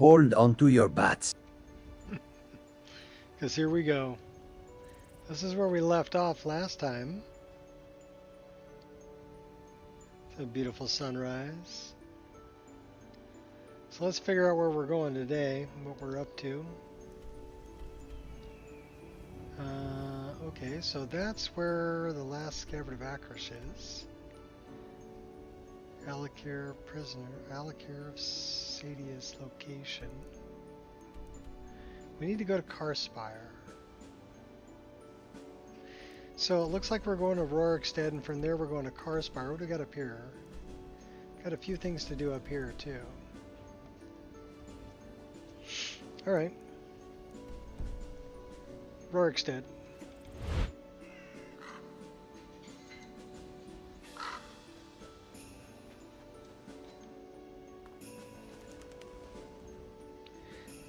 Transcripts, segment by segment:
Hold onto your bats. Because here we go. This is where we left off last time. It's a beautiful sunrise. So let's figure out where we're going today, what we're up to. Okay, so that's where the last scabbard of Akrish is. Alakir prisoner, Alakir of Sadia's location. We need to go to Karspire. So it looks like we're going to Rorikstead, and from there we're going to Karspire. What do we got up here? Got a few things to do up here too. Alright. Rorikstead.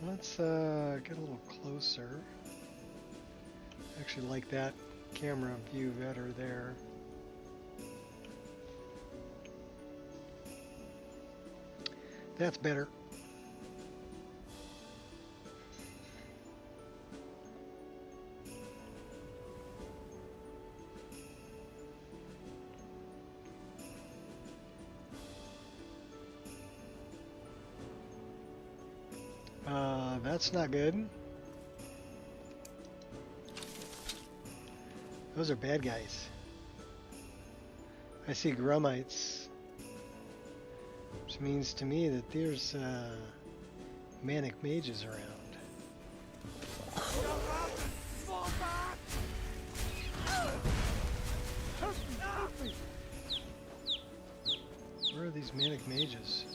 Let's get a little closer. I actually like that camera view better there. That's better. That's not good. Those are bad guys. I see Grummites, which means to me that there's manic mages around. Where are these manic mages?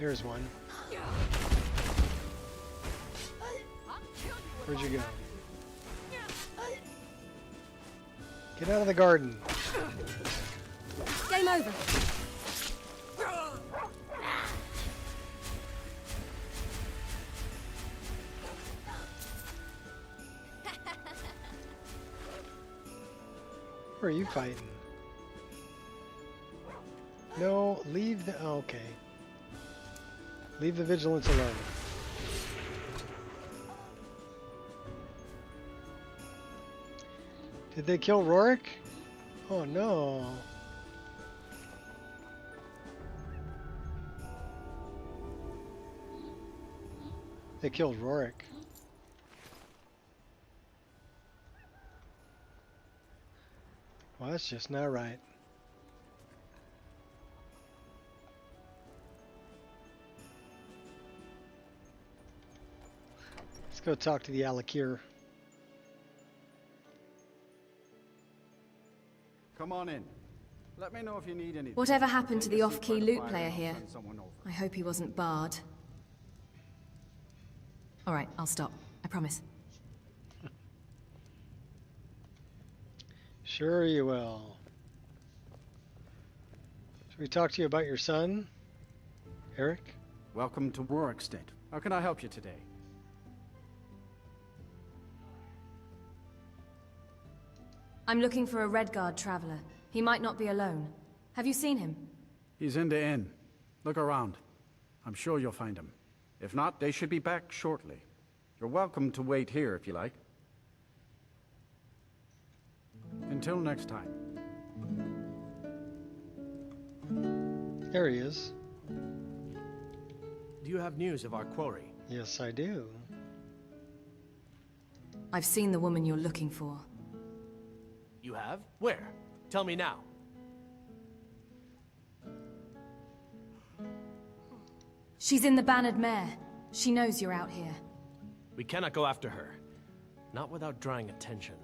There's one. Where'd you go? Get out of the garden. Game over. Where are you fighting? No, leave the... Oh, okay. Leave the vigilance alone. Did they kill Rorik? Oh no. They killed Rorik. Well, that's just not right. Let's go talk to the Alakir. Come on in. Let me know if you need anything. Whatever happened to the off-key loot player here? I hope he wasn't barred. Alright, I'll stop. I promise. Sure you will. Should we talk to you about your son, Eric? Welcome to Rorikstead. How can I help you today? I'm looking for a Redguard traveler. He might not be alone. Have you seen him? He's in the inn. Look around. I'm sure you'll find him. If not, they should be back shortly. You're welcome to wait here if you like. Until next time. There he is. Do you have news of our quarry? Yes, I do. I've seen the woman you're looking for. You have? Where? Tell me now. She's in the Bannered Mare. She knows you're out here. We cannot go after her. Not without drawing attention.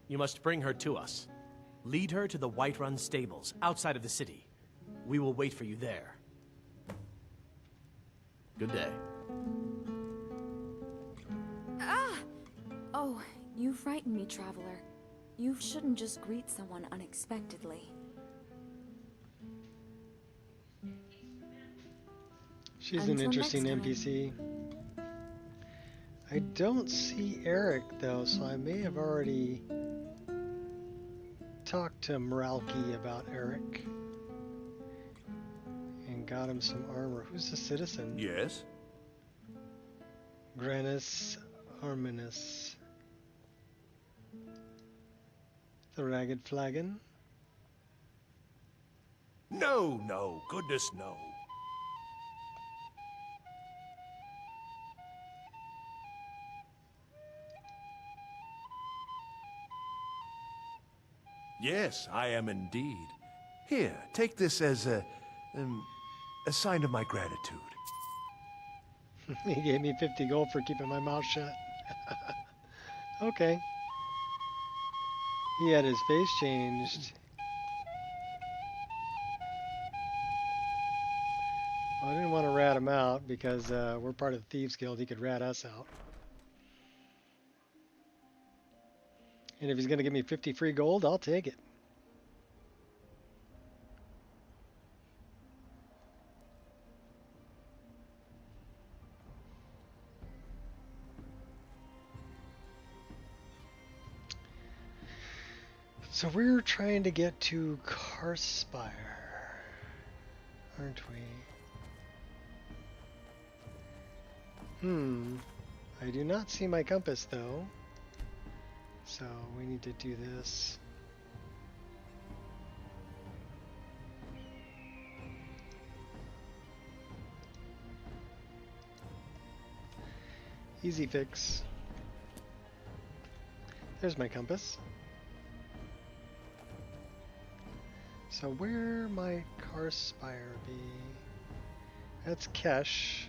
You must bring her to us. Lead her to the Whiterun stables, outside of the city. We will wait for you there. Good day. Ah! Oh, you frighten me, traveler. You shouldn't just greet someone unexpectedly. She's an interesting NPC. I don't see Eric though, so I may have already talked to Moralki about Eric and got him some armor. Who's the citizen? Yes? Granus Arminus. The Ragged Flagon. No, no, goodness no. Yes, I am indeed. Here, take this as a sign of my gratitude. He gave me 50 gold for keeping my mouth shut. Okay. He had his face changed. Well, I didn't want to rat him out because we're part of the Thieves Guild. He could rat us out. And if he's going to give me 50 free gold, I'll take it. So we're trying to get to Karspire, aren't we? I do not see my compass though. So we need to do this. Easy fix. There's my compass. So where might Karspire be? That's Kesh.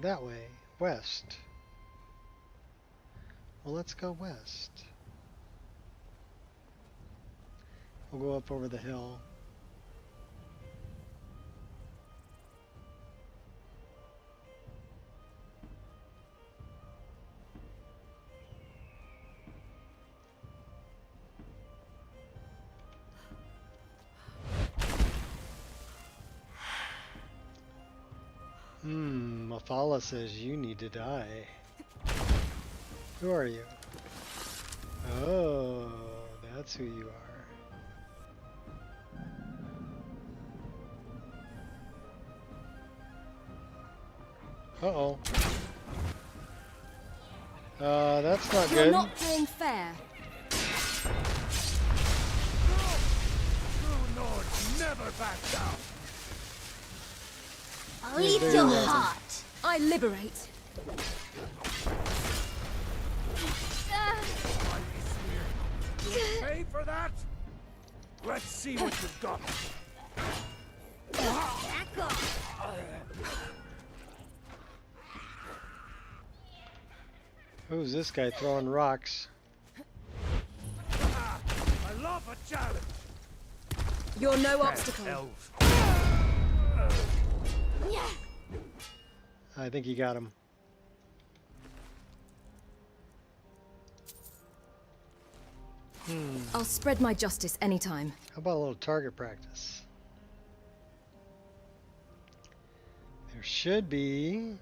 That way, west. Well, let's go west. We'll go up over the hill. Mafala says you need to die. Who are you? Oh, that's who you are. Uh-oh. That's not good. You're not being fair. True Nords never back down. I'll eat your heart. I liberate. You pay for that? Let's see what you've got. Back off. Who's this guy throwing rocks? I love a challenge. You're no obstacle. Elf. I think he got him. I'll spread my justice anytime. How about a little target practice? There should be.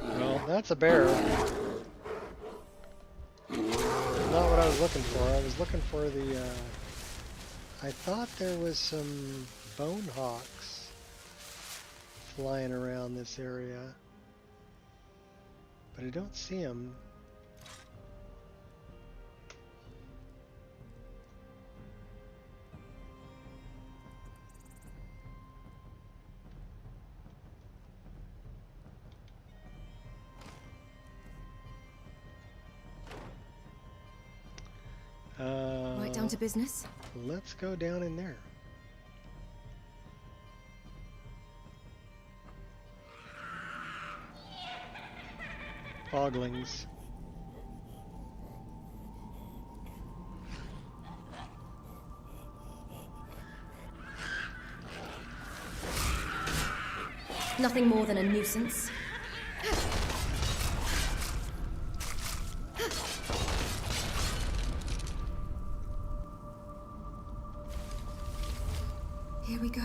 Well, that's a bear. Not what I was looking for. I was looking for the, I thought there was some bone hawks flying around this area, but I don't see them. Right down to business? Let's go down in there. Foglings. Nothing more than a nuisance. Here we go.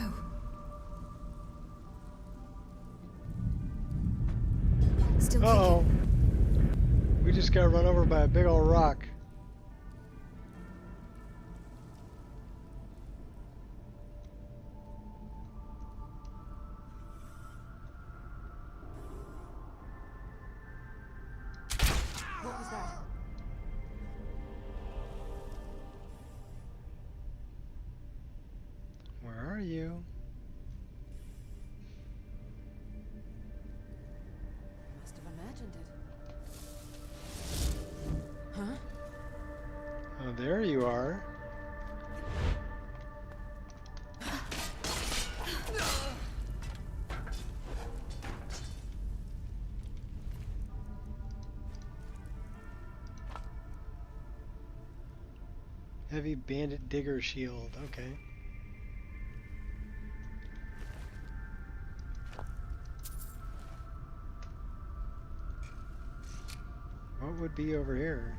still Uh-oh. kicking. We just got run over by a big old rock. What was that? Where are you? Must have imagined it. Huh? Oh, there you are. Heavy bandit digger shield. Okay. What would be over here?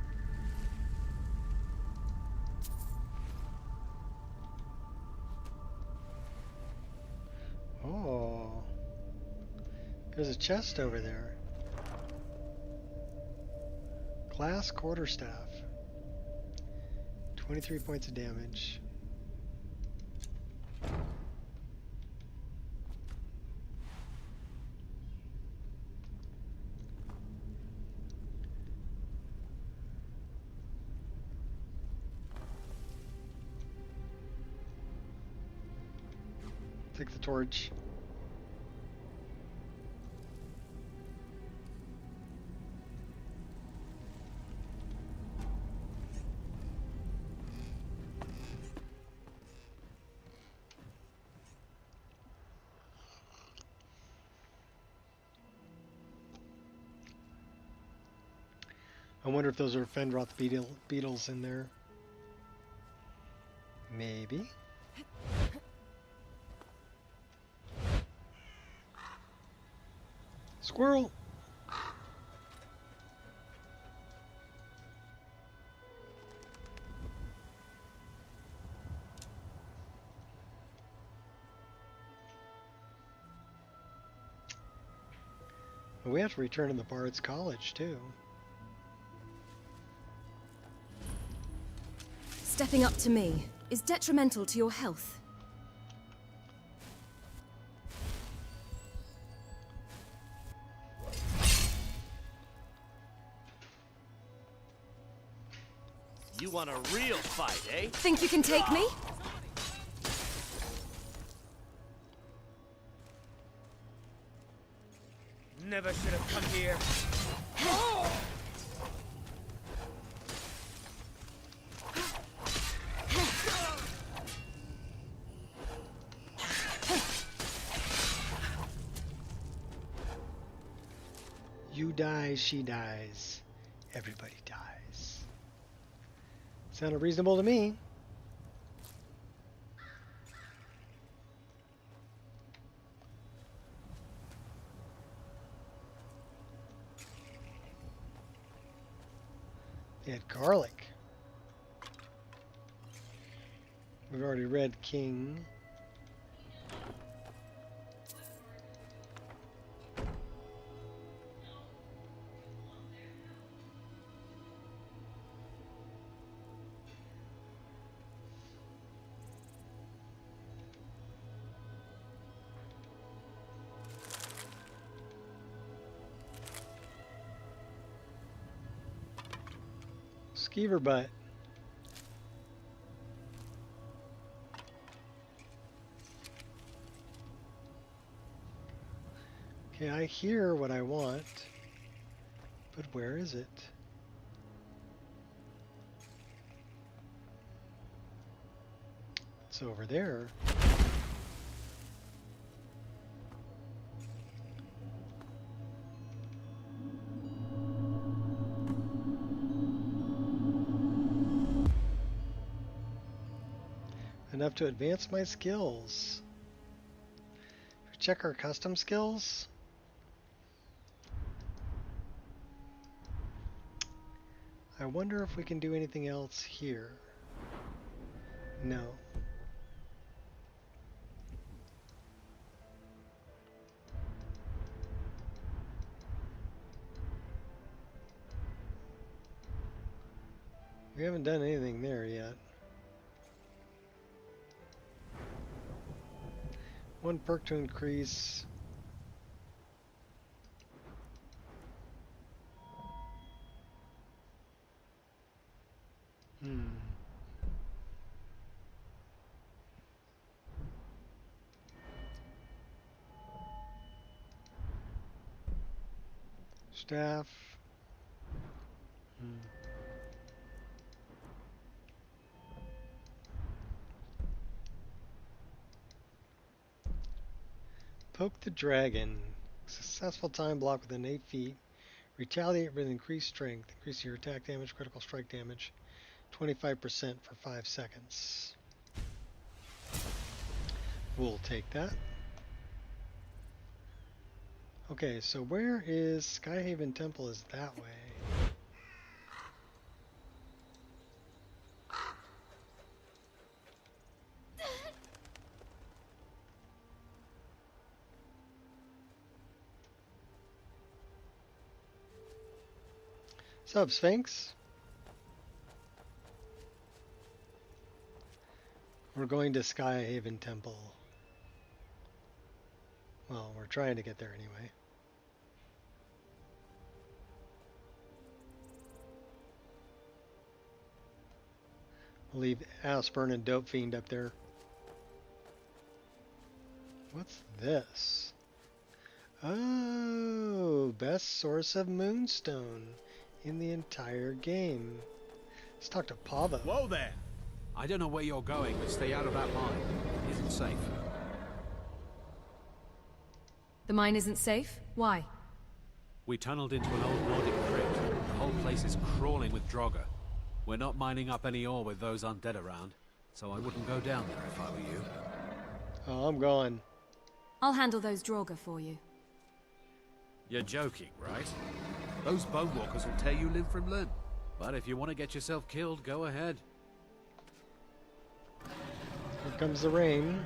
Oh. There's a chest over there. Glass quarterstaff. 23 points of damage. Take the torch. I wonder if those are Fendroth beetles in there. Maybe. Squirrel! We have to return to the Bard's College, too. Stepping up to me is detrimental to your health. You want a real fight, eh? Think you can take me? Never should have come here. You die, she dies. Everybody dies. Sounded reasonable to me. They had garlic. We've already read King. Skeever butt. Okay, I hear what I want, but where is it? It's over there. Enough to advance my skills. Check our custom skills. I wonder if we can do anything else here. No. We haven't done anything there yet. 1 perk to increase. Staff. Poke the dragon. Successful time block within 8 feet. Retaliate with increased strength. Increase your attack damage, critical strike damage. 25% for 5 seconds. We'll take that. Okay, so where is Skyhaven Temple? Is that way. What's up, Sphinx? We're going to Skyhaven Temple. Well, we're trying to get there anyway. We'll leave Aspern and Dope Fiend up there. What's this? Oh, best source of moonstone in the entire game. Let's talk to Pavo. Whoa there! I don't know where you're going, but stay out of that mine. It isn't safe. The mine isn't safe? Why? We tunneled into an old Nordic crypt. The whole place is crawling with Draugr. We're not mining up any ore with those undead around, so I wouldn't go down there if I were you. Oh, I'm going. I'll handle those Draugr for you. You're joking, right? Those bone walkers will tear you limb from limb. But if you want to get yourself killed, go ahead. Here comes the rain.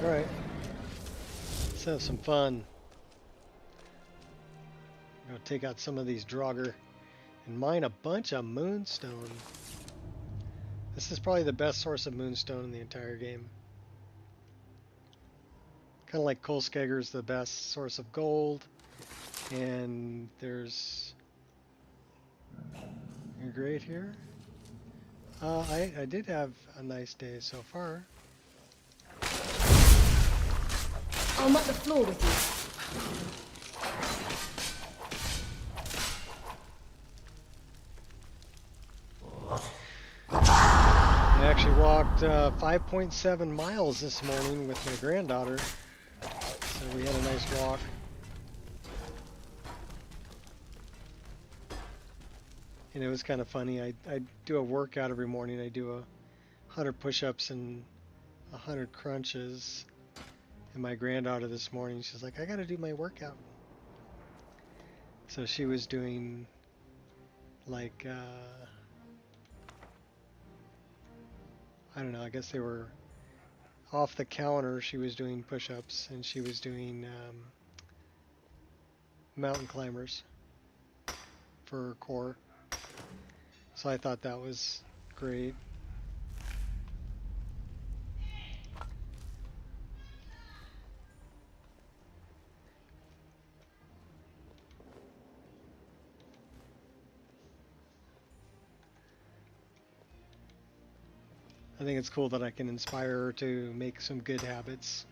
Alright. Let's have some fun. Go take out some of these Draugr and mine a bunch of moonstone. This is probably the best source of moonstone in the entire game. Kind of like Kolskager's the best source of gold. And there's a grate here. I did have a nice day so far. I'll mop the floor with you. I actually walked 5.7 miles this morning with my granddaughter. So we had a nice walk. And it was kind of funny. I do a workout every morning. I do 100 push-ups and 100 crunches. And my granddaughter this morning, she's like, I gotta do my workout. So she was doing like, I don't know, I guess they were off the counter. She was doing push-ups and she was doing mountain climbers for her core. So I thought that was great. I think it's cool that I can inspire her to make some good habits.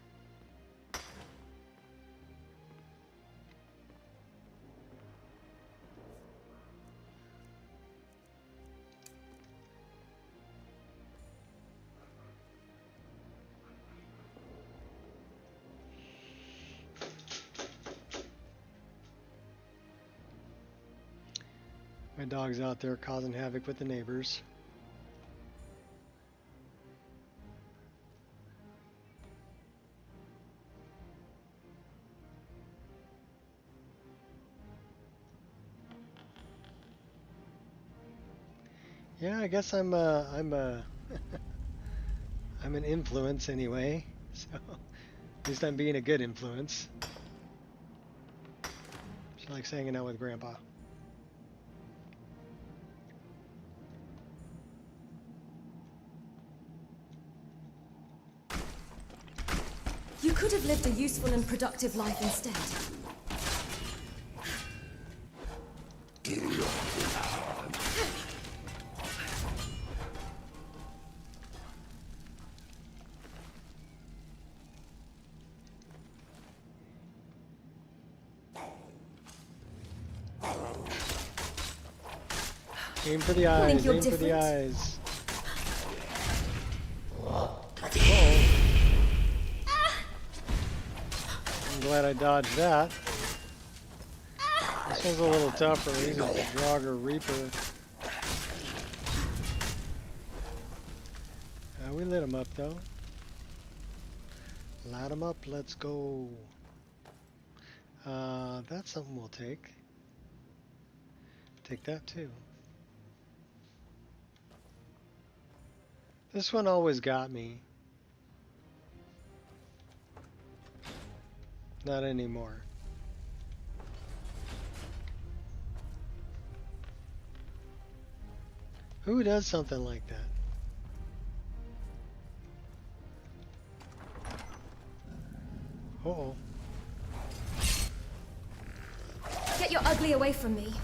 My dog's out there causing havoc with the neighbors. Yeah, I guess I'm an influence anyway. So at least I'm being a good influence. She likes hanging out with Grandpa. You could have lived a useful and productive life instead. Aim for the eyes, you're aim for the different. eyes. I'm glad I dodged that. This one's a little tougher. He's a Draugr Reaper. We lit him up though. Light him up, let's go. That's something we'll take. Take that too. This one always got me. Not anymore. Who does something like that? Uh-oh. Get your ugly away from me.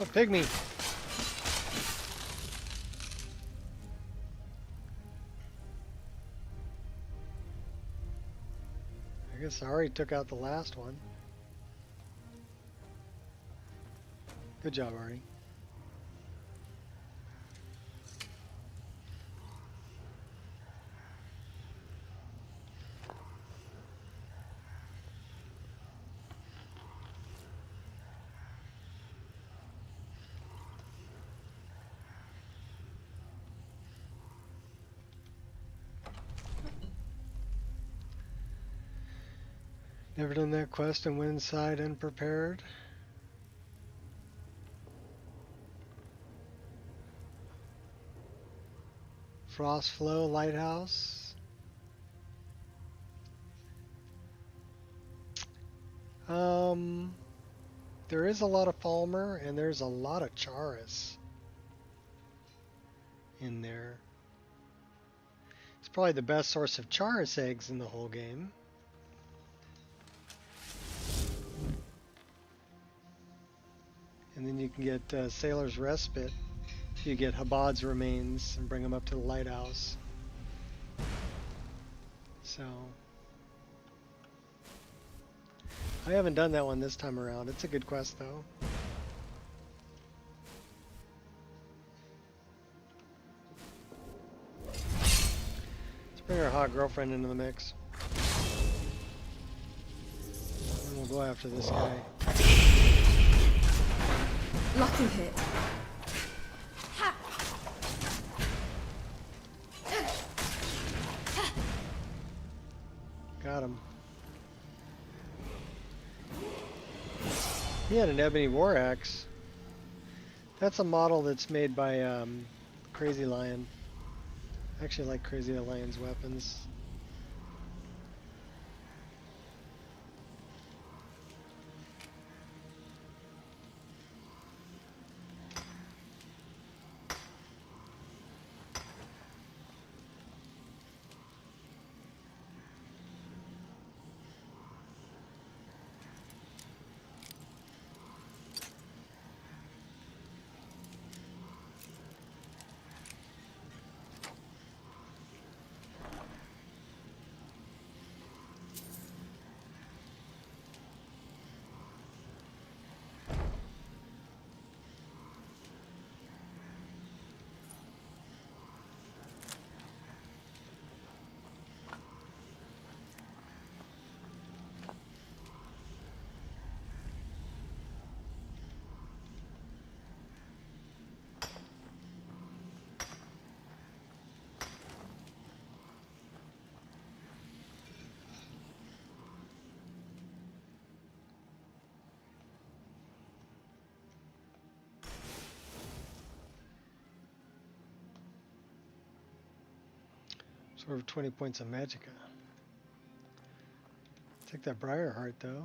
Oh, pygmy. I guess I already took out the last one. Good job, Artie. Never done that quest and went inside unprepared. Frostflow Lighthouse. There is a lot of Falmer and there's a lot of Charis in there. It's probably the best source of Charis eggs in the whole game. And then you can get Sailor's Respite. You get Habad's remains and bring them up to the lighthouse. So I haven't done that one this time around. It's a good quest though. Let's bring our hot girlfriend into the mix. And we'll go after this guy. Lucky hit. Got him. He had an ebony war axe. That's a model that's made by Crazy Lion. I actually like Crazy Lion's weapons. Sort of 20 points of magicka. Take that Briar Heart though.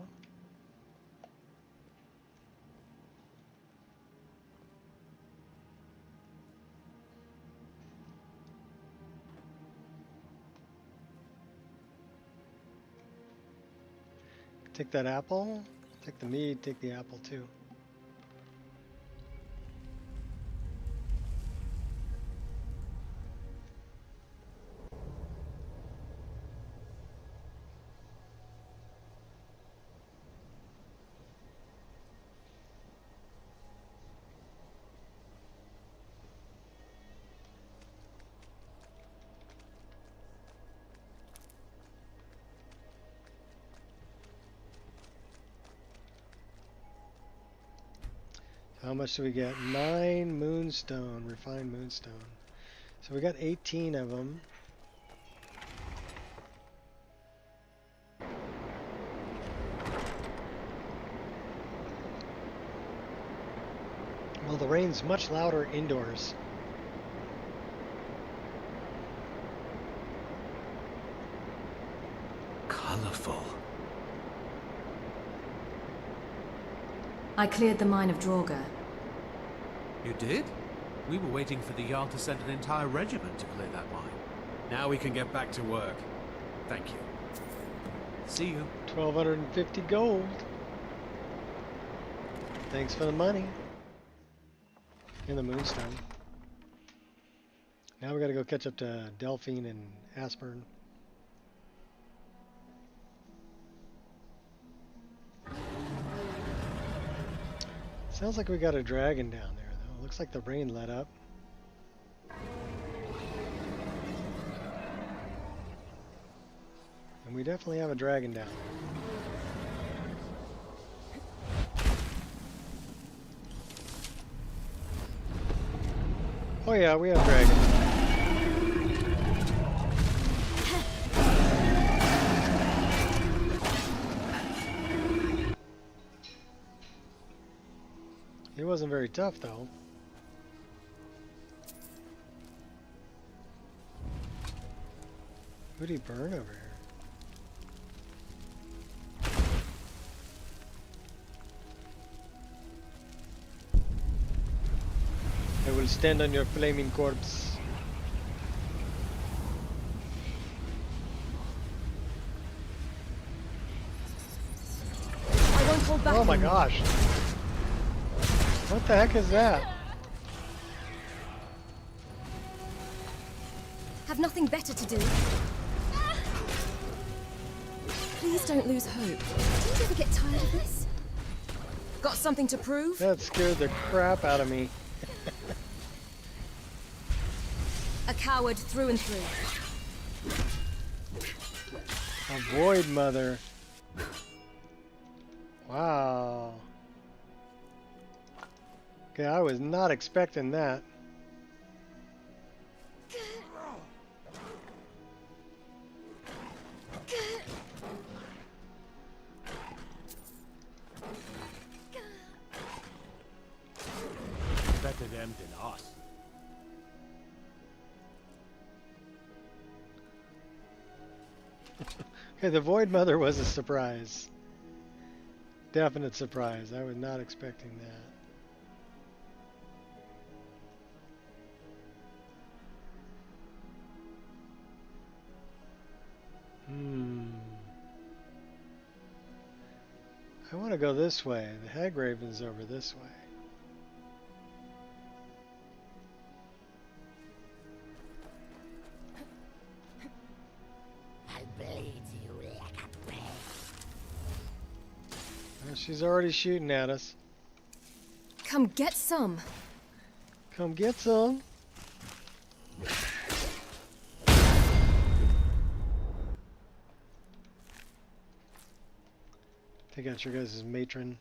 Take that apple. Take the meat. Take the apple too. How much do we get? 9 moonstone, refined moonstone. So we got 18 of them. Well, the rain's much louder indoors. Colorful. I cleared the mine of Draugr. You did? We were waiting for the Jarl to send an entire regiment to clear that mine. Now we can get back to work. Thank you. See you. 1,250 gold. Thanks for the money. And the moonstone. Now we gotta go catch up to Delphine and Aspern. Sounds like we got a dragon down there, though. Looks like the rain let up. And we definitely have a dragon down there. Oh yeah, we have dragons. He wasn't very tough, though. Who'd he burn over here? I will stand on your flaming corpse. I won't hold back. Oh my anymore. gosh. What the heck is that? Have nothing better to do. Please don't lose hope. Do you ever get tired of this? Got something to prove? That scared the crap out of me. A coward through and through. A void mother. Wow. Okay, I was not expecting that. Better them than us. Okay, the void mother was a surprise. Definite surprise. I was not expecting that. I want to go this way. The Hag Raven's over this way. I'll bleed you like a pig. Well, she's already shooting at us. Come get some. Come get some. Take out your guys' matron.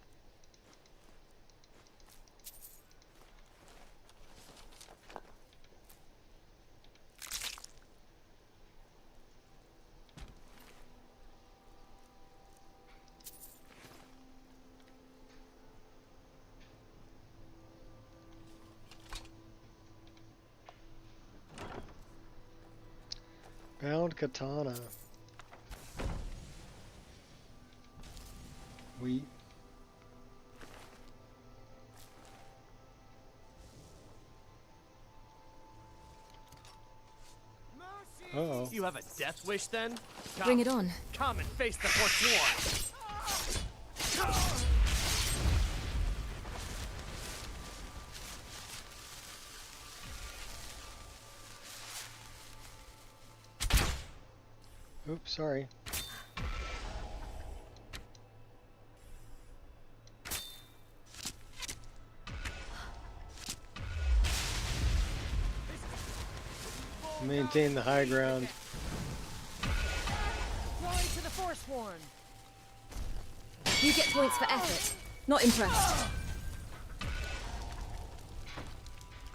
Bound katana. Wheat. Uh-oh. You have a death wish then? Come, Bring it on. Come and face the Forsworn. Oops, sorry. Maintain the high ground. Glory to the Forsworn. You get points for effort. Not impressed.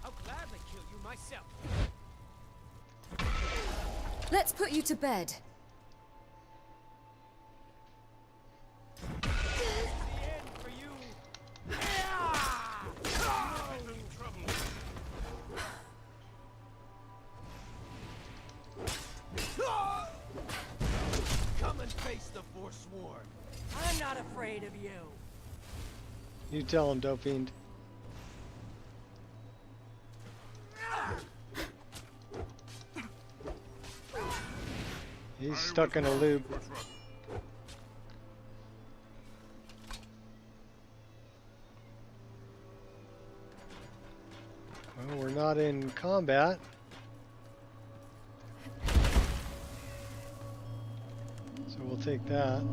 I'll gladly kill you myself. Let's put you to bed. The end for you. Come and face the Forsworn. I'm not afraid of you. You tell him, Dope Fiend. He's stuck in a loop. Well, we're not in combat. So we'll take that.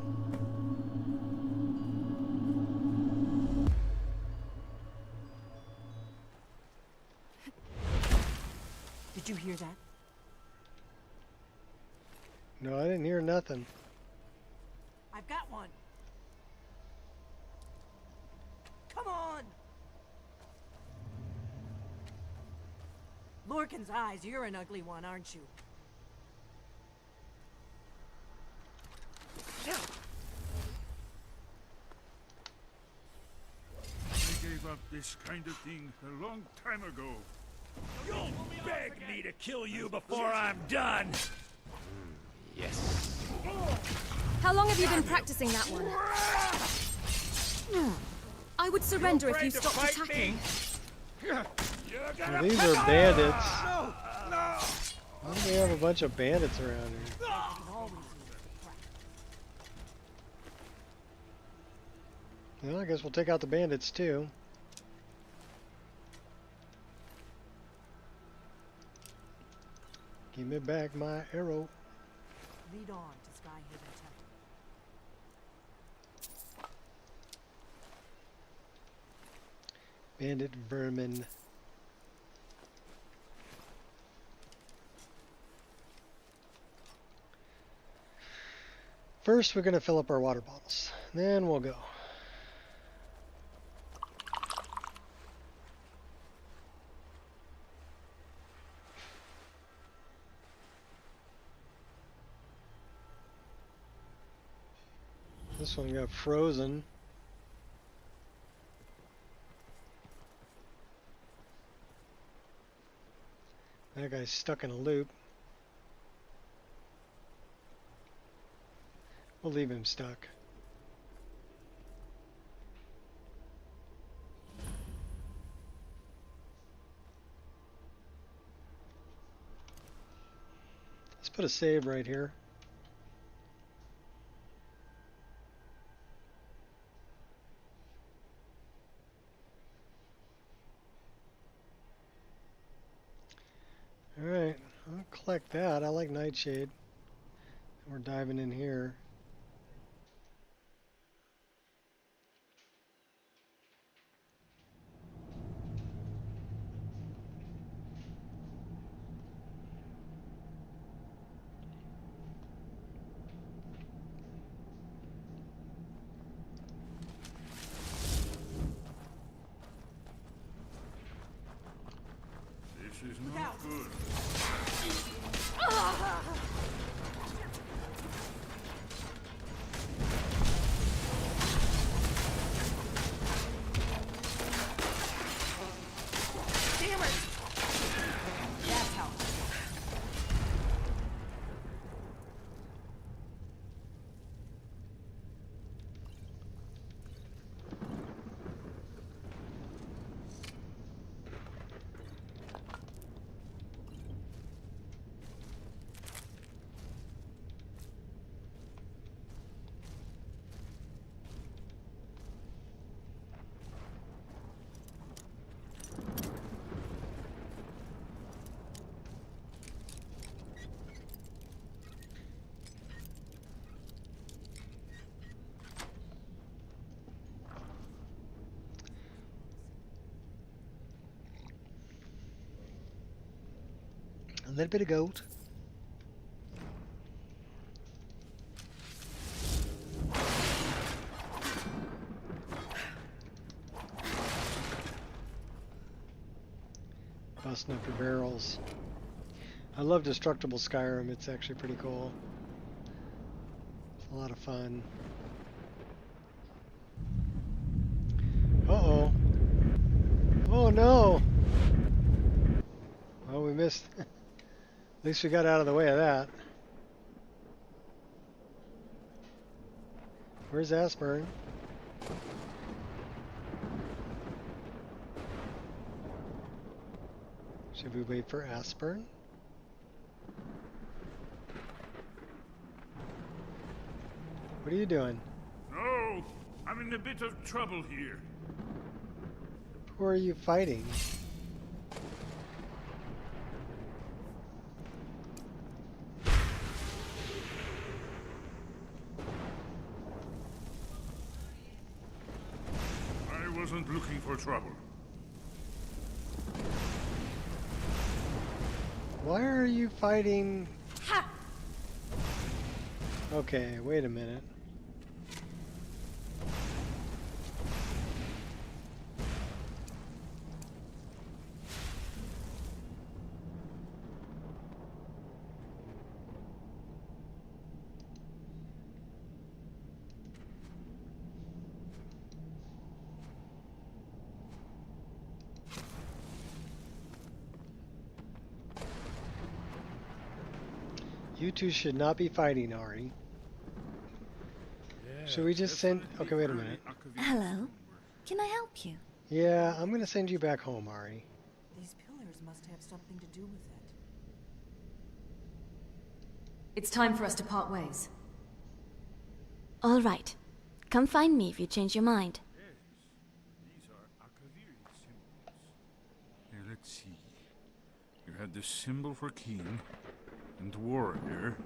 Did you hear that? No, I didn't hear nothing. I've got one. Come on. Lorcan's eyes, you're an ugly one, aren't you? I gave up this kind of thing a long time ago. You'll beg me to kill you before I'm done. Yes. How long have you been practicing that one? I would surrender if you stopped attacking. Well, these are bandits. Why do we have a bunch of bandits around here? Well, I guess we'll take out the bandits too. Give me back my arrow. Lead on to Skyhaven Temple. Bandit vermin. First, we're going to fill up our water bottles. Then we'll go. This one got frozen. That guy's stuck in a loop. We'll leave him stuck. Let's put a save right here. Alright, I'll collect that. I like Nightshade. We're diving in here. This is not good. Damn it! That's how. A little bit of gold. Busting up your barrels. I love Destructible Skyrim. It's actually pretty cool. It's a lot of fun. Uh-oh. Oh no! Well, we missed. At least we got out of the way of that. Where's Ashburn? Should we wait for Ashburn? What are you doing? No, I'm in a bit of trouble here. Who are you fighting? I wasn't looking for trouble. Why are you fighting? Ha! Okay, wait a minute. You two should not be fighting, Ari. Should we just send... Okay, wait a minute. Hello. Can I help you? Yeah, I'm gonna send you back home, Ari. These pillars must have something to do with it. It's time for us to part ways. All right. Come find me if you change your mind. Yes, these are Akaviri symbols. Here, let's see. You had the symbol for king, and warrior,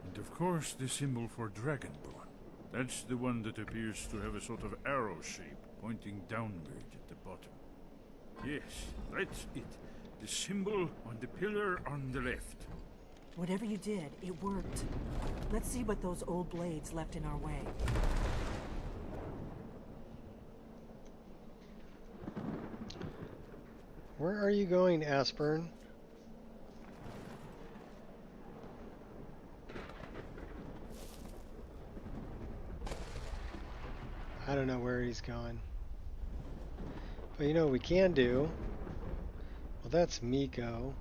and of course the symbol for dragonborn. That's the one that appears to have a sort of arrow shape pointing downward at the bottom. Yes, that's it. The symbol on the pillar on the left. Whatever you did, it worked. Let's see what those old blades left in our way. Where are you going, Ashburn? I don't know where he's going. But you know what we can do? Well, that's Miko.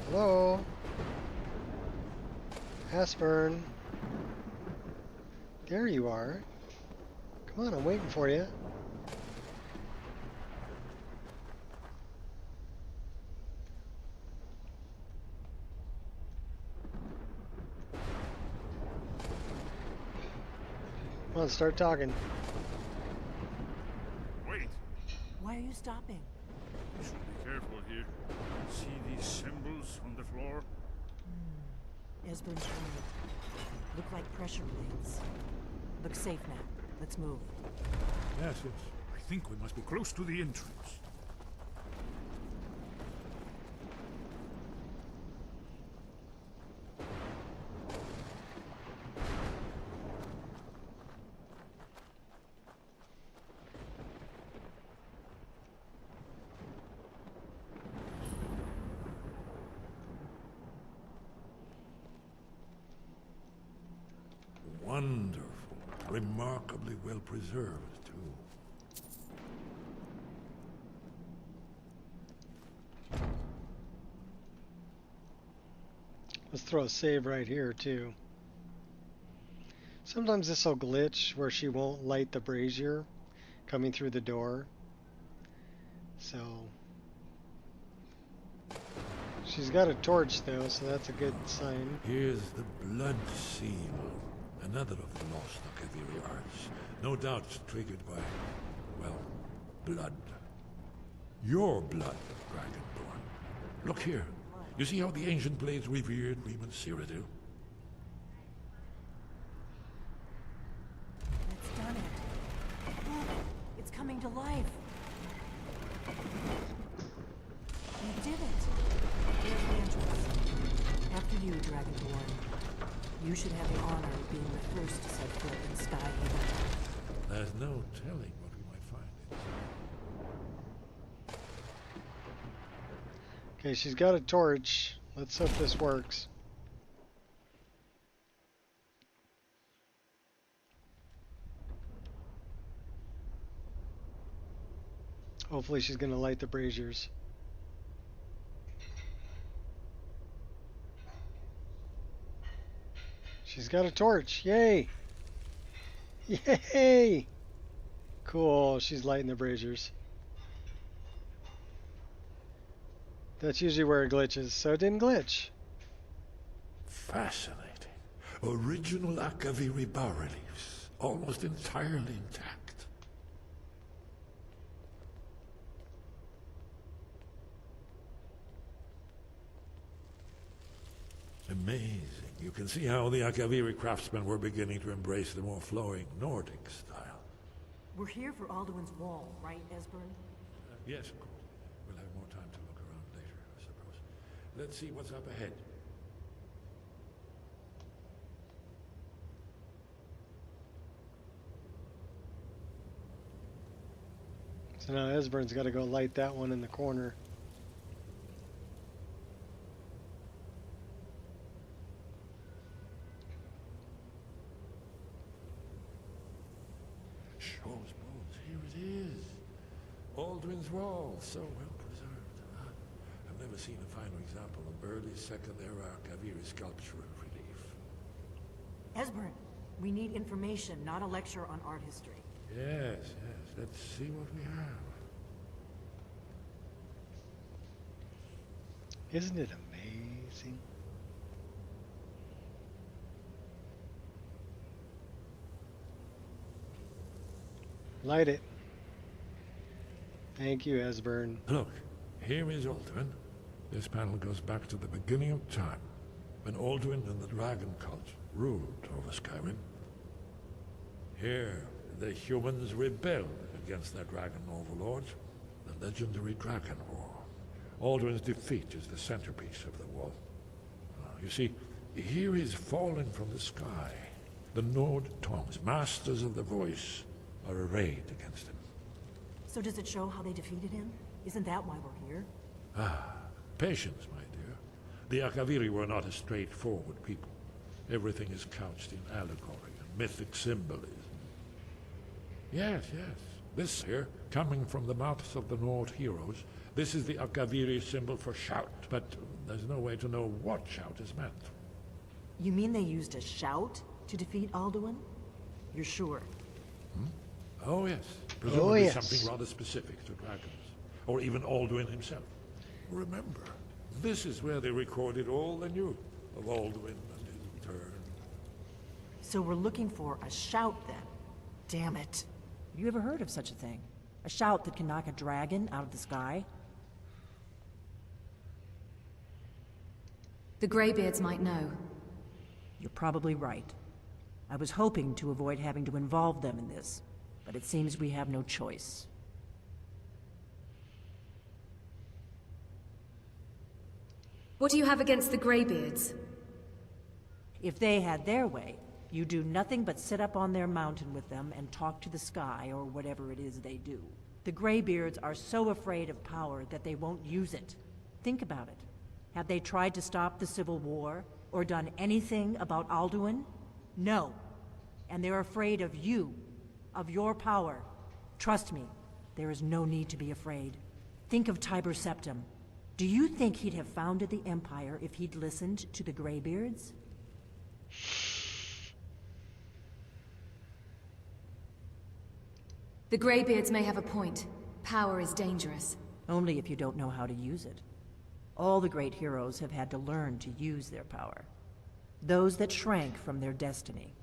Hello? Ashburn. There you are. Come on, I'm waiting for you. Come on, start talking. Wait, Why are you stopping? you should be careful here. See these symbols on the floor? Esbern's right. Look like pressure blades. Look safe now. Let's move. Yes, yes. I think we must be close to the entrance. Wonderful. Remarkably well preserved, too. Let's throw a save right here, too. Sometimes this will glitch where she won't light the brazier coming through the door. So... she's got a torch, though, so that's a good sign. Here's the blood seal. Another of the lost Akaviri arts. No doubt triggered by, well, blood. Your blood, Dragonborn. Look here. You see how the ancient blades revered Reman Cyrodiil? It's done it. Look, it's coming to life. should have the honor of being the first to set foot in Skyrim. There's no telling what we might find inside. Okay, she's got a torch. Let's hope this works. Hopefully she's going to light the braziers. She's got a torch. Yay! Yay! Cool. She's lighting the braziers. That's usually where it glitches, so it didn't glitch. Fascinating. Original Akaviri bas-reliefs, almost entirely intact. Amazing. You can see how the Akaviri craftsmen were beginning to embrace the more flowing Nordic style. We're here for Alduin's wall, right, Esbern? Yes, of course. We'll have more time to look around later, I suppose. Let's see what's up ahead. So now Esbern's got to go light that one in the corner. Shaw's bones, here it is. Alduin's Wall, so well preserved. Huh? I've never seen a finer example of early Second Era Akaviri sculptural relief. Esbern, we need information, not a lecture on art history. Yes, yes. Let's see what we have. Isn't it amazing? Light it. Thank you, Esbern. Look, here is Alduin. This panel goes back to the beginning of time, when Alduin and the dragon cult ruled over Skyrim. Here, the humans rebelled against their dragon overlords, the legendary Dragon War. Alduin's defeat is the centerpiece of the wall. You see, here he's fallen from the sky. The Nord tongues, masters of the voice, are arrayed against him. So does it show how they defeated him? Isn't that why we're here? Ah, patience, my dear. The Akaviri were not a straightforward people. Everything is couched in allegory and mythic symbolism. Yes, yes. This here, coming from the mouths of the Nord heroes, this is the Akaviri symbol for shout, but there's no way to know what shout is meant. You mean they used a shout to defeat Alduin? You're sure? Oh, yes. Presumably yes. something rather specific to dragons, or even Alduin himself. Remember, this is where they recorded all they knew of Alduin and his return. So we're looking for a shout then? Damn it. Have you ever heard of such a thing? A shout that can knock a dragon out of the sky? The Greybeards might know. You're probably right. I was hoping to avoid having to involve them in this, but it seems we have no choice. What do you have against the Greybeards? If they had their way, you do nothing but sit up on their mountain with them and talk to the sky or whatever it is they do. The Greybeards are so afraid of power that they won't use it. Think about it. Have they tried to stop the Civil War or done anything about Alduin? No. And they're afraid of you, of your power. Trust me, there is no need to be afraid. Think of Tiber Septim. Do you think he'd have founded the Empire if he'd listened to the Greybeards? The Greybeards may have a point. Power is dangerous. Only if you don't know how to use it. All the great heroes have had to learn to use their power. Those that shrank from their destiny.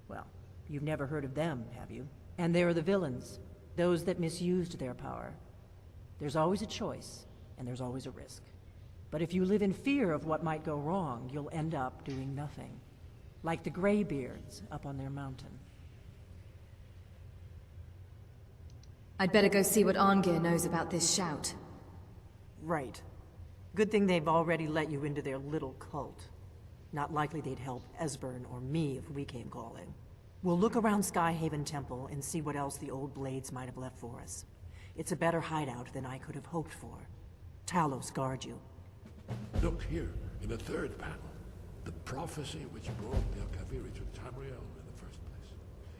Well, you've never heard of them, have you? And there are the villains, those that misused their power. There's always a choice, and there's always a risk. But if you live in fear of what might go wrong, you'll end up doing nothing. Like the Greybeards up on their mountain. I'd better go see what Arngir knows about this shout. Right. Good thing they've already let you into their little cult. Not likely they'd help Esbern or me if we came calling. We'll look around Skyhaven Temple and see what else the old blades might have left for us. It's a better hideout than I could have hoped for. Talos guard you. Look here, in the third panel. The prophecy which brought the Akaviri to Tamriel in the first place.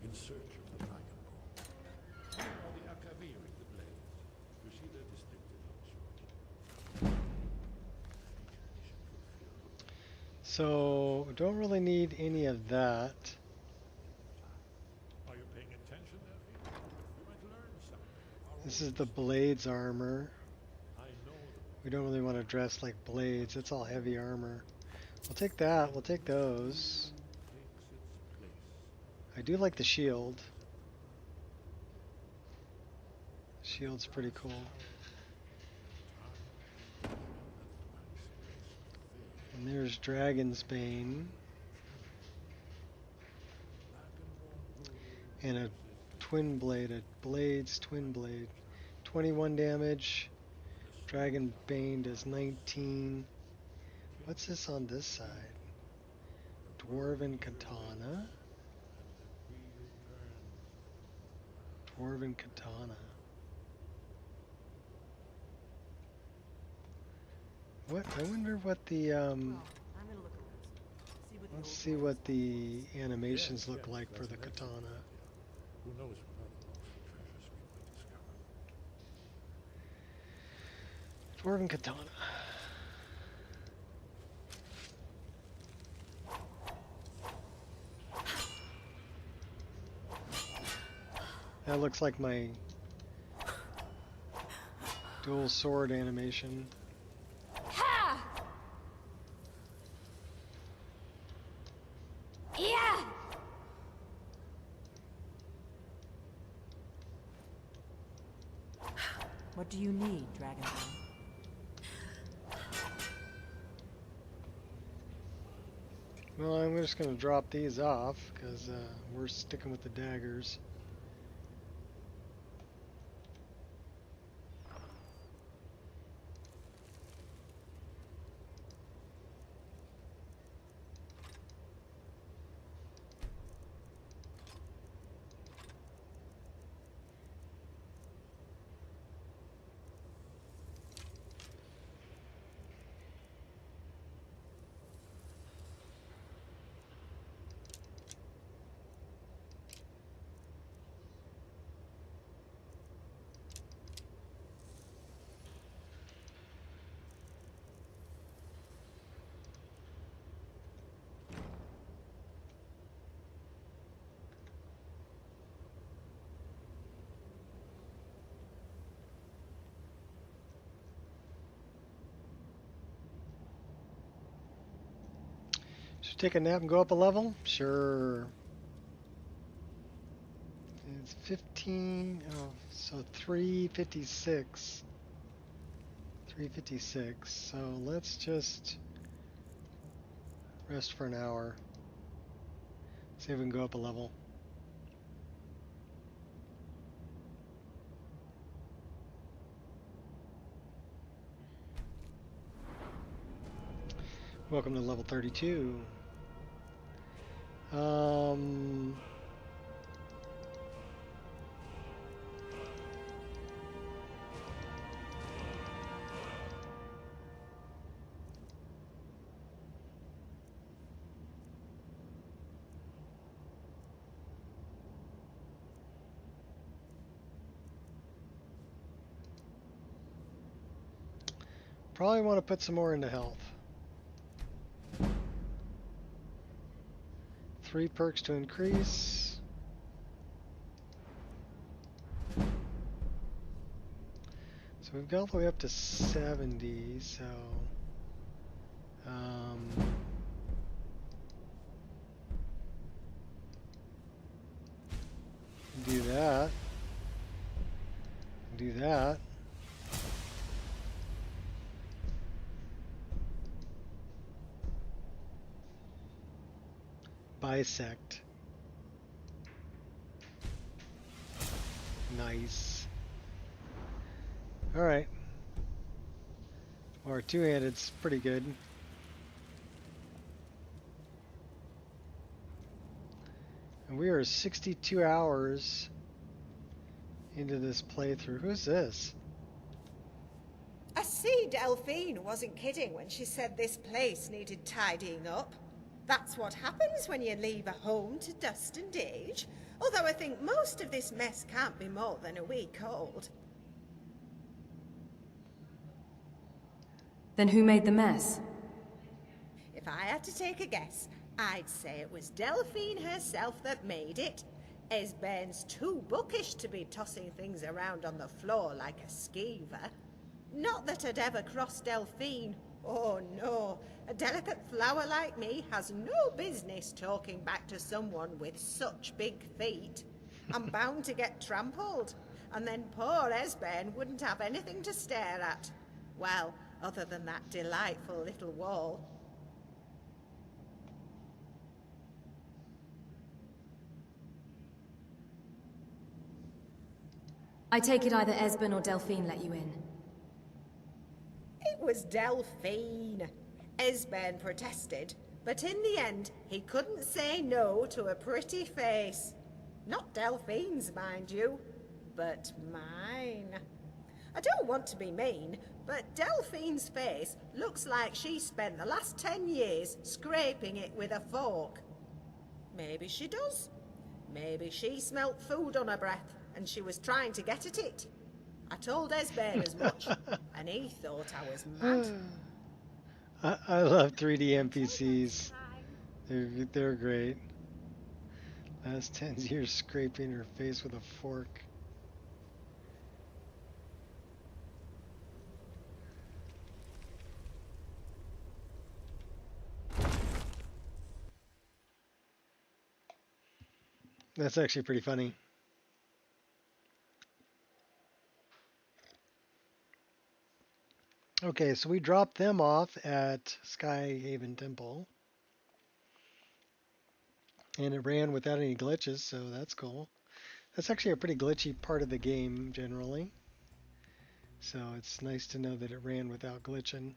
In search of the Dragon Ball. Here are the Akaviri, the blades. You see their distinctive swords. So, don't really need any of that. Are you paying attention, Elfie? You might learn something. This is the Blades armor. I know We don't really want to dress like Blades. It's all heavy armor. We'll take that. We'll take those. I do like the shield. Shield's pretty cool. And there's Dragon's Bane. And a twin blade, a Blades twin blade. 21 damage. Dragon Bane does 19. What's this on this side? Dwarven Katana. Dwarven Katana. What? I wonder what the let's see what the animations look like for the katana. Who knows what other lost treasures we might discover. Dwarven Katana. That looks like my dual sword animation. Yeah! What do you need, Dragonborn? Well, I'm just going to drop these off because we're sticking with the daggers. Should take a nap and go up a level? Sure. It's 15, oh, so 356. 356, so let's just rest for an hour. See if we can go up a level. Welcome to level 32. Probably want to put some more into health. 3 perks to increase. So we've got all the way up to 70, so do that. Do that. Bisect. Nice. Alright. Or two-handed's pretty good. And we are 62 hours into this playthrough. Who's this? I see Delphine wasn't kidding when she said this place needed tidying up. That's what happens when you leave a home to dust and age. Although I think most of this mess can't be more than a week old. Then who made the mess? If I had to take a guess, I'd say it was Delphine herself that made it. Esbane's too bookish to be tossing things around on the floor like a skeever. Not that I'd ever cross Delphine. Oh no, a delicate flower like me has no business talking back to someone with such big feet. I'm bound to get trampled, and then poor Esbane wouldn't have anything to stare at. Well, other than that delightful little wall. I take it either Esbane or Delphine let you in. It was Delphine. Esbane protested, but in the end, he couldn't say no to a pretty face. Not Delphine's, mind you, but mine. I don't want to be mean, but Delphine's face looks like she spent the last 10 years scraping it with a fork. Maybe she does. Maybe she smelt food on her breath and she was trying to get at it. I told Esbane as much, and he thought I was mad. I love 3D NPCs. They're great. Last 10 years scraping her face with a fork. That's actually pretty funny. Okay, so we dropped them off at Skyhaven Temple. And it ran without any glitches, so that's cool. That's actually a pretty glitchy part of the game, generally. So it's nice to know that it ran without glitching.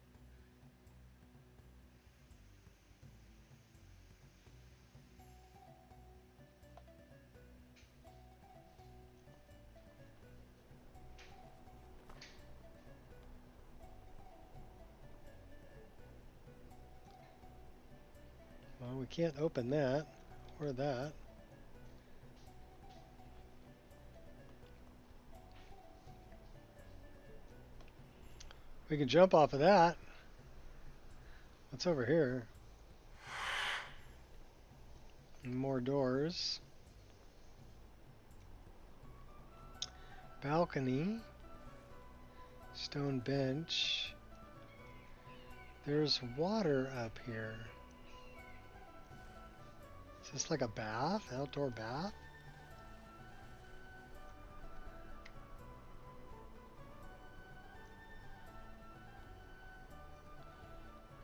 Well, we can't open that or that. We can jump off of that. What's over here? More doors. Balcony. Stone bench. There's water up here. Is this like a bath? Outdoor bath?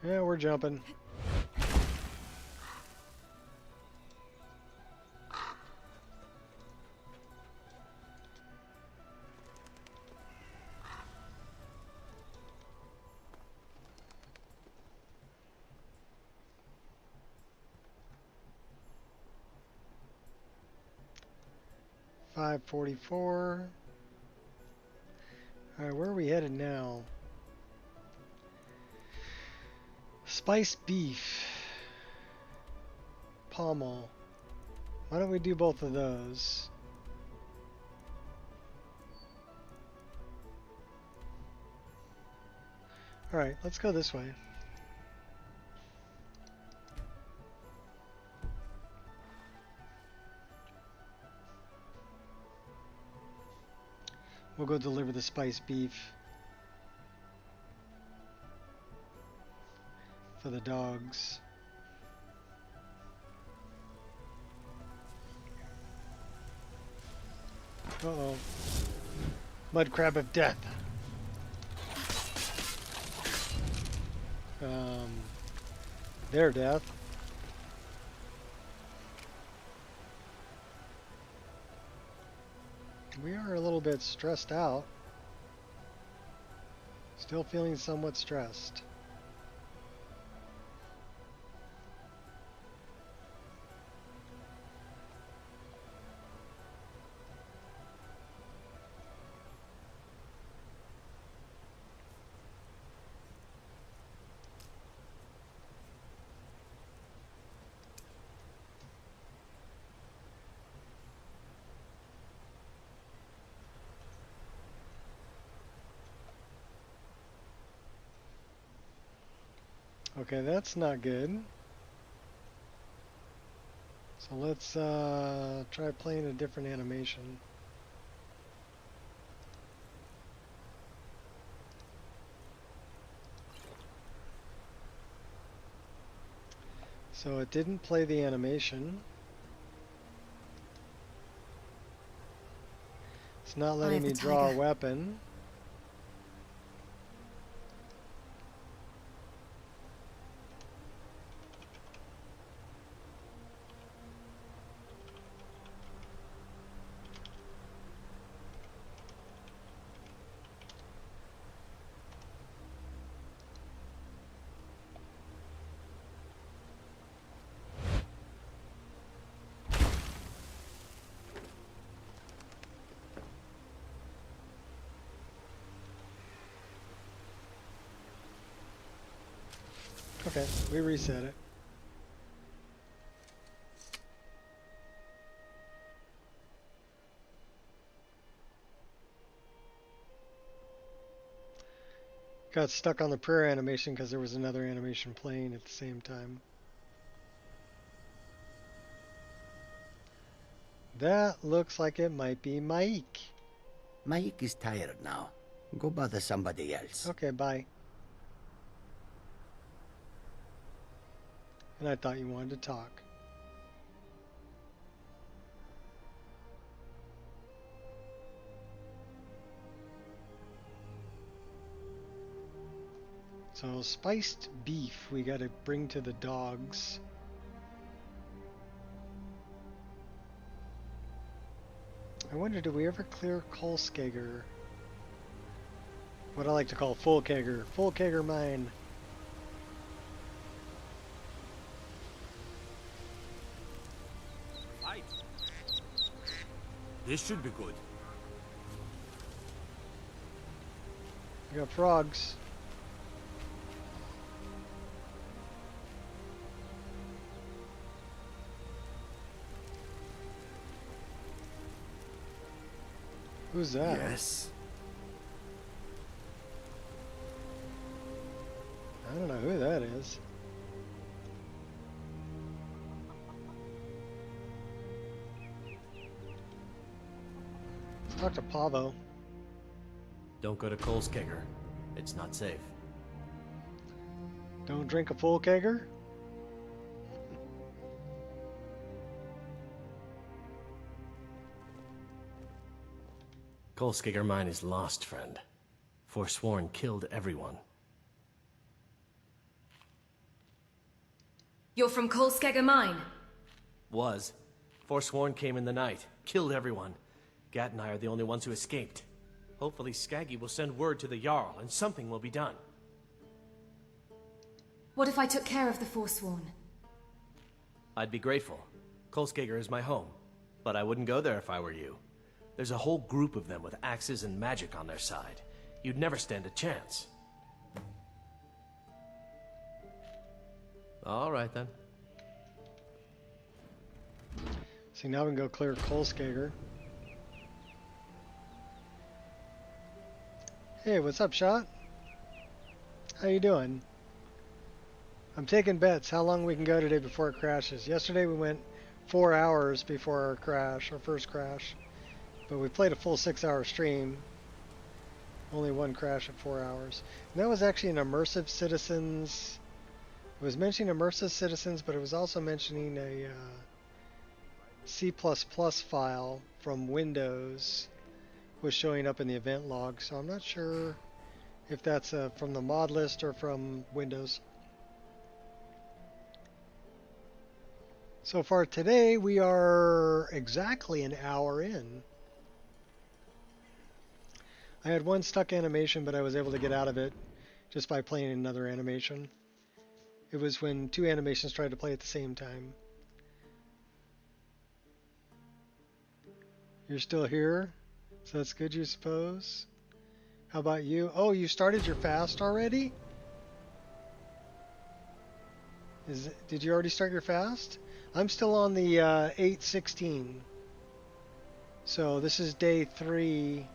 Yeah, we're jumping. $5.44. All right, where are we headed now? Spiced beef. Pommel. Why don't we do both of those? All right, let's go this way. We'll go deliver the spiced beef for the dogs. Uh-oh. Mud crab of death. Their death. We are a little bit stressed out. Still feeling somewhat stressed. Okay, that's not good. So let's try playing a different animation. So it didn't play the animation. It's not letting me draw a weapon. Okay, we reset it. Got stuck on the prayer animation because there was another animation playing at the same time. That looks like it might be Mike. Mike is tired now. Go bother somebody else. Okay, bye. And I thought you wanted to talk. So spiced beef we got to bring to the dogs. I wonder, do we ever clear Kolskager? What I like to call full kegger. Full kegger mine. Fight. This should be good. We got frogs. Who's that? Yes. I don't know who that is. Let's talk to Pavo. Don't go to Kolskager. It's not safe. Don't drink a full kegger? Kolskager mine is lost, friend. Forsworn killed everyone. You're from Kolskager Mine? Was. Forsworn came in the night, killed everyone. Gat and I are the only ones who escaped. Hopefully Skaggy will send word to the Jarl and something will be done. What if I took care of the Forsworn? I'd be grateful. Kolskager is my home, but I wouldn't go there if I were you. There's a whole group of them with axes and magic on their side. You'd never stand a chance. All right, then. See, now we can go clear Kolskager. Hey, what's up, Shot? How you doing? I'm taking bets how long we can go today before it crashes. Yesterday we went 4 hours before our crash, our first crash. But we played a full 6-hour stream. Only one crash at 4 hours. And that was actually an Immersive Citizens. It was mentioning Immersive Citizens, but it was also mentioning a C++ file from Windows was showing up in the event log. So I'm not sure if that's from the mod list or from Windows. So far today, we are exactly an hour in. I had one stuck animation, but I was able to get out of it just by playing another animation. It was when two animations tried to play at the same time. You're still here, so that's good, you suppose? How about you? Oh, you started your fast already? Did you already start your fast? I'm still on the 8/16. So this is day 3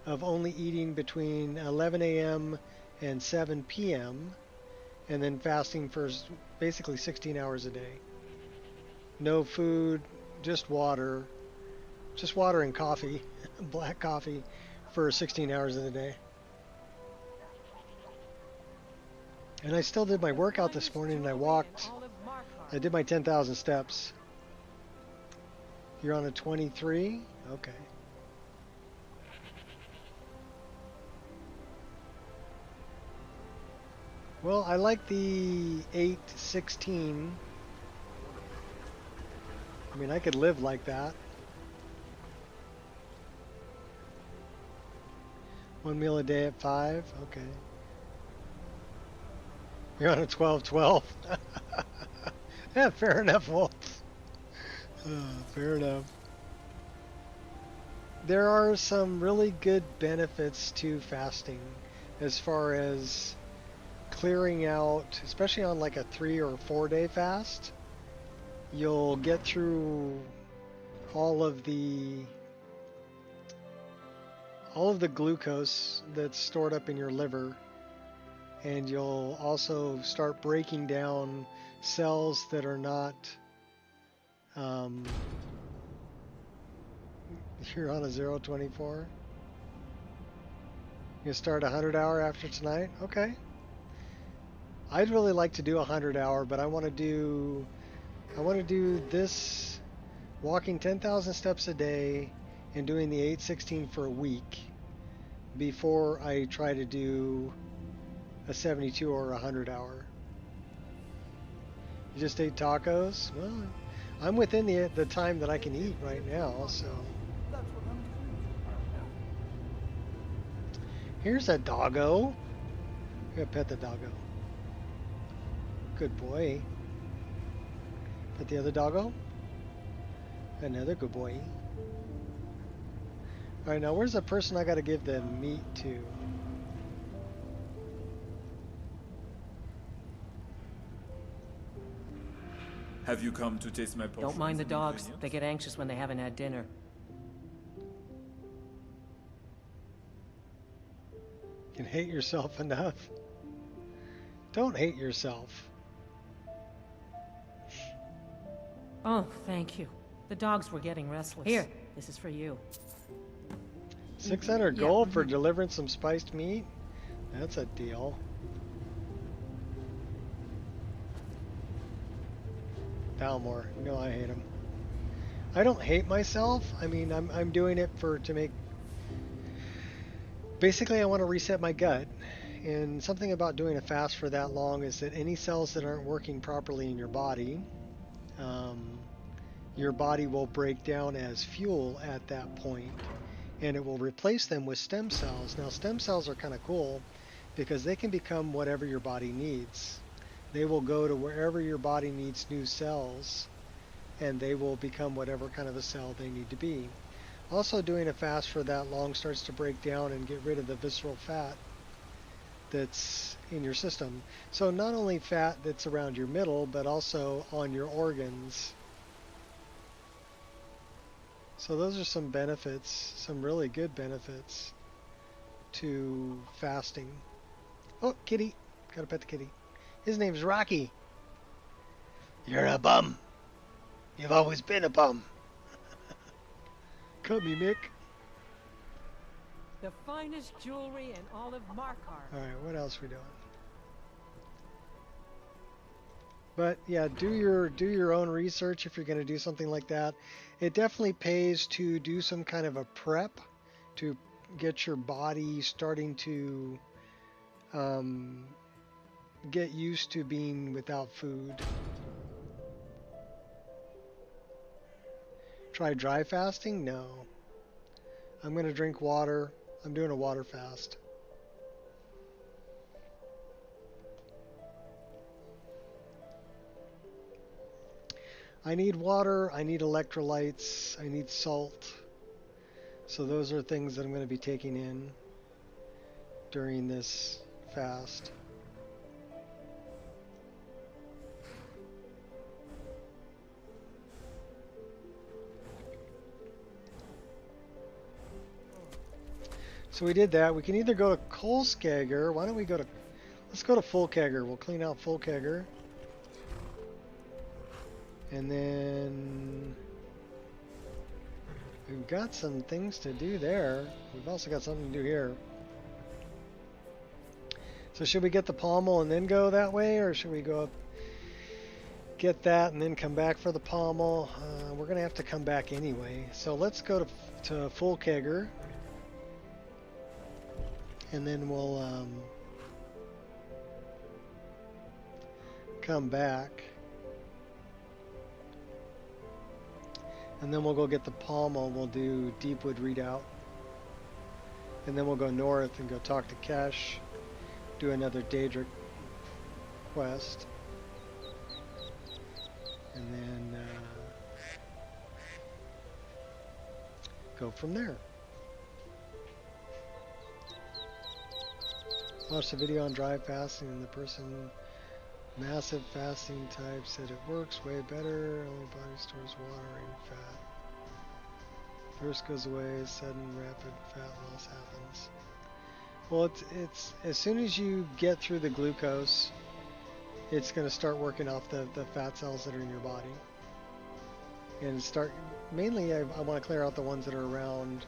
of only eating between 11 a.m. and 7 p.m. and then fasting for basically 16 hours a day. No food, just water and coffee, black coffee, for 16 hours of the day. And I still did my workout this morning, and I did my 10,000 steps. You're on a 23? Okay. Well, I like the 8:16. I mean, I could live like that. One meal a day at 5? Okay. You're on a 12:12. Yeah, fair enough, Wolf. Fair enough. There are some really good benefits to fasting as far as clearing out, especially on like a 3 or 4 day fast. You'll get through all of the glucose that's stored up in your liver, and you'll also start breaking down cells that are not you're on a 0:24. You start a 100-hour after tonight? Okay. I'd really like to do a 100-hour, but I want to do this, walking 10,000 steps a day and doing the 8:16 for a week before I try to do a 72 or a 100-hour. You just ate tacos? Well, I'm within the time that I can eat right now, so. Here's a doggo. I'm gonna pet the doggo. Good boy. Pet the other doggo. Another good boy. Alright, now where's the person I gotta give the meat to? Have you come to taste my potions? Don't mind the dogs. They get anxious when they haven't had dinner. You can hate yourself enough. Don't hate yourself. Oh, thank you. The dogs were getting restless. Here, this is for you. 600 gold for delivering some spiced meat? That's a deal. Dalmore, you know I hate him. I don't hate myself. I mean, I'm doing it to make. Basically, I want to reset my gut, and something about doing a fast for that long is that any cells that aren't working properly in your body will break down as fuel at that point, and it will replace them with stem cells. Now, stem cells are kind of cool because they can become whatever your body needs. They will go to wherever your body needs new cells, and they will become whatever kind of a cell they need to be. Also, doing a fast for that long starts to break down and get rid of the visceral fat that's in your system. So not only fat that's around your middle, but also on your organs. So those are some benefits, some really good benefits to fasting. Oh, kitty. Gotta pet the kitty. His name's Rocky. You're a bum. You've always been a bum. Come here, Mick. The finest jewelry in all of Markarth. Alright, what else are we doing? But yeah, do your own research if you're going to do something like that. It definitely pays to do some kind of a prep to get your body starting to get used to being without food. Try dry fasting? No. I'm going to drink water. I'm doing a water fast. I need water, I need electrolytes, I need salt. So those are things that I'm going to be taking in during this fast. So we did that. We can either go to Kolskager. Why don't we go to... Let's go to full kegger. We'll clean out full kegger. And then we've got some things to do there. We've also got something to do here. So should we get the pommel and then go that way, or should we go up, get that and then come back for the pommel? We're going to have to come back anyway. So let's go to full kegger. And then we'll come back. And then we'll go get the pommel. We'll do Deepwood Redoubt. And then we'll go north and go talk to Kesh. Do another Daedric quest. And then go from there. Watched a video on dry fasting and the person massive fasting type said it works way better, only body stores water and fat. Thirst goes away, sudden rapid fat loss happens. Well, it's as soon as you get through the glucose, it's going to start working off the fat cells that are in your body. And start, mainly I want to clear out the ones that are around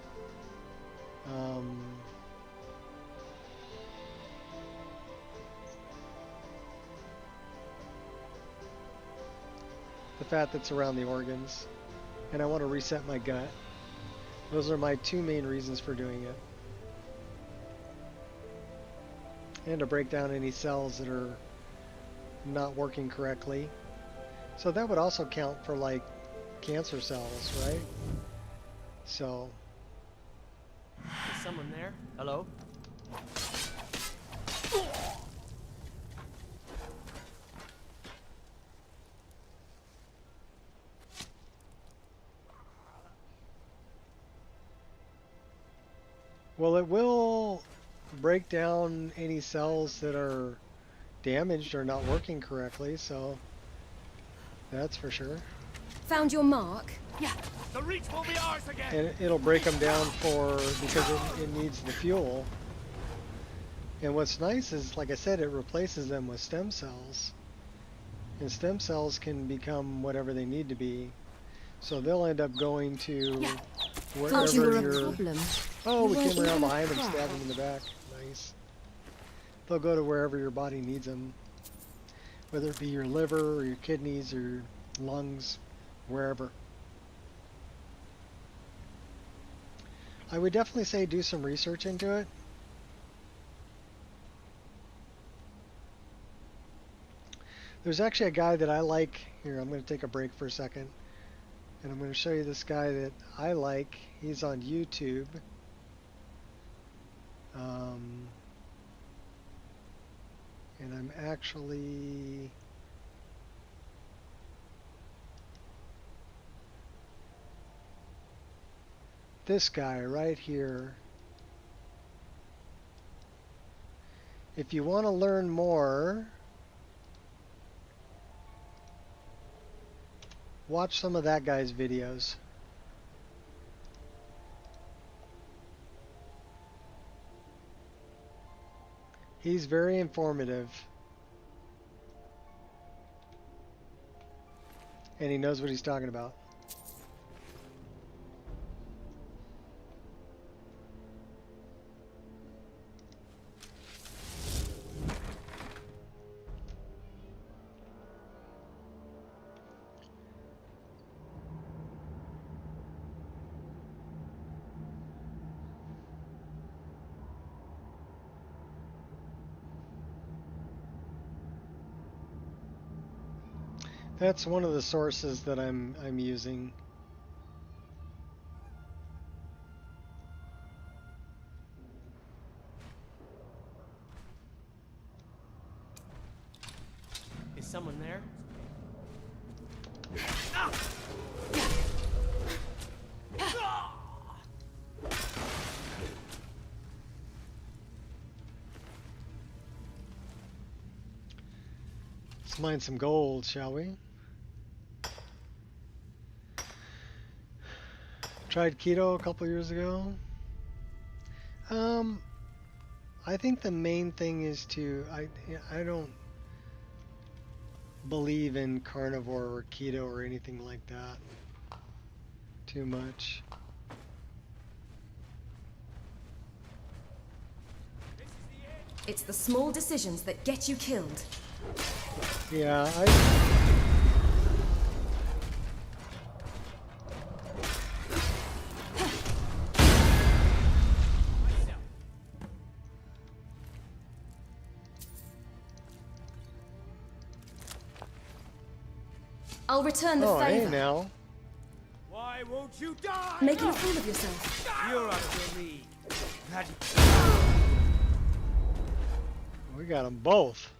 the fat that's around the organs, and I want to reset my gut. Those are my two main reasons for doing it. And to break down any cells that are not working correctly. So that would also count for like cancer cells, right? So. Is someone there? Hello? Well, it will break down any cells that are damaged or not working correctly, so that's for sure. Found your mark? Yeah, the reach will be ours again. And it'll break them down because it needs the fuel. And what's nice is, like I said, it replaces them with stem cells. And stem cells can become whatever they need to be. So they'll end up going to wherever you're... Oh, we came around behind them, stabbed them in the back. Nice. They'll go to wherever your body needs them. Whether it be your liver or your kidneys or your lungs, wherever. I would definitely say do some research into it. There's actually a guy that I like. Here, I'm going to take a break for a second. And I'm going to show you this guy that I like. He's on YouTube. And I'm actually... This guy right here. If you want to learn more, watch some of that guy's videos. He's very informative. And he knows what he's talking about. That's one of the sources that I'm using. Is someone there? Let's mine some gold, shall we? Tried keto a couple years ago. I think the main thing is to I don't believe in carnivore or keto or anything like that too much. It's the small decisions that get you killed. Yeah, I'll return the oh, favor. hey now. Why won't you die? Making a fool of yourself. You're up to me. We got them both.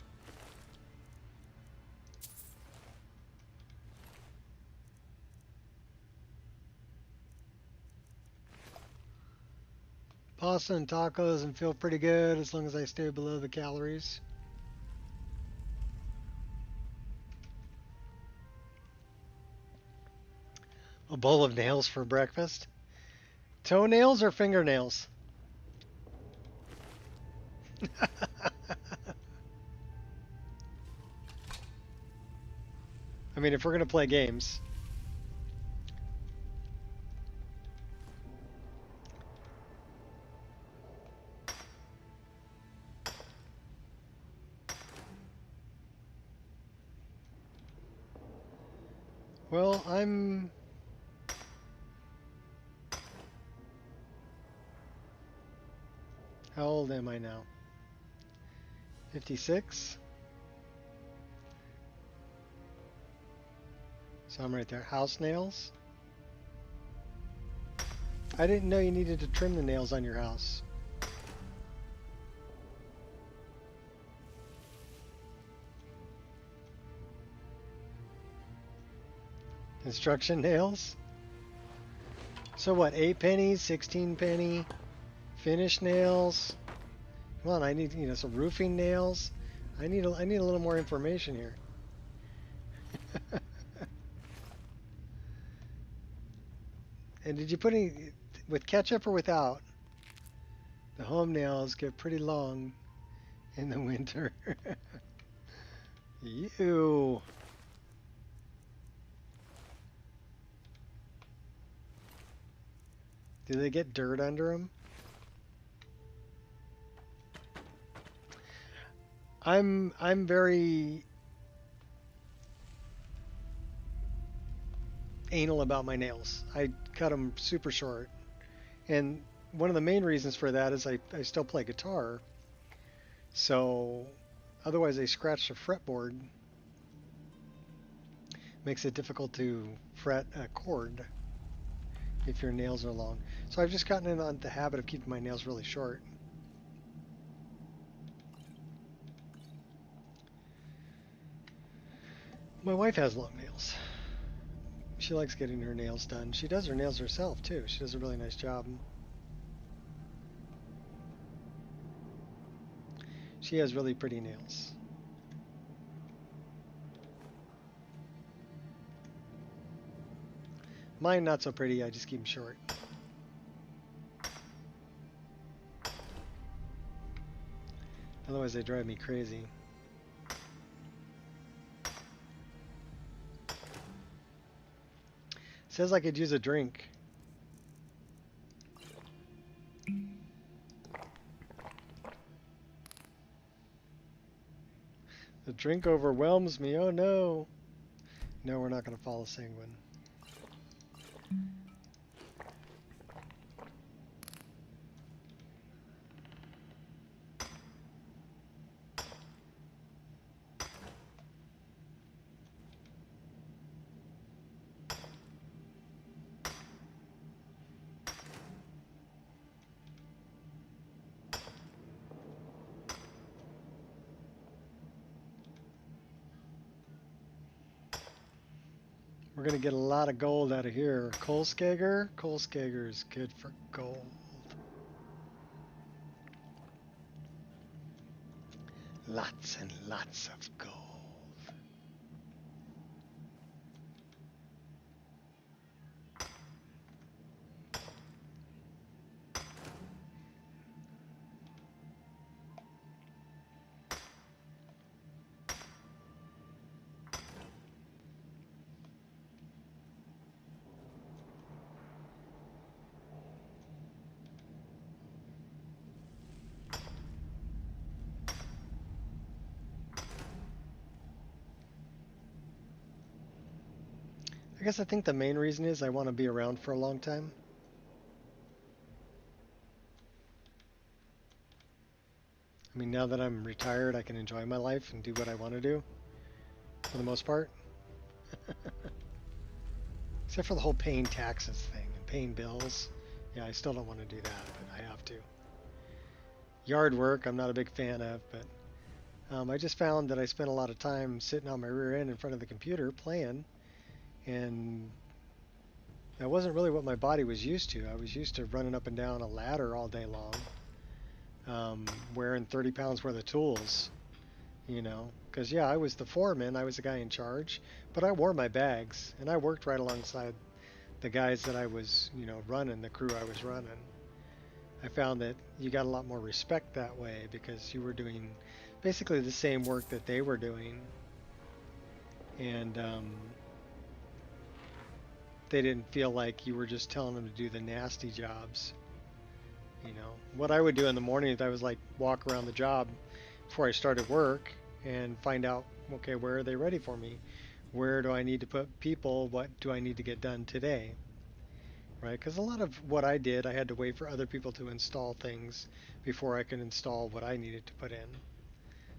Pasta and tacos and feel pretty good as long as I stay below the calories. A bowl of nails for breakfast. Toenails or fingernails? I mean, if we're going to play games. Well, I'm... How old am I now? 56? So I'm right there. House nails? I didn't know you needed to trim the nails on your house. Construction nails? So what, 8 pennies, 16 penny, finish nails? Come on, I need, you know, some roofing nails. I need a little more information here. And did you put any, with ketchup or without? The home nails get pretty long in the winter. Ew. Do they get dirt under them? I'm very anal about my nails. I cut them super short. And one of the main reasons for that is I still play guitar. So otherwise I scratch the fretboard. Makes it difficult to fret a chord if your nails are long. So I've just gotten into the habit of keeping my nails really short. My wife has long nails. She likes getting her nails done. She does her nails herself too. She does a really nice job. She has really pretty nails. Mine not so pretty, I just keep them short. Otherwise they drive me crazy. Says I could use a drink. The drink overwhelms me. Oh no. No, we're not going to follow Sanguine. We're going to get a lot of gold out of here. Coal Skager? Coal Skager is good for gold. Lots and lots of gold. guess I think the main reason is I want to be around for a long time. I mean, now that I'm retired, I can enjoy my life and do what I want to do, for the most part. Except for the whole paying taxes thing and paying bills. Yeah, I still don't want to do that, but I have to. Yard work, I'm not a big fan of, but I just found that I spent a lot of time sitting on my rear end in front of the computer playing, and that wasn't really what my body was used to. I was used to running up and down a ladder all day long, wearing 30 pounds worth of tools, you know, because yeah, I was the foreman, I was the guy in charge, but I wore my bags, and I worked right alongside the guys that I was, you know, running, the crew I was running. I found that you got a lot more respect that way because you were doing basically the same work that they were doing, and they didn't feel like you were just telling them to do the nasty jobs. You know, what I would do in the morning is I was like walk around the job before I started work and find out, okay, where are they ready for me? Where do I need to put people? What do I need to get done today? Right? Because a lot of what I did, I had to wait for other people to install things before I could install what I needed to put in.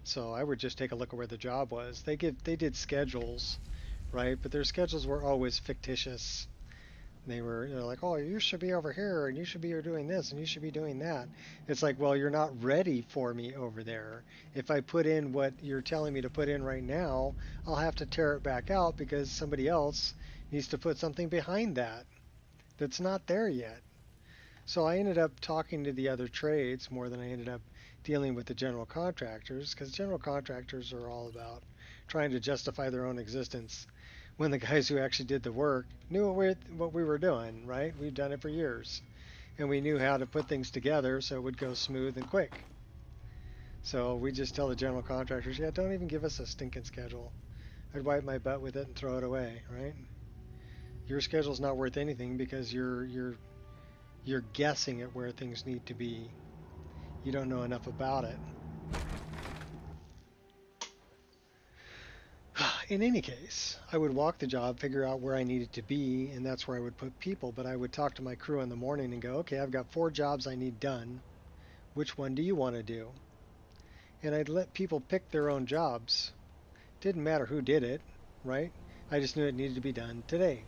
So I would just take a look at where the job was. They did schedules, right? But their schedules were always fictitious. They're like, oh, you should be over here, and you should be doing this, and you should be doing that. It's like, well, you're not ready for me over there. If I put in what you're telling me to put in right now, I'll have to tear it back out because somebody else needs to put something behind that that's not there yet. So I ended up talking to the other trades more than I ended up dealing with the general contractors, because general contractors are all about trying to justify their own existence when the guys who actually did the work knew what we were doing, right? We've done it for years, and we knew how to put things together so it would go smooth and quick. So we just tell the general contractors, yeah, don't even give us a stinking schedule. I'd wipe my butt with it and throw it away, right? Your schedule's not worth anything because you're guessing at where things need to be. You don't know enough about it. In any case, I would walk the job, figure out where I needed to be, and that's where I would put people. But I would talk to my crew in the morning and go, okay, I've got 4 jobs I need done. Which one do you want to do? And I'd let people pick their own jobs. Didn't matter who did it, right? I just knew it needed to be done today.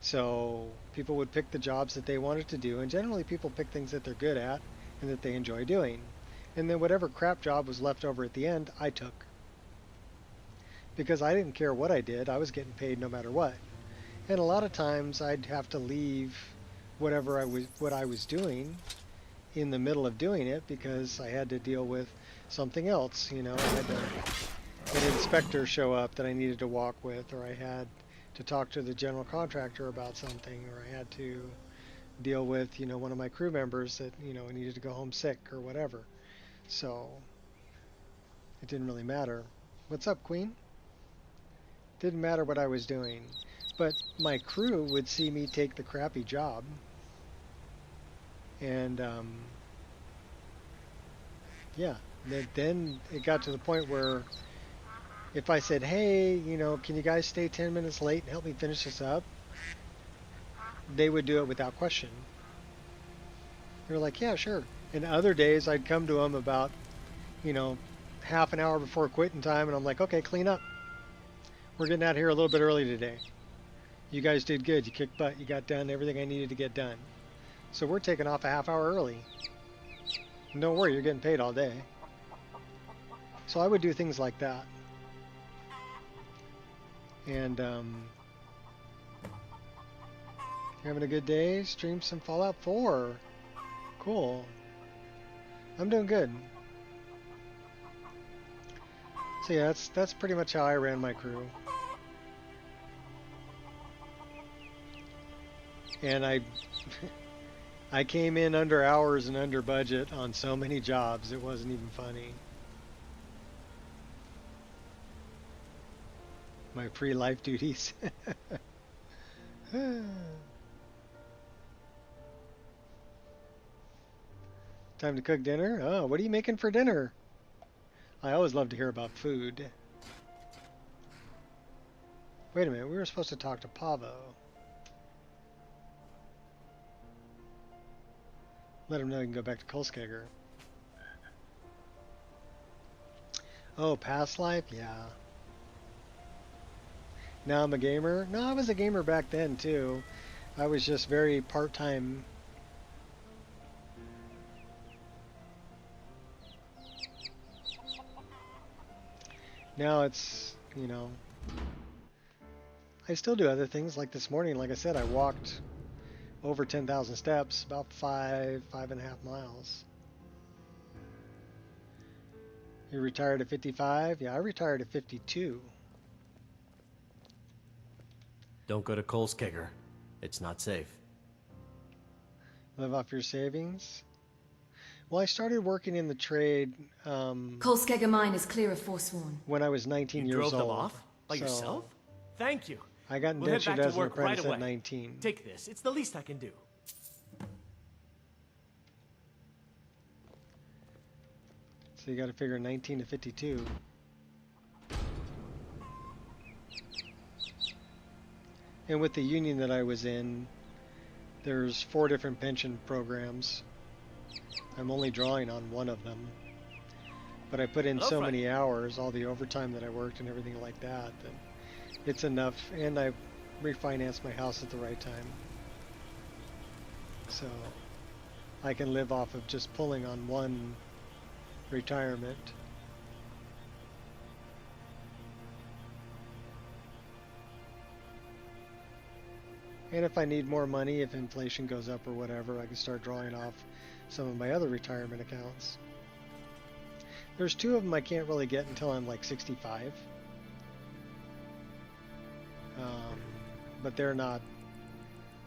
So people would pick the jobs that they wanted to do, and generally people pick things that they're good at and that they enjoy doing. And then whatever crap job was left over at the end, I took. Because I didn't care what I did, I was getting paid no matter what. And a lot of times I'd have to leave what I was doing in the middle of doing it because I had to deal with something else. You know, I had an inspector show up that I needed to walk with, or I had to talk to the general contractor about something, or I had to deal with, you know, one of my crew members that, you know, needed to go home sick or whatever. So it didn't really matter. What's up, Queen? Didn't matter what I was doing. But my crew would see me take the crappy job. And yeah, then it got to the point where if I said, hey, you know, can you guys stay 10 minutes late and help me finish this up? They would do it without question. They were like, yeah, sure. And other days I'd come to them about, you know, half an hour before quitting time, and I'm like, okay, clean up. We're getting out of here a little bit early today. You guys did good. You kicked butt. You got done everything I needed to get done. So we're taking off a half hour early. And don't worry, you're getting paid all day. So I would do things like that. And having a good day? Stream some Fallout 4. Cool. I'm doing good. So yeah, that's pretty much how I ran my crew. And I came in under hours and under budget on so many jobs, it wasn't even funny. My pre-life duties. Time to cook dinner? Oh, what are you making for dinner? I always love to hear about food. Wait a minute, we were supposed to talk to Pavo. Let him know he can go back to Kolskager. Oh, past life? Yeah. Now I'm a gamer? No, I was a gamer back then too. I was just very part-time. Now it's, you know, I still do other things. Like this morning, like I said, I walked over 10,000 steps, about 5.5 miles. You retired at 55? Yeah, I retired at 52. Don't go to Kolskager. It's not safe. Live off your savings? Well, I started working in the trade Kolskager mine is clear of Forsworn. when I was 19 You years drove old. them off? By So yourself? Thank you. I got We'll head indentured back as to an work right apprentice away. at 19. Take this. It's the least I can do. So you got to figure 19 to 52. And with the union that I was in, there's 4 different pension programs. I'm only drawing on one of them. But I put in so many hours, all the overtime that I worked and everything like that, that it's enough. And I refinanced my house at the right time. So I can live off of just pulling on one retirement. And if I need more money, if inflation goes up or whatever, I can start drawing off some of my other retirement accounts. There's 2 of them I can't really get until I'm like 65. But they're not,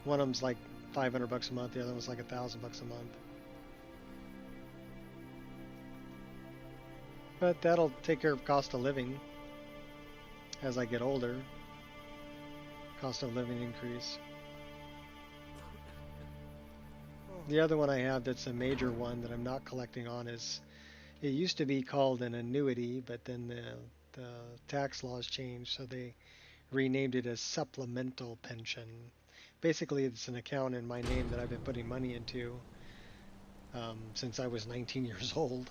one of them's like $500 a month, the other one's like $1,000 a month. But that'll take care of cost of living as I get older. Cost of living increase. The other one I have that's a major one that I'm not collecting on is, it used to be called an annuity, but then the tax laws changed, so they renamed it as supplemental pension. Basically, it's an account in my name that I've been putting money into since I was 19 years old.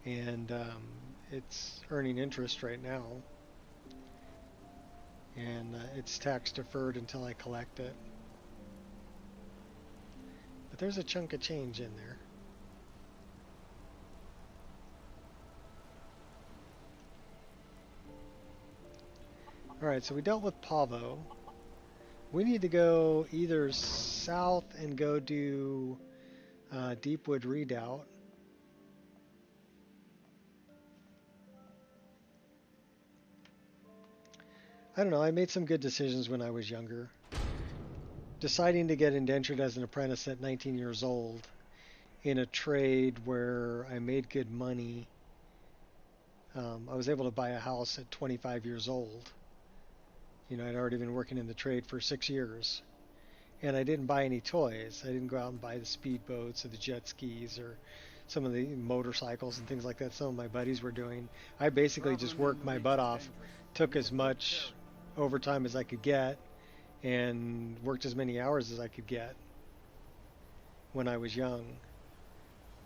And it's earning interest right now. And it's tax deferred until I collect it. But there's a chunk of change in there. Alright, so we dealt with Pavo. We need to go either south and go do Deepwood Redoubt. I don't know, I made some good decisions when I was younger. Deciding to get indentured as an apprentice at 19 years old in a trade where I made good money. I was able to buy a house at 25 years old. You know, I'd already been working in the trade for 6 years. And I didn't buy any toys. I didn't go out and buy the speedboats or the jet skis or some of the motorcycles and things like that some of my buddies were doing. I basically just worked my butt off, took as much overtime as I could get, and worked as many hours as I could get when I was young.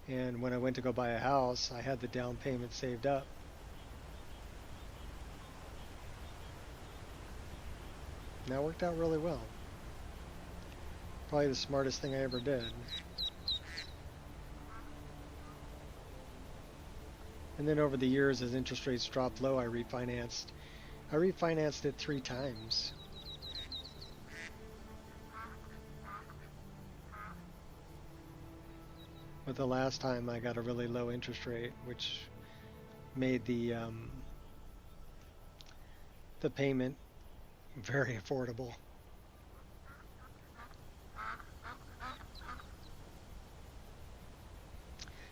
And when I went to go buy a house, I had the down payment saved up. And that worked out really well. Probably the smartest thing I ever did. And then over the years, as interest rates dropped low, I refinanced. I refinanced it 3 times. But the last time I got a really low interest rate, which made the payment very affordable.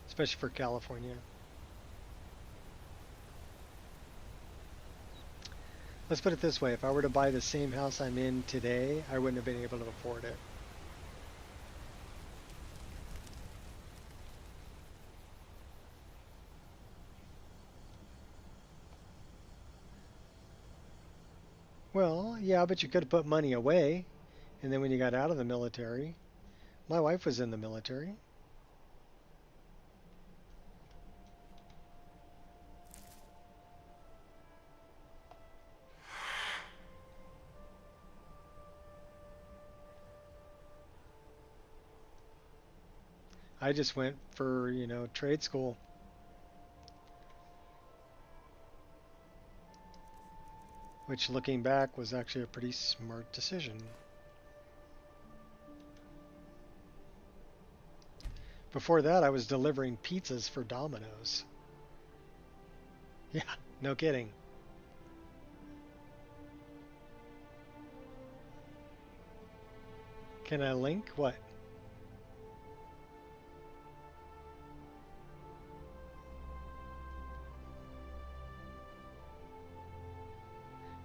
Especially for California. Let's put it this way, if I were to buy the same house I'm in today, I wouldn't have been able to afford it. yeah, but you could have put money away, and then when you got out of the military, my wife was in the military. I just went for, you know, trade school. Which, looking back, was actually a pretty smart decision. Before that, I was delivering pizzas for Domino's. Yeah, no kidding. Can I link? What?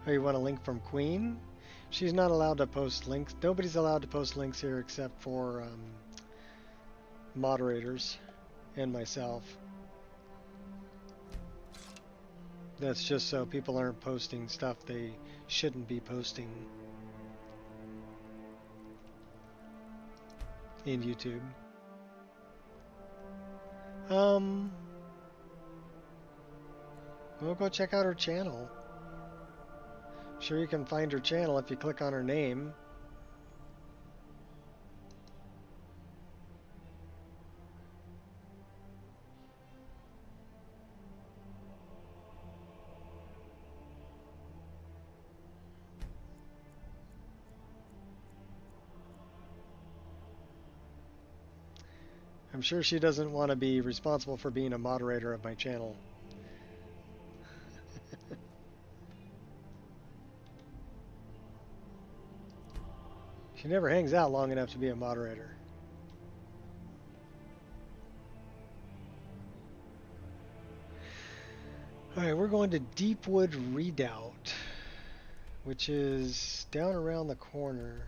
Oh, you want a link from Queen? She's not allowed to post links. Nobody's allowed to post links here except for moderators and myself. That's just so people aren't posting stuff they shouldn't be posting in YouTube. We'll go check out her channel. Sure, you can find her channel if you click on her name. I'm sure she doesn't want to be responsible for being a moderator of my channel. She never hangs out long enough to be a moderator. Alright, we're going to Deepwood Redoubt, which is down around the corner.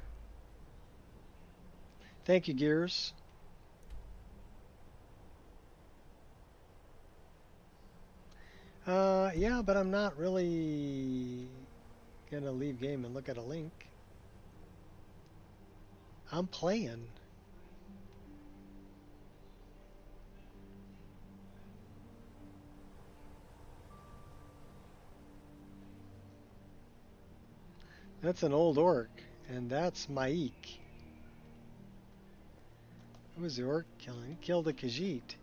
Thank you, Gears. Yeah, but I'm not really gonna leave game and look at a link. I'm playing. That's an old orc, and that's Maik. Who was the orc killing? He killed a Khajiit.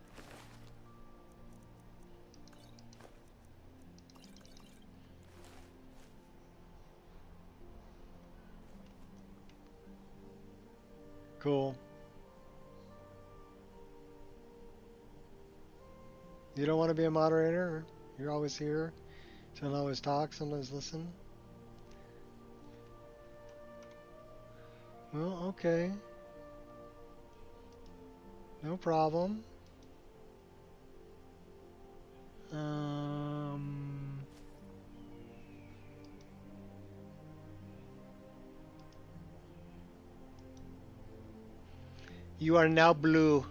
Cool. You don't want to be a moderator? You're always here. Don't always talk, sometimes listen. Well, okay. No problem. You are now blue.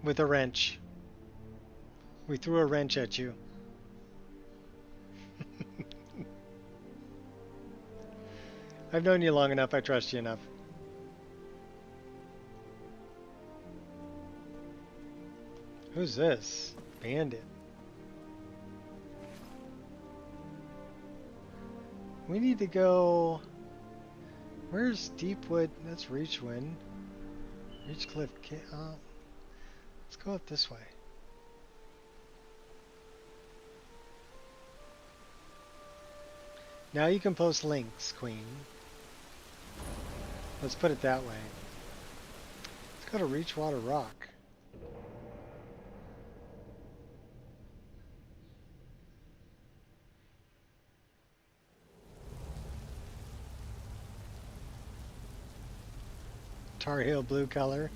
With a wrench. We threw a wrench at you. I've known you long enough, I trust you enough. Who's this? Bandit. We need to go... Where's Deepwood? That's Reachwind. Reachcliff... let's go up this way. Now you can post links, Queen. Let's put it that way. Let's go to Reachwater Rock. Tar Heel blue color.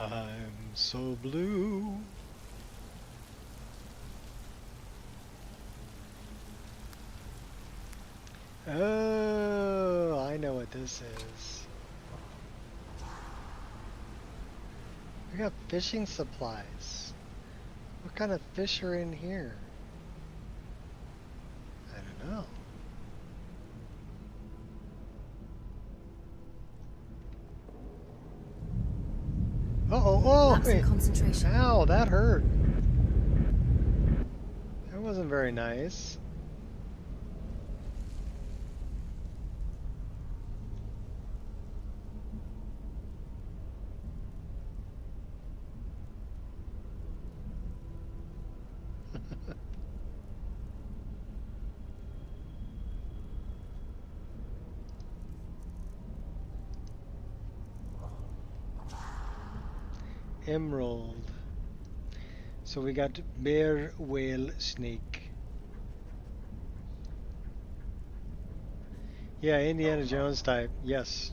I'm so blue. Oh, I know what this is. We got fishing supplies. What kind of fish are in here? I don't know. Uh-oh, oh! Lapse in concentration. Ow, that hurt. That wasn't very nice. Emerald. So we got bear, whale, snake. Yeah, Indiana Jones type. Yes.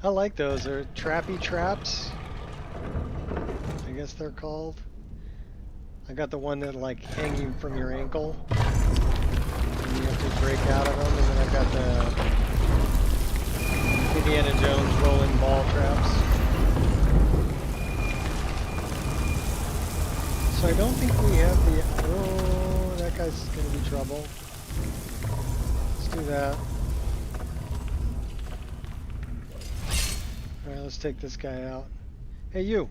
I like those. They're trappy traps. I guess they're called. I got the one that like hang you from your ankle. And you have to break out of them. And then I got the Indiana Jones rolling ball traps. So I don't think we have the... Oh, that guy's going to be trouble. Let's do that. Alright, let's take this guy out. Hey, you!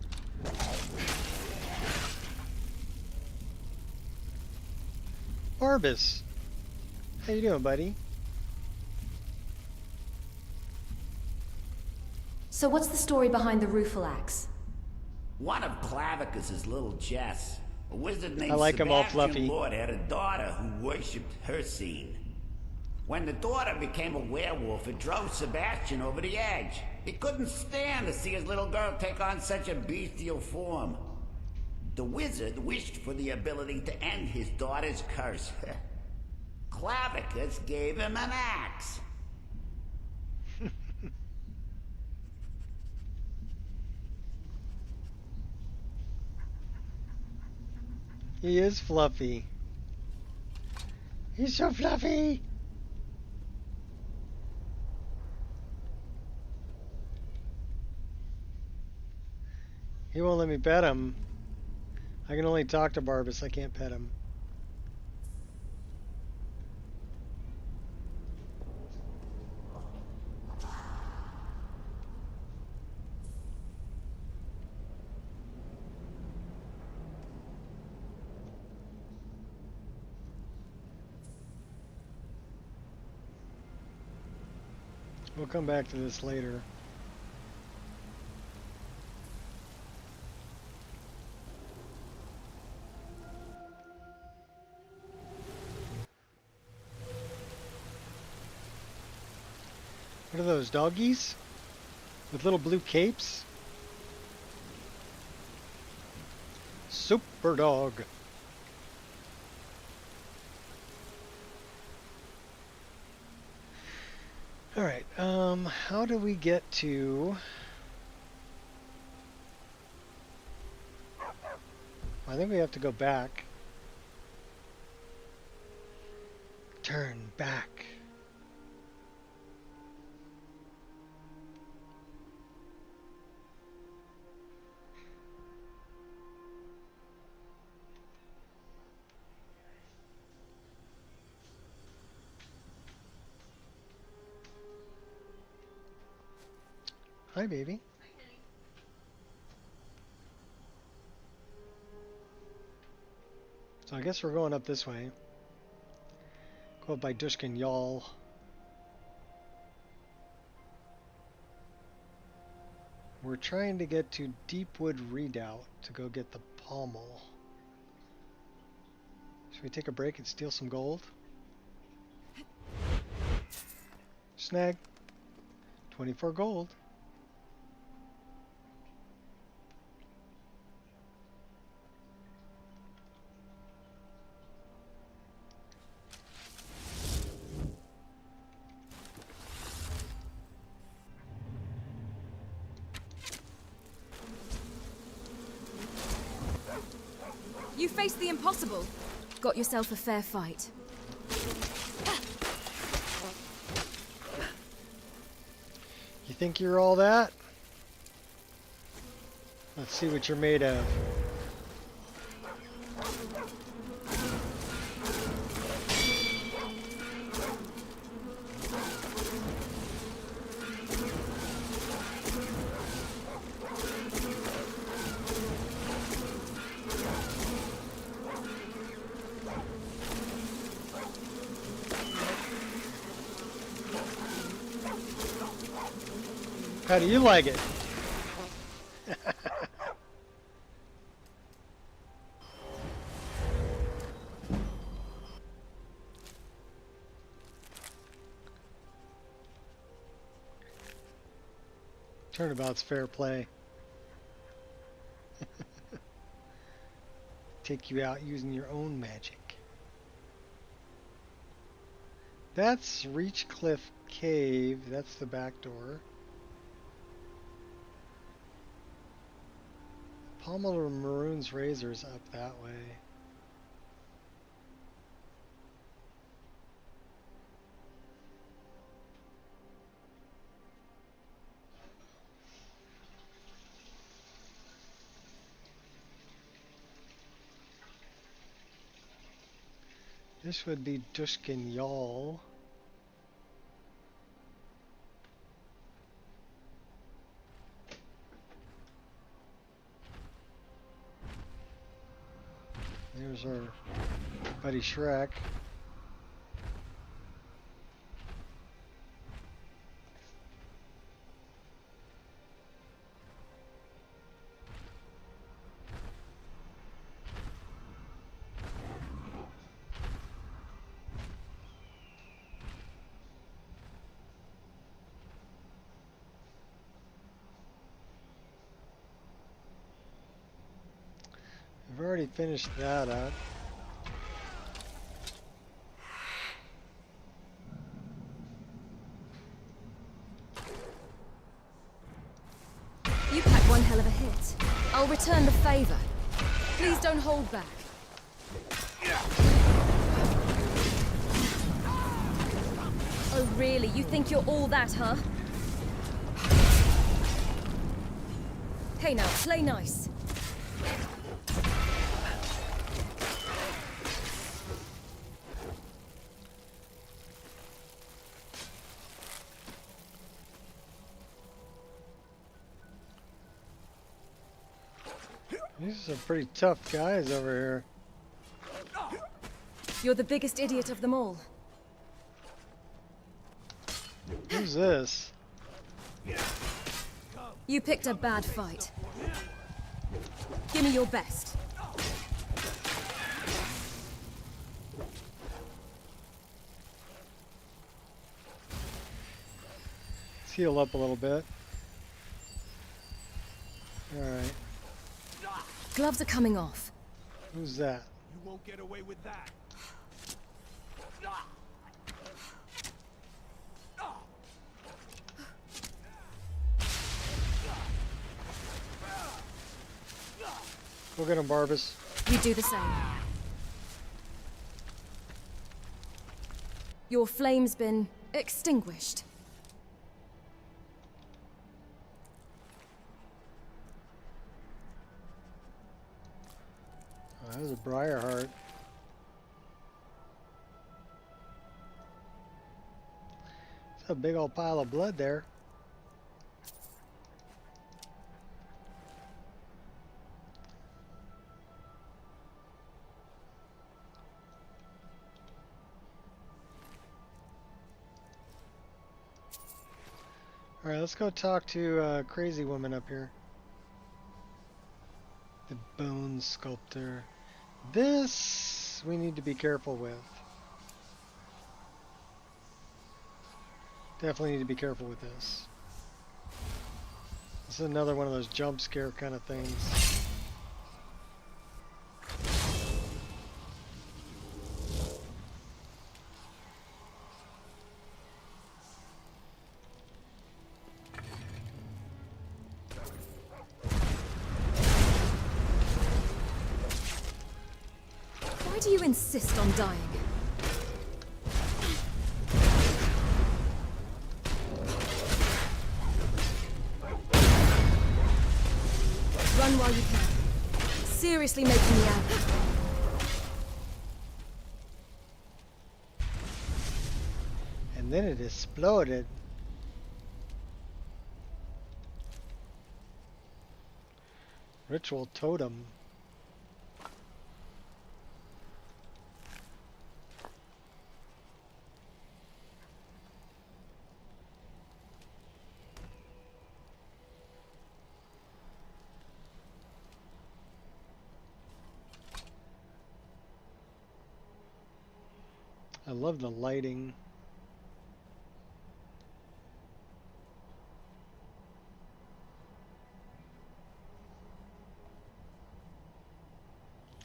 Barbus! How you doing, buddy? So what's the story behind the Rufalax? One of Clavicus's little Jess, a wizard named I like him all Sebastian fluffy. Lord, had a daughter who worshipped her scene. When the daughter became a werewolf, it drove Sebastian over the edge. He couldn't stand to see his little girl take on such a bestial form. The wizard wished for the ability to end his daughter's curse. Clavicus gave him an axe. He is fluffy. He's so fluffy! He won't let me pet him. I can only talk to Barbus, I can't pet him. We'll come back to this later. What are those, doggies? With little blue capes? Super dog. Alright, how do we get to... I think we have to go back. Turn back. Hi, baby. So I guess we're going up this way. Go up by Dushkin Yal. We're trying to get to Deepwood Redoubt to go get the pommel. Should we take a break and steal some gold? Snag. 24 gold. You faced the impossible. Got yourself a fair fight. You think you're all that? Let's see what you're made of. How do you like it? Turnabout's fair play. Take you out using your own magic. That's Reach Cliff Cave. That's the back door. Pommel Maroon's Razor's up that way. This would be Dushkin Yal. There's our buddy Shrek. I've already finished that up. You pack one hell of a hit. I'll return the favor. Please don't hold back. Oh really? You think you're all that, huh? Hey now, play nice. These are some pretty tough guys over here. You're the biggest idiot of them all. Who's this? You picked a bad fight. Give me your best. Let's heal up a little bit. Alright. Gloves are coming off. Who's that? You won't get away with that. Go get him, Barbas. You do the same. Your flame's been extinguished. Oh, that was a Briarheart. It's a big old pile of blood there. Alright, let's go talk to crazy woman up here. The bone sculptor. This we need to be careful with. Definitely need to be careful with this. This is another one of those jump scare kind of things. do you insist on dying? Run while you can. Seriously making me angry. And then it exploded. Ritual totem. I love the lighting.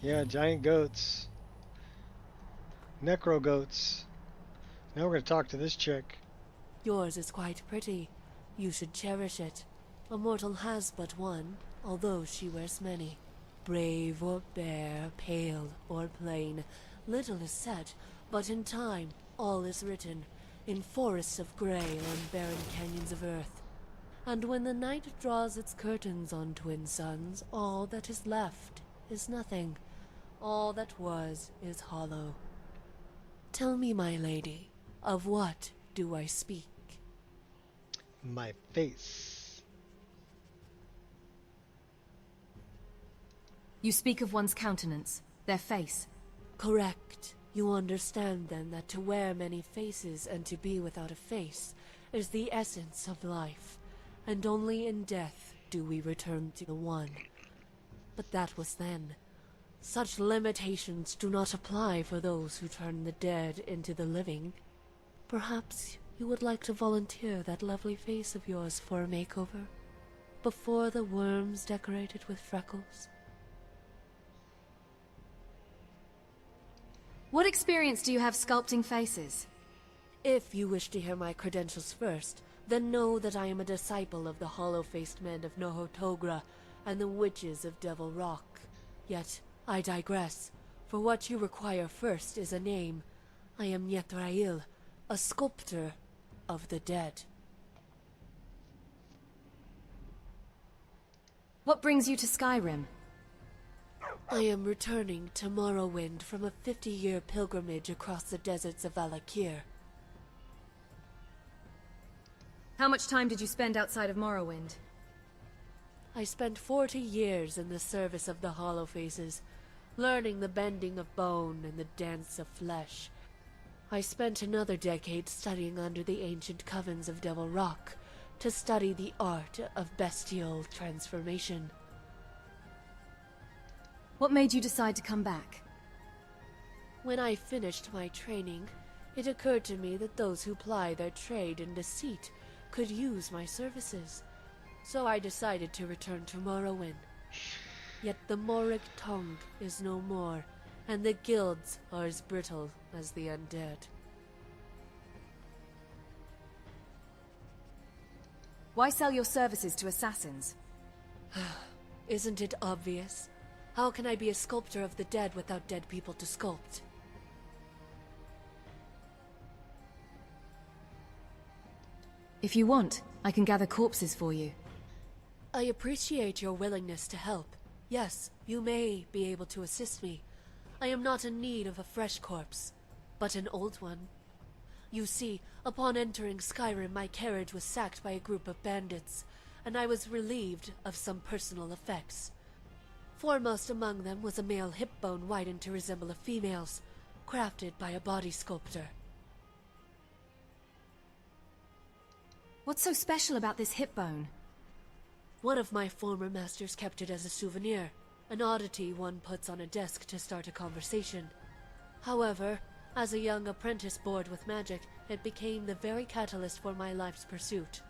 Yeah, giant goats. Necro goats. Now we're going to talk to this chick. Yours is quite pretty. You should cherish it. A mortal has but one, although she wears many. Brave or bare, pale or plain, little is said, but in time all is written, in forests of grey or in barren canyons of earth. And when the night draws its curtains on twin suns, all that is left is nothing. All that was is hollow. Tell me, my lady, of what do I speak? My face. You speak of one's countenance, their face. Correct. You understand then that to wear many faces and to be without a face is the essence of life, and only in death do we return to the one. But that was then. Such limitations do not apply for those who turn the dead into the living. Perhaps you would like to volunteer that lovely face of yours for a makeover, before the worms decorate it with freckles. What experience do you have sculpting faces? If you wish to hear my credentials first, then know that I am a disciple of the hollow-faced men of Nohotogra and the witches of Devil Rock. Yet, I digress, for what you require first is a name. I am Yetrail, a sculptor of the dead. What brings you to Skyrim? I am returning to Morrowind from a 50-year pilgrimage across the deserts of Valakir. How much time did you spend outside of Morrowind? I spent 40 years in the service of the Hollow Faces, learning the bending of bone and the dance of flesh. I spent another decade studying under the ancient covens of Devil Rock to study the art of bestial transformation. What made you decide to come back? When I finished my training, it occurred to me that those who ply their trade in deceit could use my services. So I decided to return to Morrowind. Yet the Morrig tongue is no more, and the guilds are as brittle as the undead. Why sell your services to assassins? Isn't it obvious? How can I be a sculptor of the dead without dead people to sculpt? If you want, I can gather corpses for you. I appreciate your willingness to help. Yes, you may be able to assist me. I am not in need of a fresh corpse, but an old one. You see, upon entering Skyrim, my carriage was sacked by a group of bandits, and I was relieved of some personal effects. Foremost among them was a male hip bone widened to resemble a female's, crafted by a body sculptor. What's so special about this hip bone? One of my former masters kept it as a souvenir, an oddity one puts on a desk to start a conversation. However, as a young apprentice bored with magic, it became the very catalyst for my life's pursuit.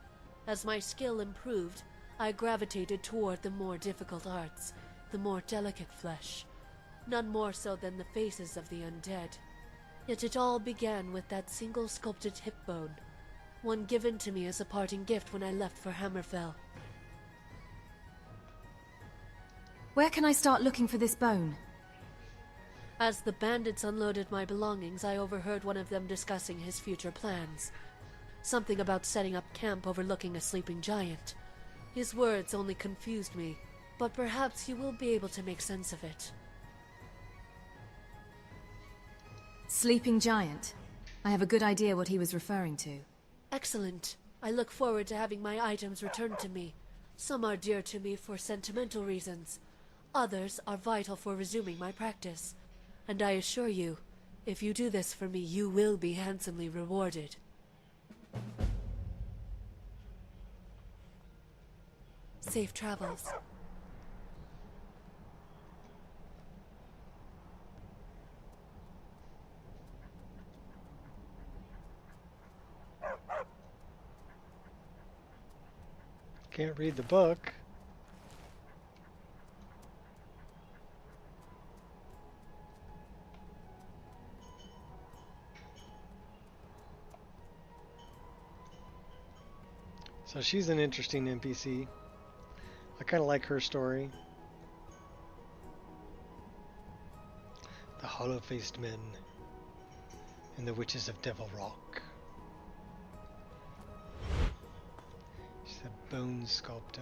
As my skill improved, I gravitated toward the more difficult arts, the more delicate flesh, none more so than the faces of the undead. Yet it all began with that single sculpted hip bone, one given to me as a parting gift when I left for Hammerfell. Where can I start looking for this bone? As the bandits unloaded my belongings, I overheard one of them discussing his future plans. Something about setting up camp overlooking a sleeping giant. His words only confused me, but perhaps you will be able to make sense of it. Sleeping giant. I have a good idea what he was referring to. Excellent. I look forward to having my items returned to me. Some are dear to me for sentimental reasons. Others are vital for resuming my practice. And I assure you, if you do this for me, you will be handsomely rewarded. Safe travels. Can't read the book. So she's an interesting NPC. I kind of like her story. The hollow-faced men and the witches of Devil Rock. She's a bone sculptor.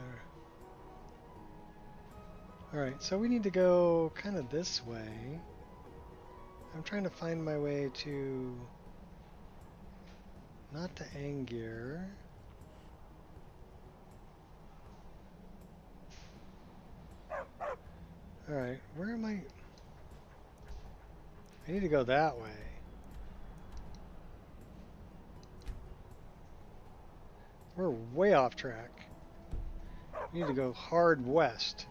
Alright, so we need to go kind of this way. I'm trying to find my way to... not to Angier. Alright, where am I? I need to go that way. We're way off track. We need to go hard west.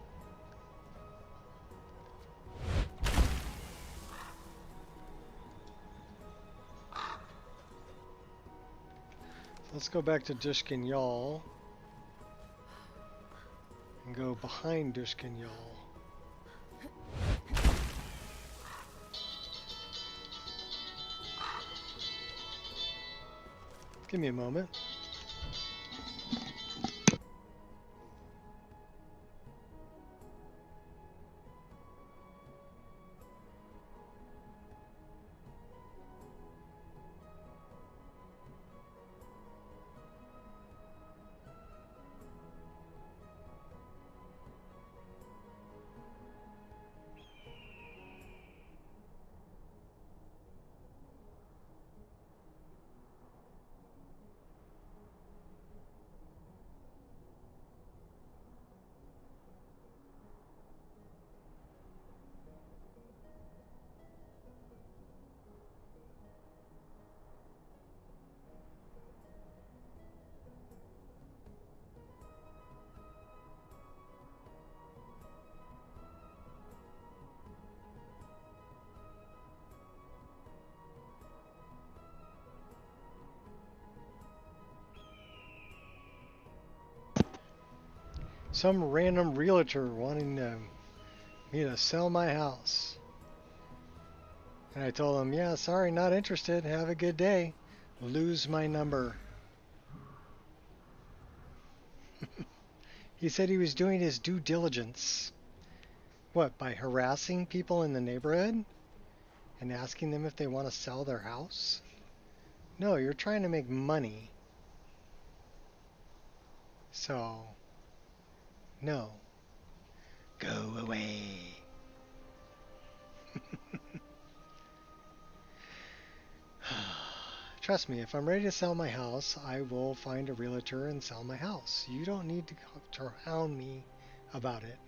Let's go back to Dushkin Yal and go behind Dushkin Yal. Give me a moment. Some random realtor wanting me to sell my house. And I told him, yeah, sorry, not interested. Have a good day. Lose my number. He said he was doing his due diligence. What, by harassing people in the neighborhood? And asking them if they want to sell their house? No, you're trying to make money. So... no. Go away. Trust me, if I'm ready to sell my house, I will find a realtor and sell my house. You don't need to hound me about it.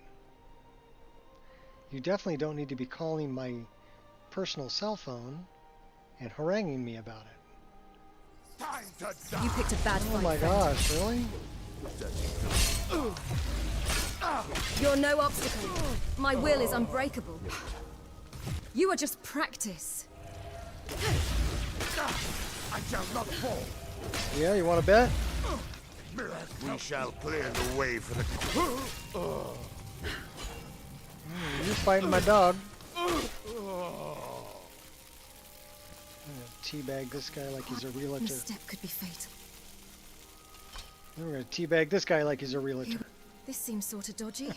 You definitely don't need to be calling my personal cell phone and haranguing me about it. Time to die. You picked a bad fight. Oh my gosh, really? You're no obstacle. My will is unbreakable. You are just practice. I shall not fall. Yeah, you want to bet? We shall clear the way for the... You're fighting my dog. Teabag this guy like he's a realtor. This step could be fatal. Then we're gonna teabag this guy like he's a realtor. This seems sort of dodgy.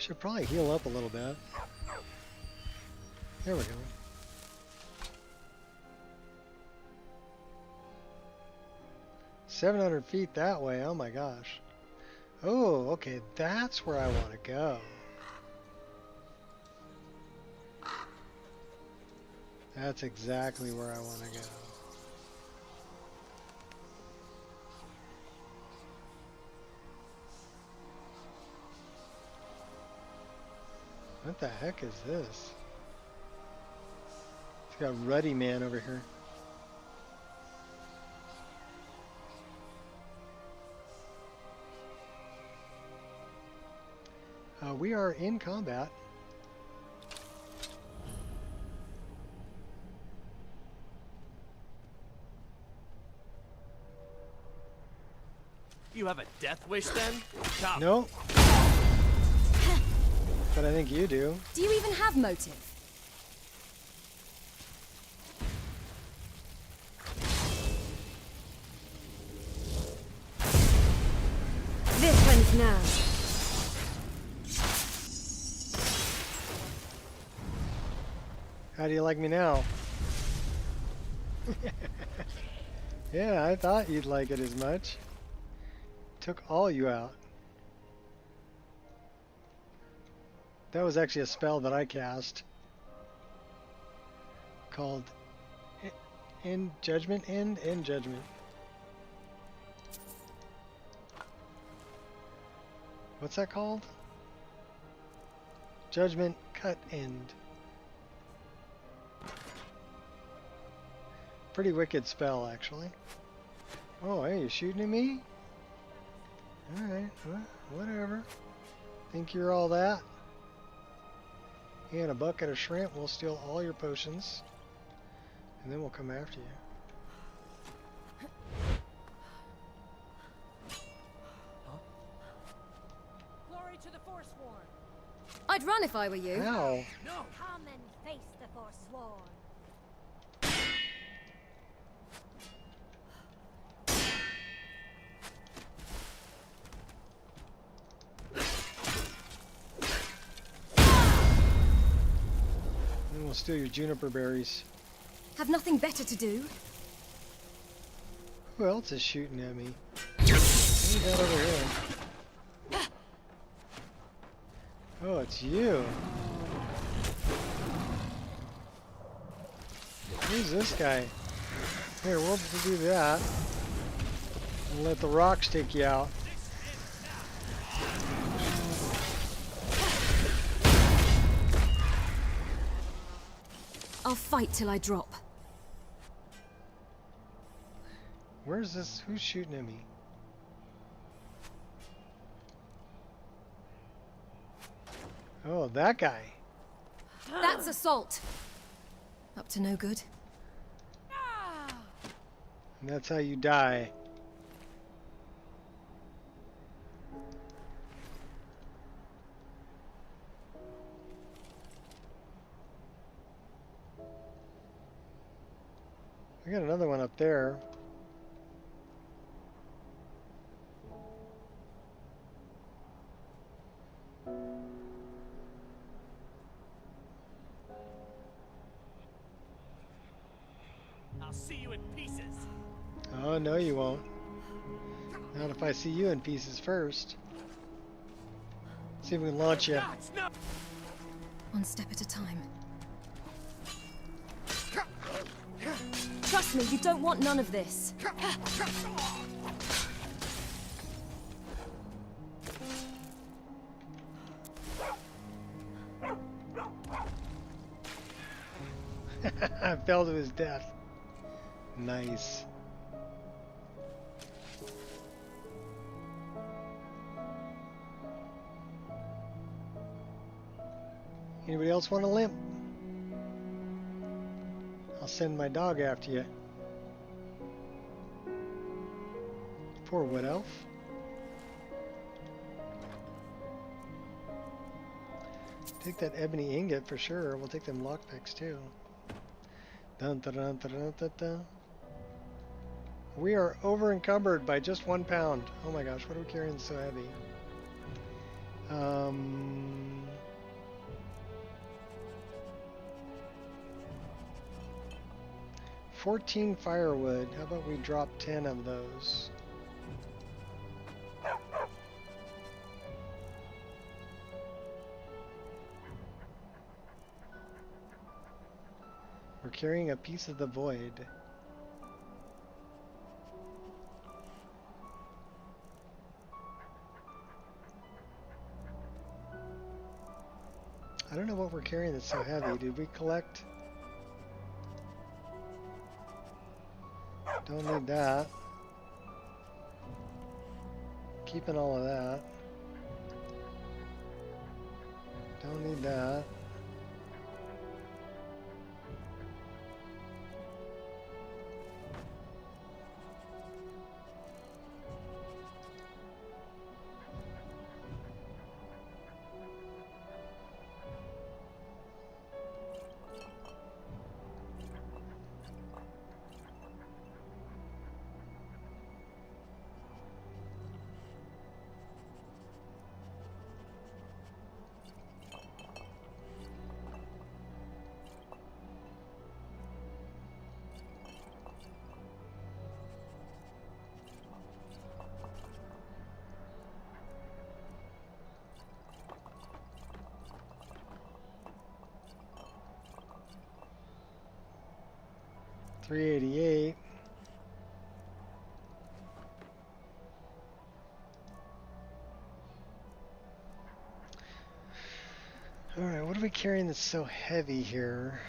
Should probably heal up a little bit. There we go. "700 feet that way, oh my gosh. Oh, okay, that's where I want to go. That's exactly where I want to go. What the heck is this? It's got Ruddy Man over here. We are in combat. You have a death wish then? Come. No. But I think you do. Do you even have motive? This one's now. How do you like me now? Yeah, I thought you'd like it as much. Took all you out. That was actually a spell that I cast called End Judgment. End Judgment. What's that called? Judgment Cut End. Pretty wicked spell, actually. Oh, hey, you shooting at me? Alright, well, whatever. Think you're all that? And a bucket of shrimp, we'll steal all your potions. And then we'll come after you. Glory to the Forsworn. I'd run if I were you. Ow. No. Come and face the Forsworn. And we'll steal your juniper berries. Have nothing better to do? Who else is shooting at me? Who's that over here? Oh, it's you. Who's this guy? Here, we'll do that. And let the rocks take you out. I'll fight till I drop. Where's this? Who's shooting at me? Oh, that guy. That's assault. Up to no good. And that's how you die. I got another one up there. I'll see you in pieces. Oh, no you won't. Not if I see you in pieces first. See if we can launch you. One step at a time. Trust me, you don't want none of this. I fell to his death. Nice. Anybody else want a limp? I'll send my dog after you. Poor wood elf. Take that ebony ingot for sure. We'll take them lockpicks too. Dun, dun, dun, dun, dun, dun, dun. We are over encumbered by just 1 pound. Oh my gosh, what are we carrying so heavy? Um, 14 firewood. How about we drop 10 of those? We're carrying a piece of the void. I don't know what we're carrying that's so heavy. Did we collect? Don't need that. Keeping all of that. Don't need that. $388. All right, what are we carrying that's so heavy here?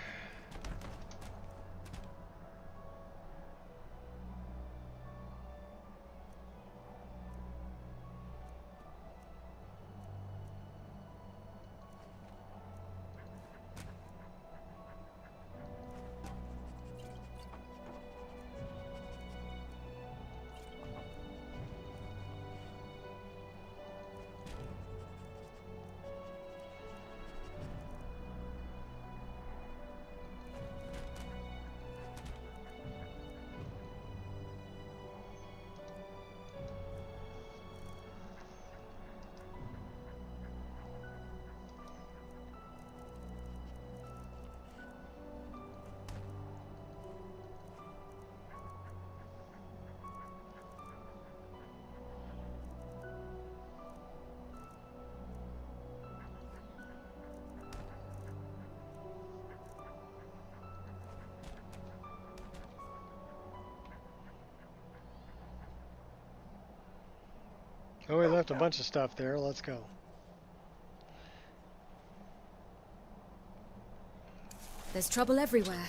Oh, we left a bunch of stuff there. Let's go. There's trouble everywhere.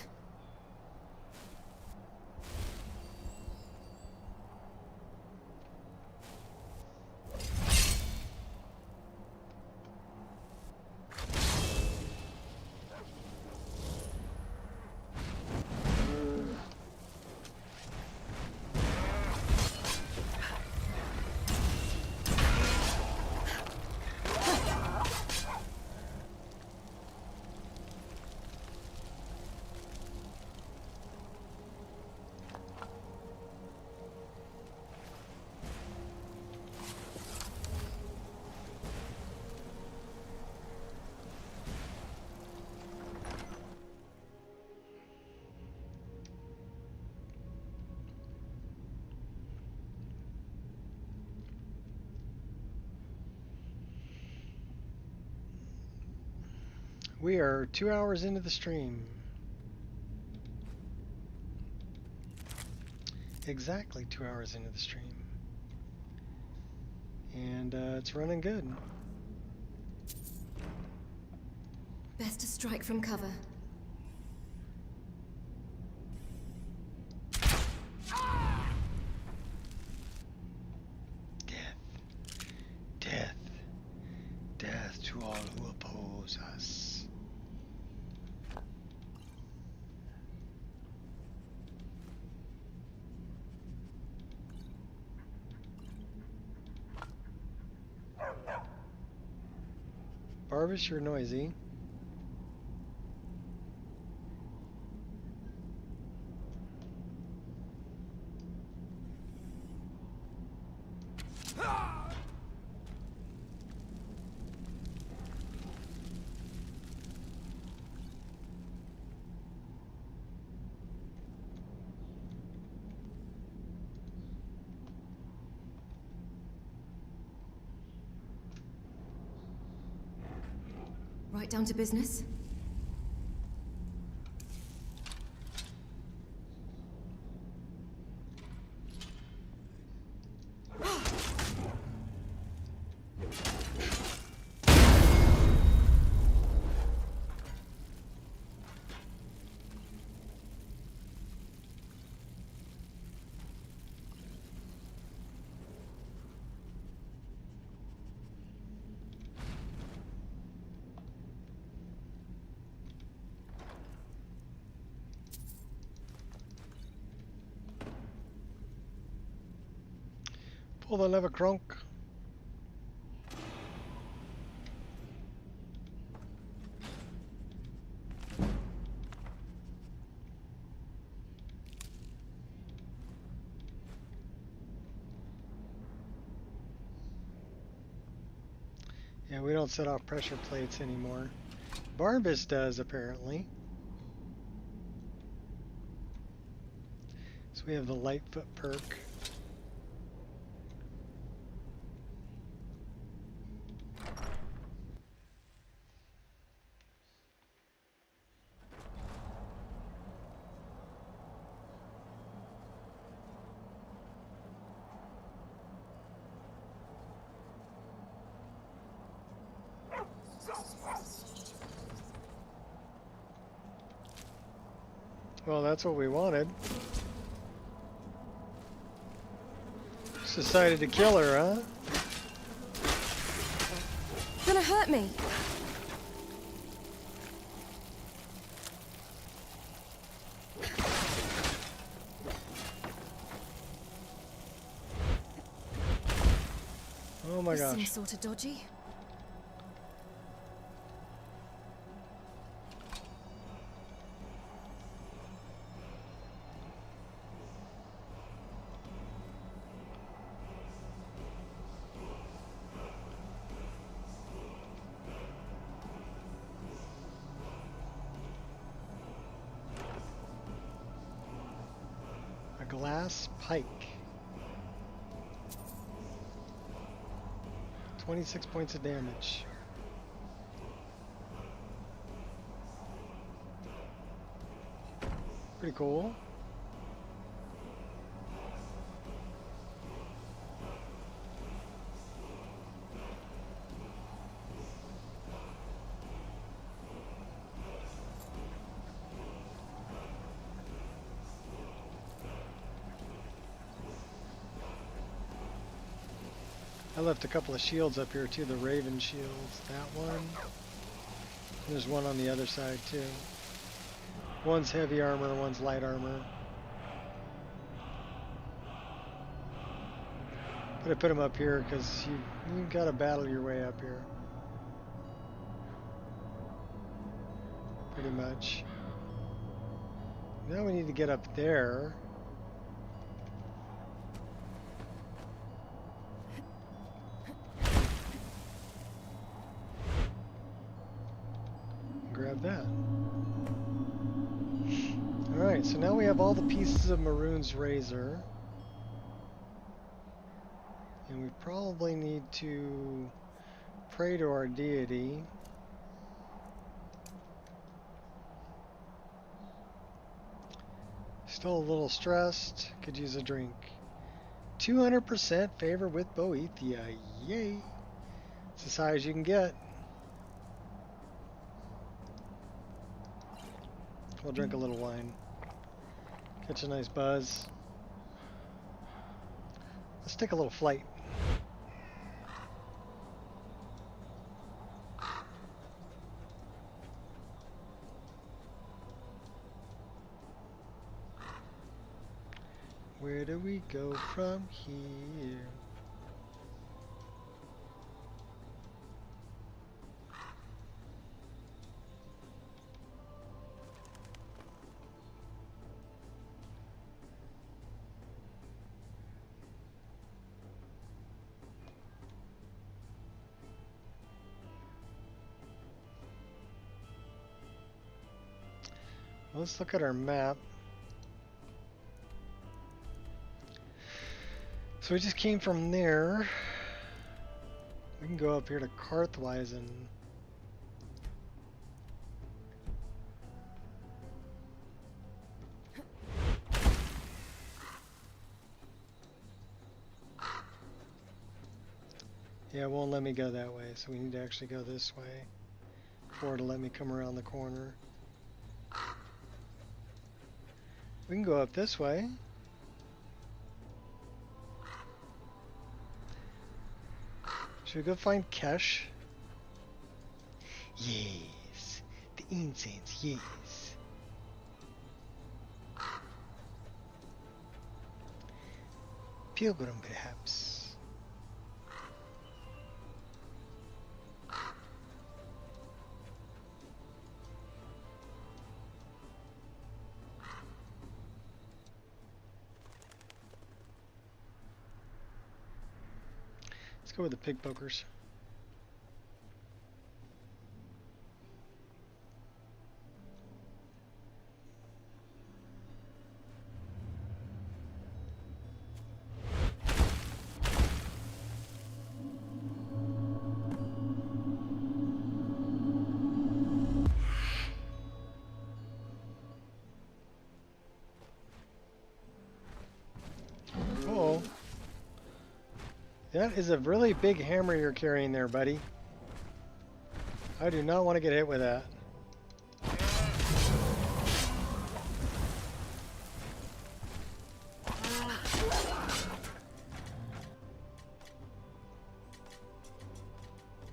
We are 2 hours into the stream. Exactly 2 hours into the stream. And it's running good. Best to strike from cover. Death. Death to all who oppose us. Barbish, you're noisy. Right down to business? Pull the lever, Kronk. Yeah, we don't set off pressure plates anymore. Barbas does, apparently. So we have the Lightfoot perk. Well, that's what we wanted. Just decided to kill her, huh? Gonna hurt me. Oh my gosh. This seems sort of dodgy. Glass pike. 26 points of damage. Pretty cool. I left a couple of shields up here too, the Raven shields. That one. There's one on the other side too. One's heavy armor, one's light armor. But I put them up here because you gotta battle your way up here. Pretty much. Now we need to get up there. Grab that. Alright, so now we have all the pieces of Maroon's razor. And we probably need to pray to our deity. Still a little stressed. Could use a drink. 200% favor with Boethia. Yay! It's as high as you can get. We'll drink a little wine. Catch a nice buzz. Let's take a little flight. Where do we go from here? Let's look at our map. So we just came from there. We can go up here to Karthweisen. Yeah, it won't let me go that way, so we need to actually go this way for it to let me come around the corner. We can go up this way. Should we go find Kesh? Yes, the incense, yes. Pilgrim, perhaps. Let's go with the pickpokers. Uh-oh. That is a really big hammer you're carrying there, buddy. I do not want to get hit with that.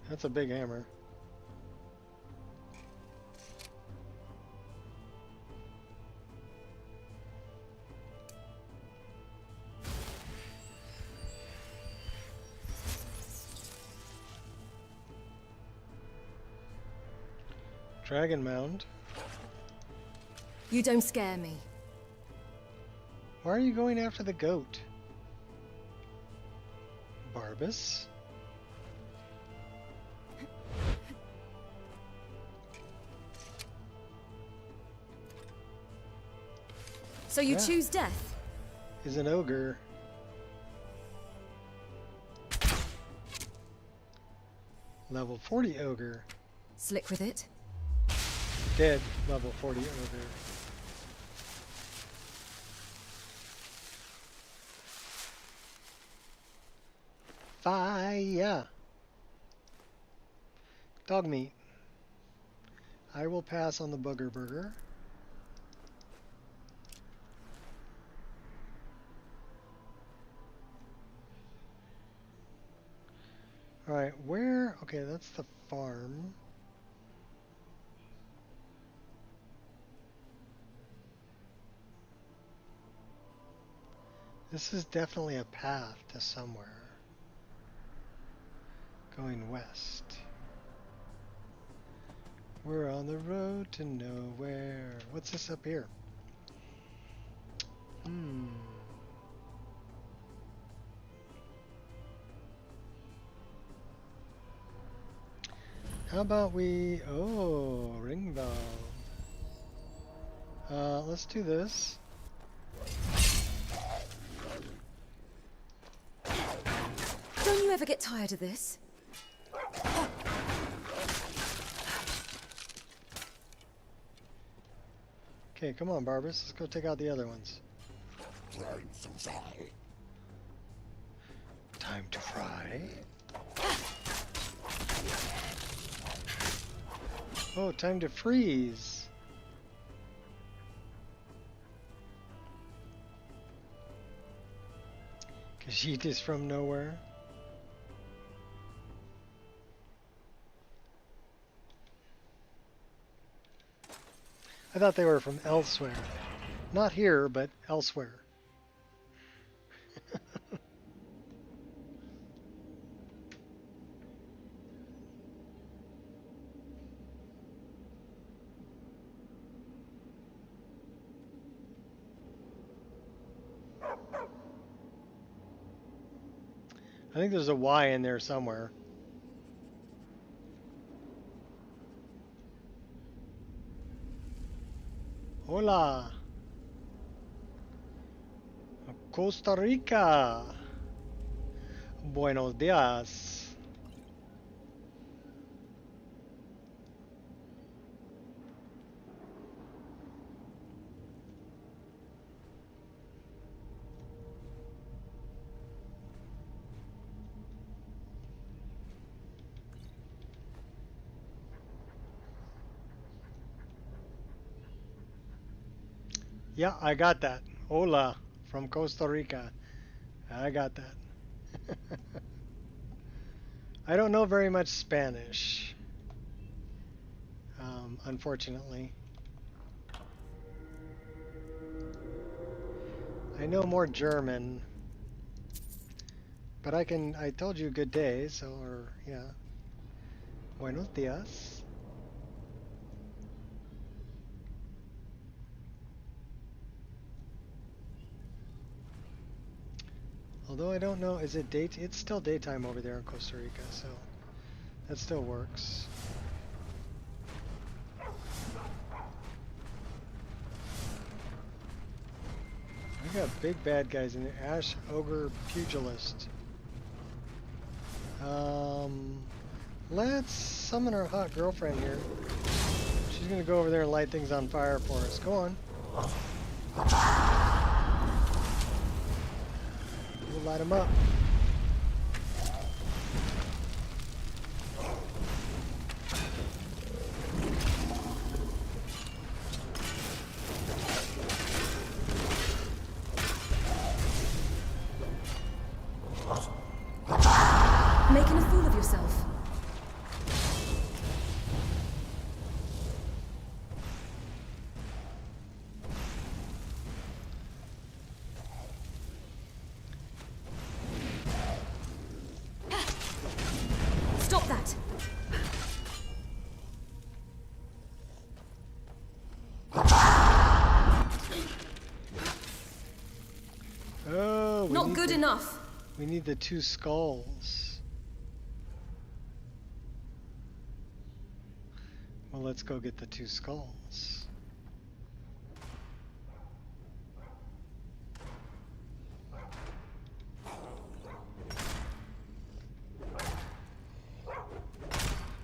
That's a big hammer. Dragon Mound. You don't scare me. Why are you going after the goat? Barbas? So you choose death? Is an ogre. Level 40 ogre. Slick with it? Dead level 40 ogre. Fire! Dog meat. I will pass on the booger burger. Alright, where? Okay, that's the farm. This is definitely a path to somewhere. Going west. We're on the road to nowhere. What's this up here? How about we... Oh, ring bell. Let's do this. Don't you ever get tired of this? Okay, come on, Barbas. Let's go take out the other ones. Time to fry. Oh, time to freeze. Khajiit is from nowhere. I thought they were from elsewhere. Not here, but elsewhere. I think there's a Y in there somewhere. Hola. Costa Rica. Buenos días. Yeah, I got that. Hola, from Costa Rica. I got that. I don't know very much Spanish, unfortunately. I know more German, but I told you good day, so, or, yeah. Buenos días. Although I don't know, is it it's still daytime over there in Costa Rica, so that still works. I got big bad guys in there. Ash, Ogre, Pugilist. Let's summon our hot girlfriend here. She's gonna go over there and light things on fire for us. Go on. We'll light them up. Making a fool of yourself. Stop that! Oh, not good enough. We need the 2 skulls. Well, let's go get the 2 skulls.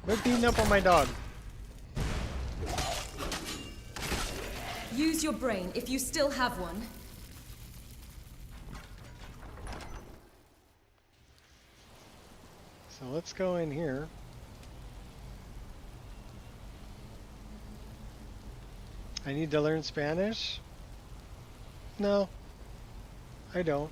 Quit beating up on my dog. Use your brain if you still have one. So let's go in here. I need to learn Spanish? No, I don't.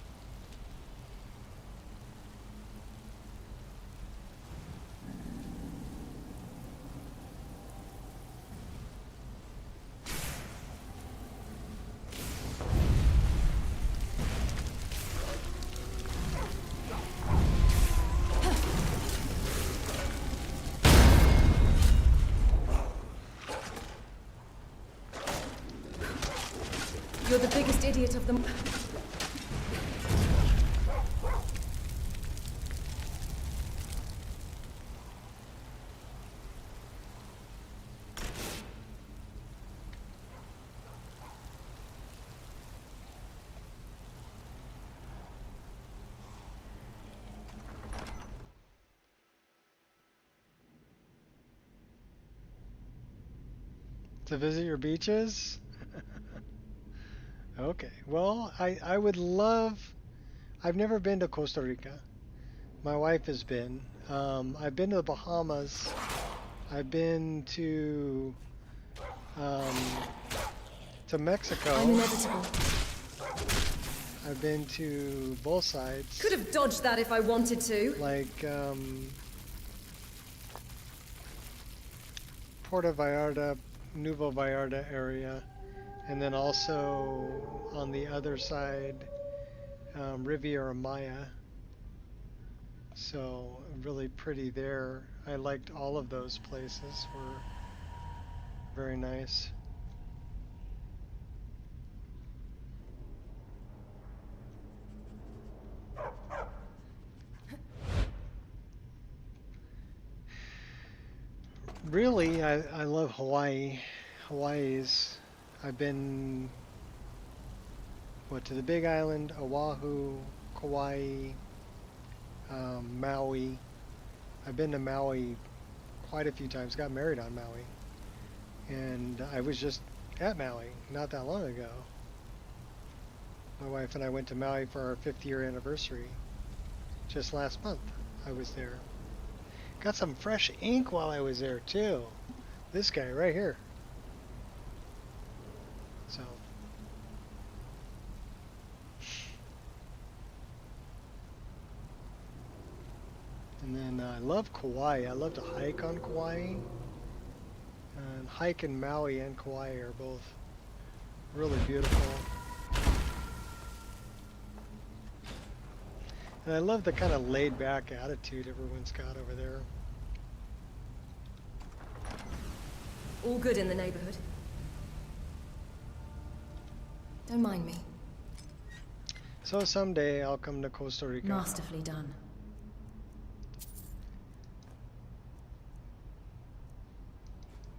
You're the biggest idiot of them. To visit your beaches? Okay, well, I would love... I've never been to Costa Rica. My wife has been. I've been to the Bahamas. I've been to Mexico. I'm inevitable. I've been to both sides. Could have dodged that if I wanted to. Like, Puerto Vallarta, Nuevo Vallarta area. And then also on the other side, Riviera Maya. So really pretty there. I liked all of those places. Were very nice. Really, I love Hawaii. Hawaii's. I've been, to the Big Island, Oahu, Kauai, Maui. I've been to Maui quite a few times, got married on Maui. And I was just at Maui not that long ago. My wife and I went to Maui for our 5th year anniversary. Just last month I was there. Got some fresh ink while I was there too. This guy right here. So, And then I love Kauai. I love to hike on Kauai. And hike in Maui and Kauai are both really beautiful. And I love the kind of laid-back attitude everyone's got over there. All good in the neighborhood. Don't mind me. So someday I'll come to Costa Rica. Masterfully done.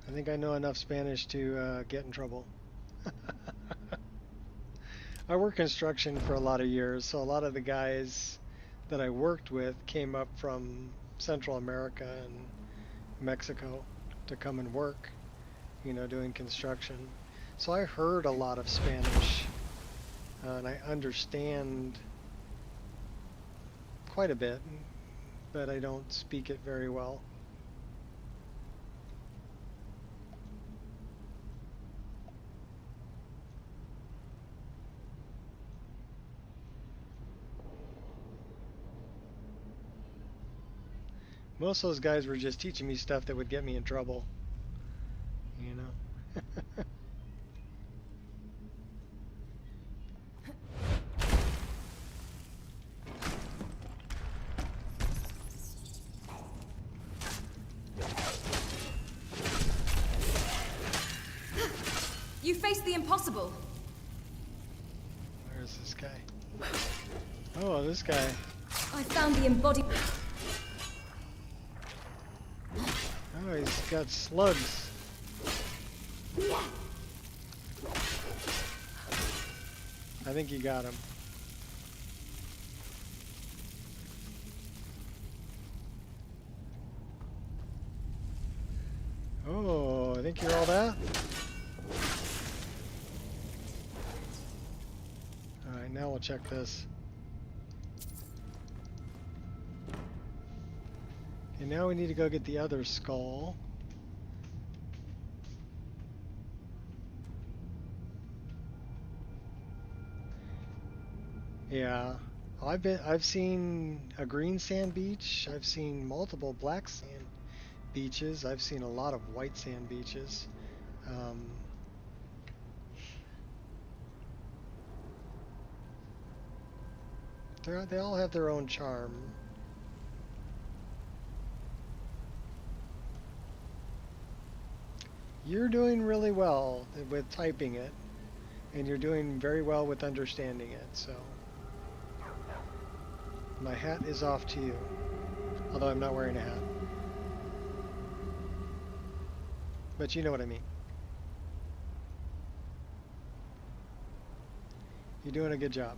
I think I know enough Spanish to get in trouble. I worked construction for a lot of years, so a lot of the guys that I worked with came up from Central America and Mexico to come and work, you know, doing construction. So I heard a lot of Spanish, and I understand quite a bit, but I don't speak it very well. Most of those guys were just teaching me stuff that would get me in trouble, you know. You faced the impossible. Where's this guy? Oh, this guy. I found the embodied. Oh, he's got slugs. I think you got him. Oh, I think you're all that. Alright, now we'll check this. And now we need to go get the other skull. Yeah, I've seen a green sand beach. I've seen multiple black sand beaches. I've seen a lot of white sand beaches. They all have their own charm. You're doing really well with typing it, and you're doing very well with understanding it, so my hat is off to you, although I'm not wearing a hat. But you know what I mean. You're doing a good job.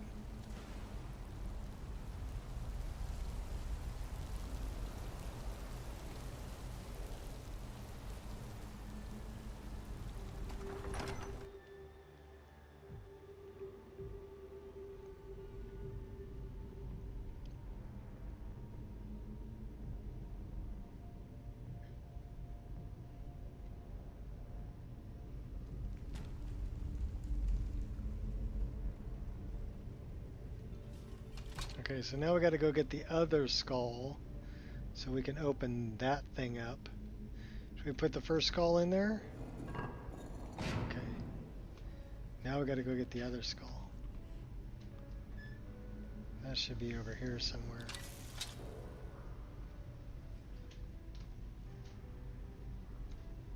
Okay, so now we got to go get the other skull so we can open that thing up. Should we put the first skull in there? Okay. Now we got to go get the other skull. That should be over here somewhere.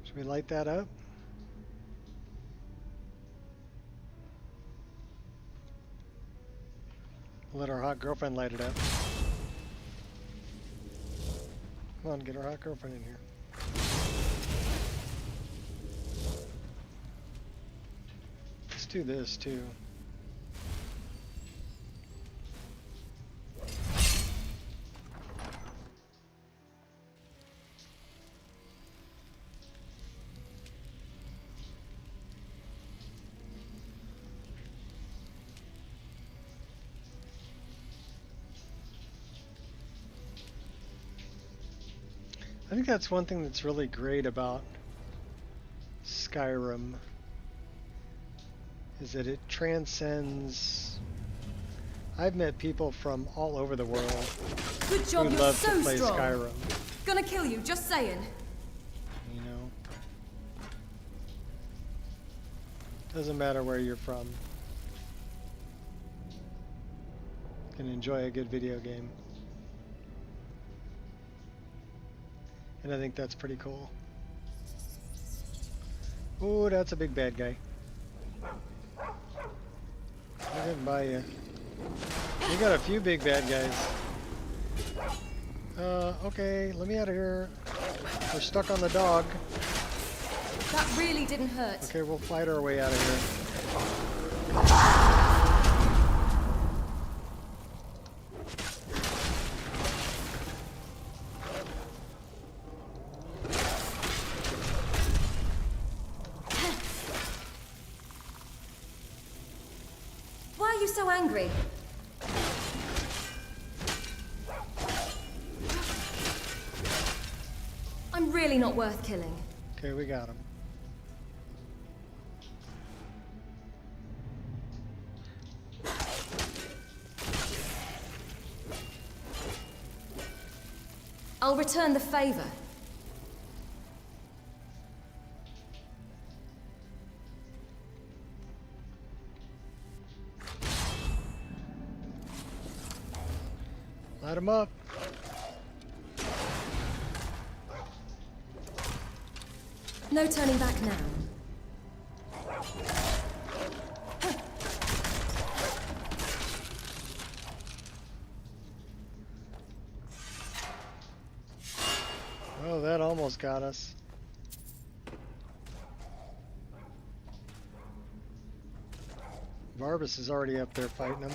Should we light that up? We'll let our hot girlfriend light it up. Come on, get our hot girlfriend in here. Let's do this too. I think that's one thing that's really great about Skyrim, is that it transcends I've met people from all over the world Good job, who you're love so to play strong. Skyrim. Gonna kill you, just saying. You know, doesn't matter where you're from. Can enjoy a good video game, and I think that's pretty cool. Ooh, that's a big bad guy. I'm getting by you. We got a few big bad guys. Okay, let me out of here. We're stuck on the dog. That really didn't hurt. Okay, we'll fight our way out of here. Why are you so angry? I'm really not worth killing. Okay, we got him. I'll return the favor. Light him up. No turning back now. Oh, that almost got us. Barbas is already up there fighting him.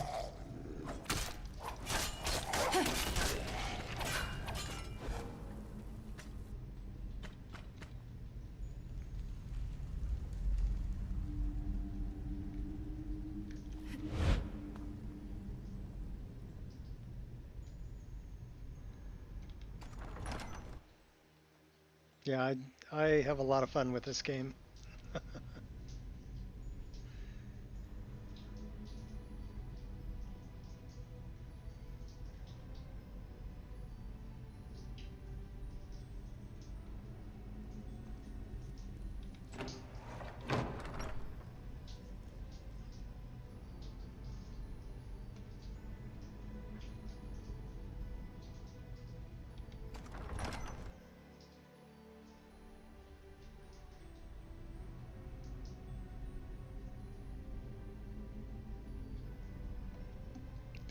Yeah, I have a lot of fun with this game.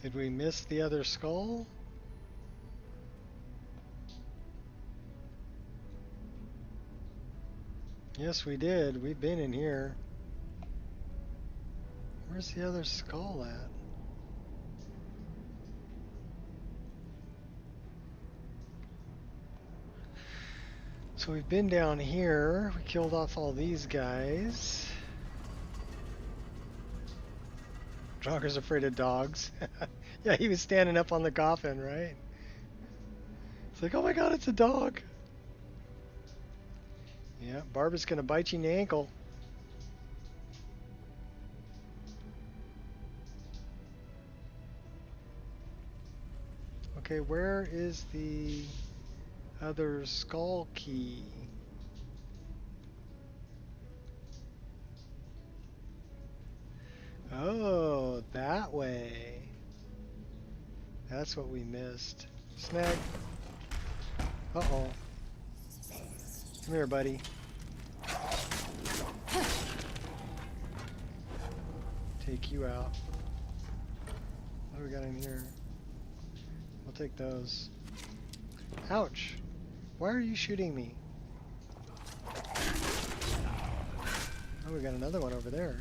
Did we miss the other skull? Yes, we did. We've been in here. Where's the other skull at? So we've been down here. We killed off all these guys. Draugr's afraid of dogs. Yeah, he was standing up on the coffin, right? It's like, oh my god, it's a dog. Yeah, Barbara's gonna bite you in the ankle. Okay, where is the other skull key? Oh, that way. That's what we missed. Snag. Uh-oh. Come here, buddy. Take you out. What do we got in here? We'll take those. Ouch! Why are you shooting me? Oh, we got another one over there.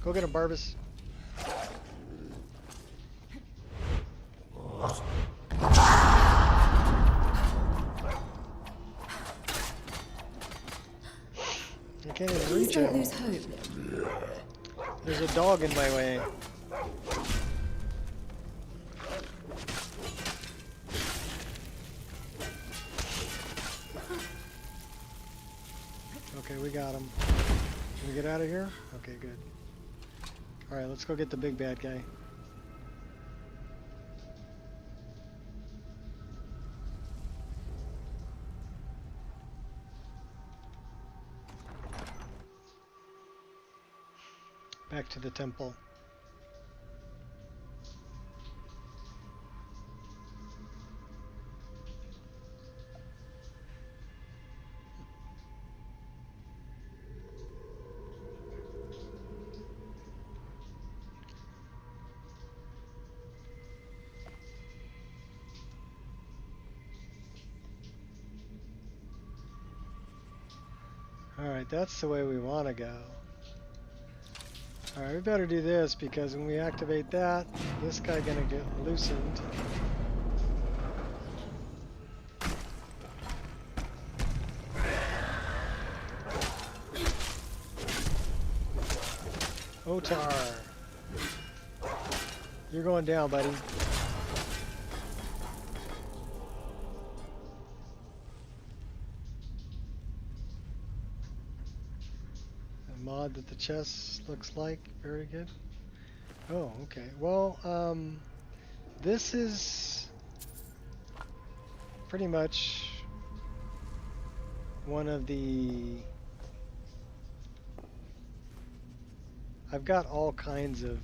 Go get him, Barbas. I can't even reach him. Please don't lose hope. There's a dog in my way. Okay, we got him. Can we get out of here? Okay, good. Alright, let's go get the big bad guy. back to the temple. Alright, that's the way we want to go. Alright, we better do this because when we activate that, this guy gonna get loosened. Otar. You're going down, buddy. Mod that the chest looks like. Very good. Oh, okay. Well, this is pretty much one of the... I've got all kinds of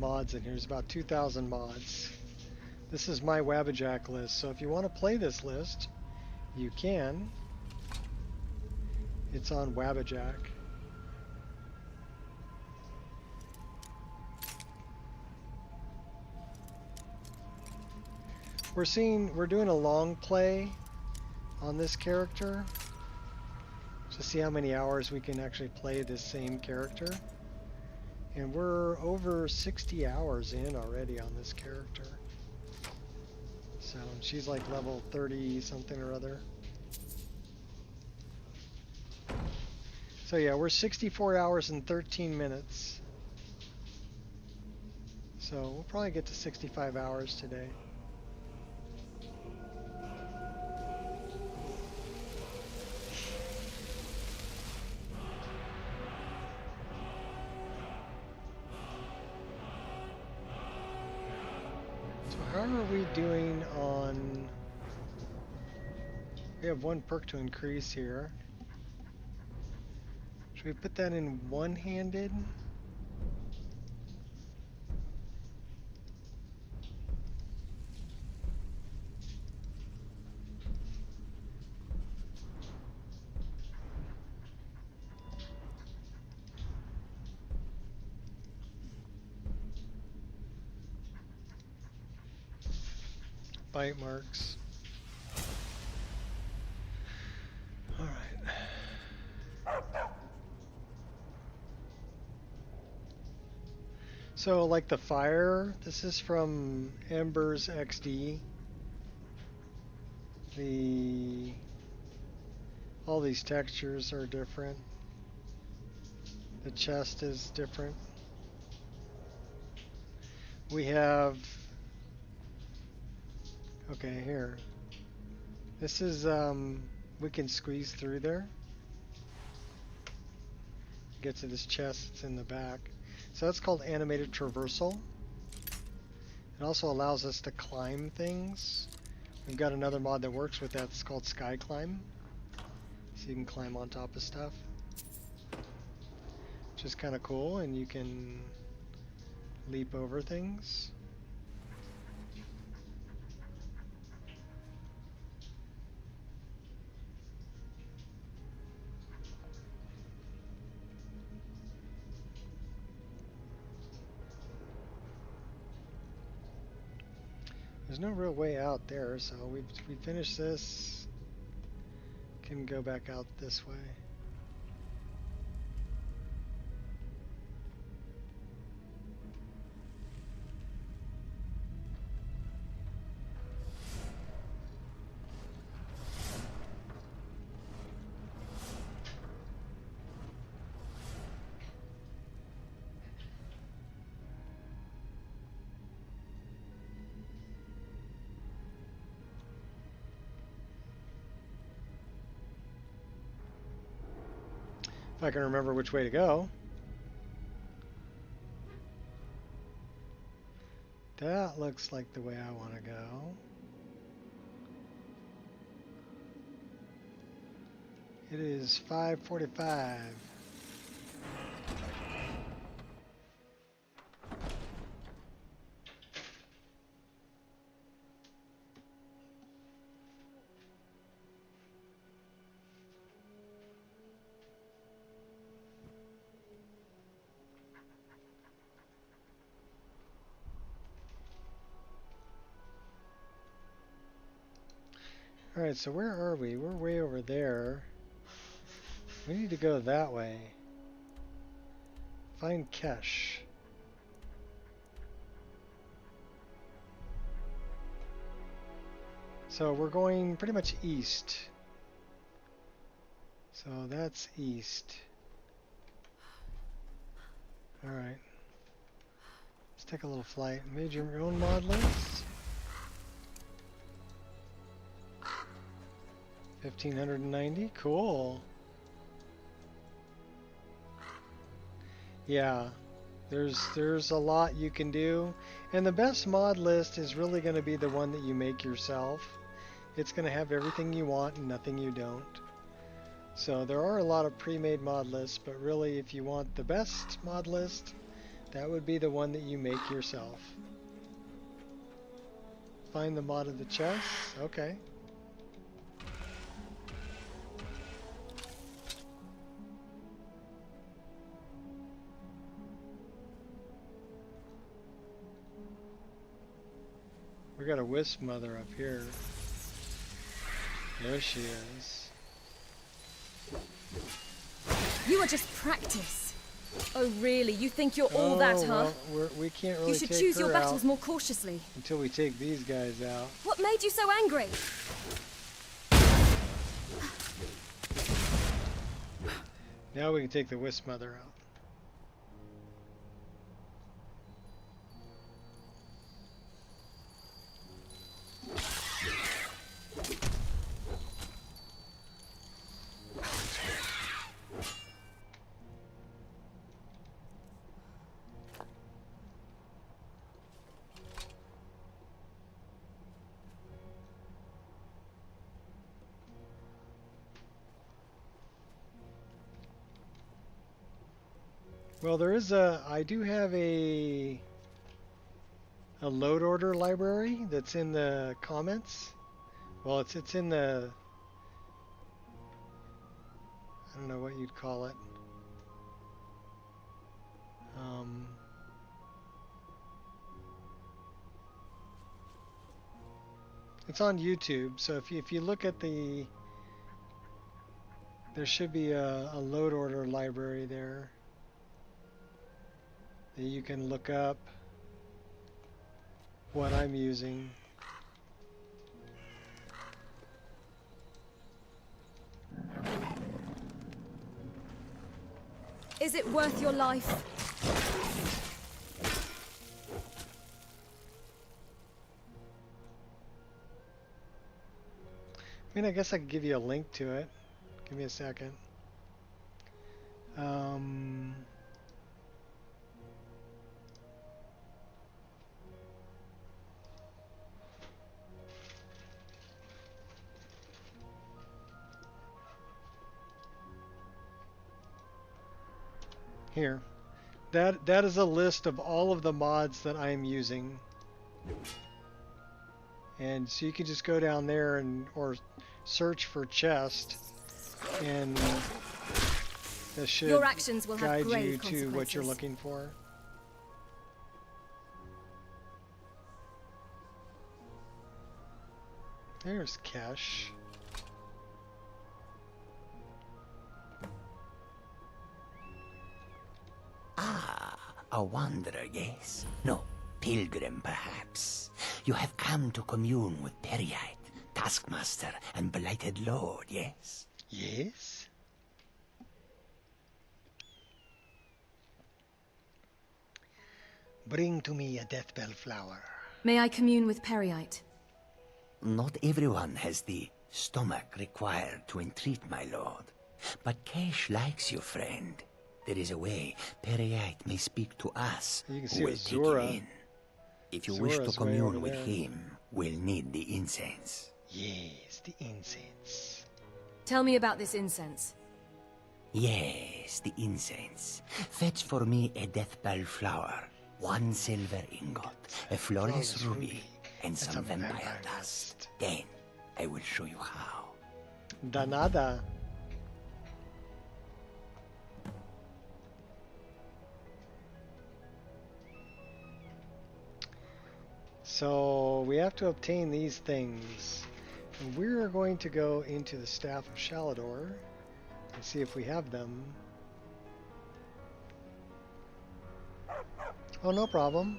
mods in here. There's about 2,000 mods. This is my Wabbajack list, so if you want to play this list, you can. It's on Wabbajack. We're doing a long play on this character to see how many hours we can actually play this same character. And we're over 60 hours in already on this character. So she's like level 30 something or other. So yeah, we're 64 hours and 13 minutes. So we'll probably get to 65 hours today. How are we doing on... We have one perk to increase here. Should we put that in one-handed? Bite marks. All right. So like the fire, this is from Embers XD. All these textures are different. The chest is different. We have, okay, here. This is, we can squeeze through there. Get to this chest that's in the back. So that's called animated traversal. It also allows us to climb things. We've got another mod that works with that. It's called Sky Climb. So you can climb on top of stuff. Which is kind of cool, and you can leap over things. There's no real way out there, so we finish this, can go back out this way. If I can remember which way to go. That looks like the way I want to go. It is 5:45. Alright, so where are we? We're way over there. We need to go that way. Find Kesh. So we're going pretty much east. So that's east. Alright. Let's take a little flight. Made your own mod list. 1590. Cool. Yeah. There's a lot you can do. And the best mod list is really going to be the one that you make yourself. It's going to have everything you want and nothing you don't. So there are a lot of pre-made mod lists, but really if you want the best mod list, that would be the one that you make yourself. Find the mod of the chest. Okay. We got a wisp mother up here. There she is. You are just practice. Oh really? You think you're all that, huh? Well, we can't really You should take choose her your battles out more cautiously. until we take these guys out. What made you so angry? Now we can take the wisp mother out. Well, I do have a load order library that's in the comments. Well, it's in the, I don't know what you'd call it. It's on YouTube, so if you look at there should be a load order library there that you can look up what I'm using. Is it worth your life? I mean, I guess I could give you a link to it. Give me a second. Here. That is a list of all of the mods that I'm using. And so you can just go down there or search for chest, and that should Your actions will guide have grave you to what you're consequences. looking for. There's Kesh. A wanderer, yes? No, pilgrim, perhaps. You have come to commune with Periite, Taskmaster, and Blighted Lord, yes? Yes? Bring to me a deathbell flower. May I commune with Periite? Not everyone has the stomach required to entreat my lord. But Kesh likes you, friend. There is a way Periite may speak to us, You can who see will a take Zora. him in. If you wish to Zora's way over commune with there. him, we'll need the incense. Yes, the incense. Tell me about this incense. Yes, the incense. Fetch for me a deathbell flower, 1 silver ingot, a flawless ruby, and some vampire dust. Then I will show you how. Danada. So we have to obtain these things. And we're going to go into the Staff of Shalador and see if we have them. Oh, no problem.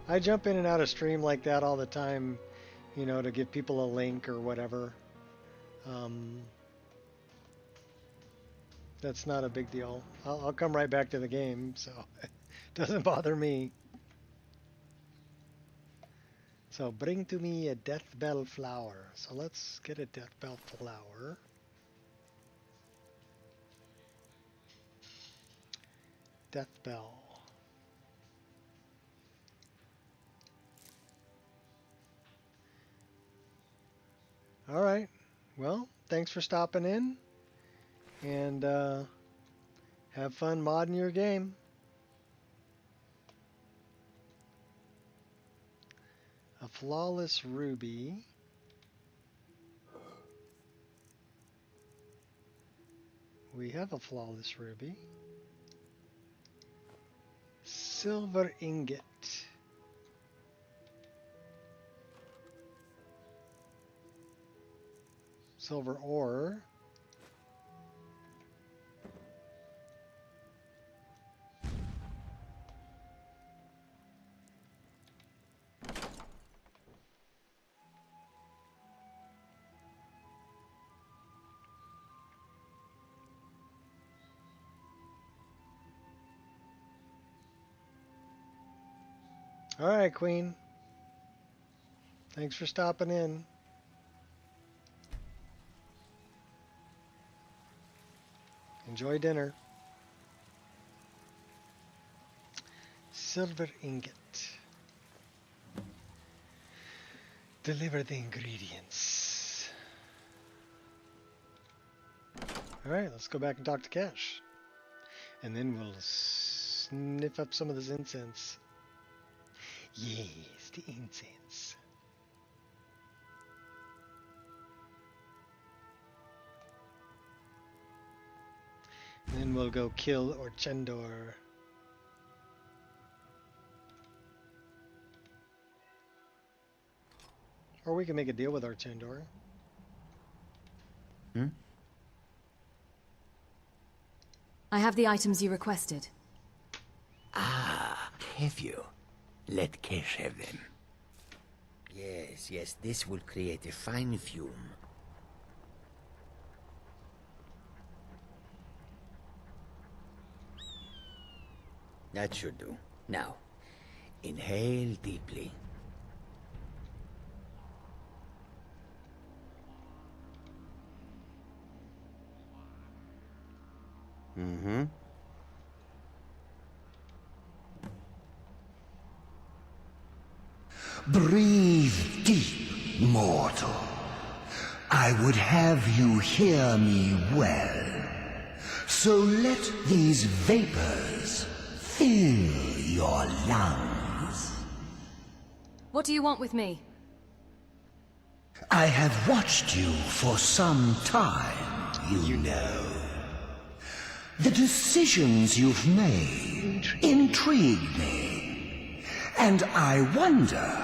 I jump in and out of stream like that all the time, you know, to give people a link or whatever. That's not a big deal. I'll come right back to the game, so it doesn't bother me. So bring to me a death bell flower. So let's get a death bell flower. Death bell. All right. Well, thanks for stopping in, and have fun modding your game. A flawless ruby. We have a flawless ruby. Silver ingot. Silver ore. All right, Queen. Thanks for stopping in. Enjoy dinner. Silver ingot. Deliver the ingredients. All right, let's go back and talk to Cash. And then we'll sniff up some of this incense. Yes, the incense. And then we'll go kill Orchendor. Or we can make a deal with Orchendor. I have the items you requested. Ah, have you? Let Kesh have them. Yes, yes, this will create a fine fume. That should do. Now, inhale deeply. Mm-hmm. Breathe deep, mortal. I would have you hear me well. So let these vapors fill your lungs. What do you want with me? I have watched you for some time, you know. The decisions you've made intrigue me. And I wonder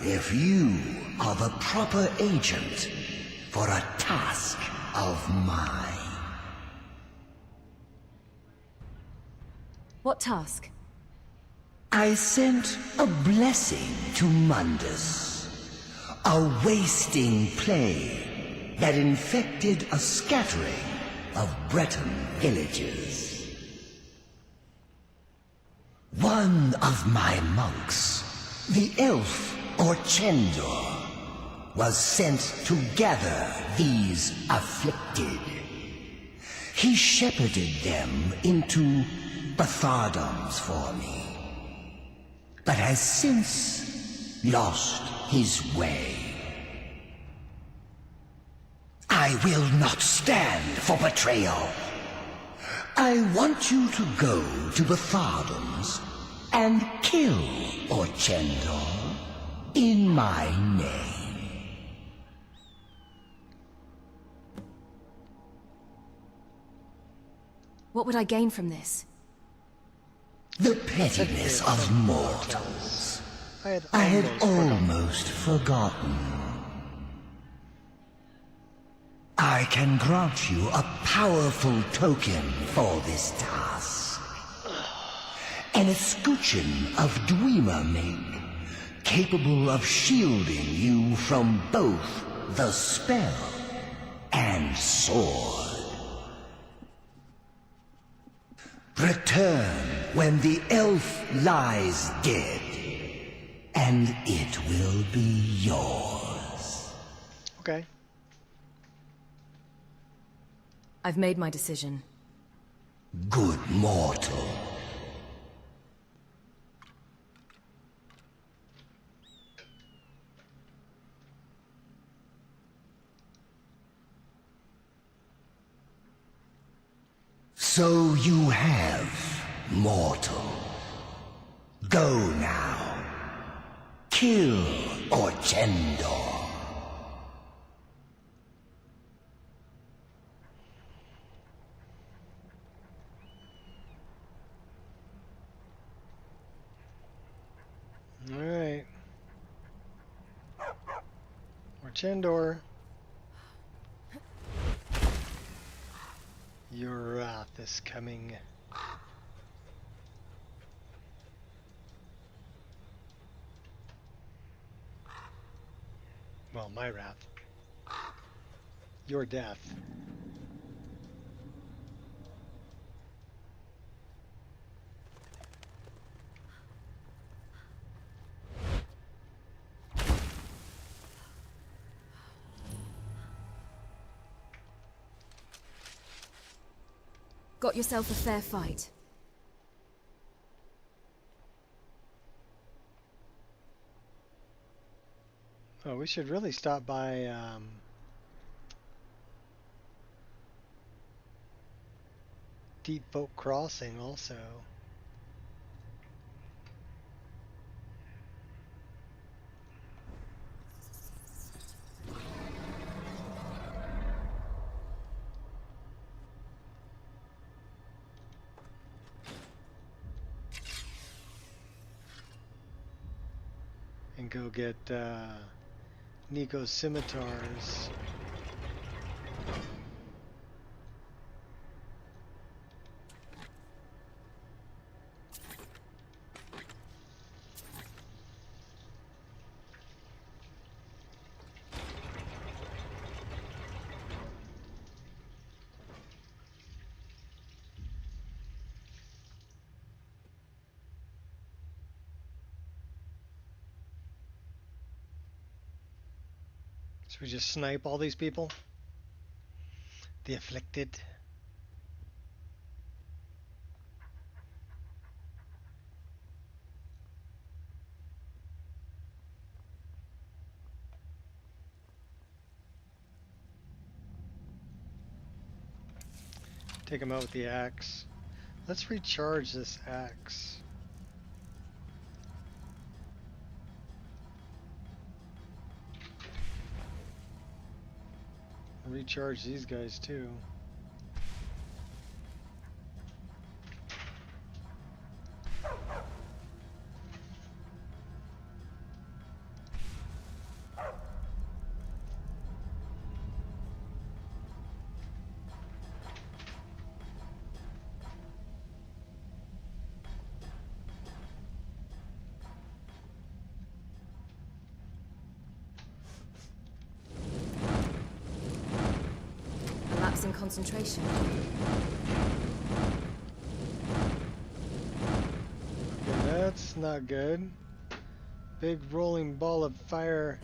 if you are the proper agent for a task of mine. What task? I sent a blessing to Mundus. A wasting plague that infected a scattering of Breton villages. One of my monks, the elf Orchendor, was sent to gather these afflicted. He shepherded them into Bathardoms for me, but has since lost his way. I will not stand for betrayal. I want you to go to Bathardoms and kill Orchendor in my name. What would I gain from this? The pettiness of mortals. I had almost forgotten. I can grant you a powerful token for this task. An escutcheon of Dwemer make, capable of shielding you from both the spell and sword. Return when the elf lies dead, and it will be yours. Okay. I've made my decision. Good mortal. So you have, mortal. Go now. Kill Orchendor. Alright. Orchendor. Your wrath is coming. Well, my wrath. Your death. Got yourself a fair fight. Oh, we should really stop by, Deep Boat Crossing also. And go get, Nico's scimitars. Should we just snipe all these people? The afflicted. Take them out with the axe. Let's recharge this axe. Recharge these guys too. In concentration. Okay, that's not good. Big rolling ball of fire.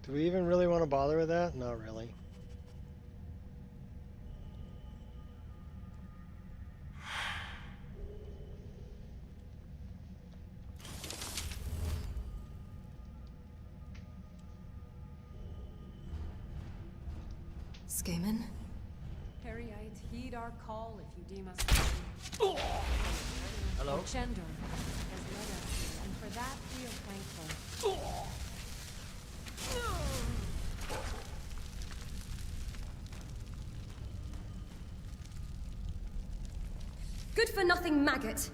Do we even really want to bother with that? Not really. Skaman? Harryite, heed our call if you deem us. Hello? Chendor has led us here, and for that we are thankful. Good for nothing maggot!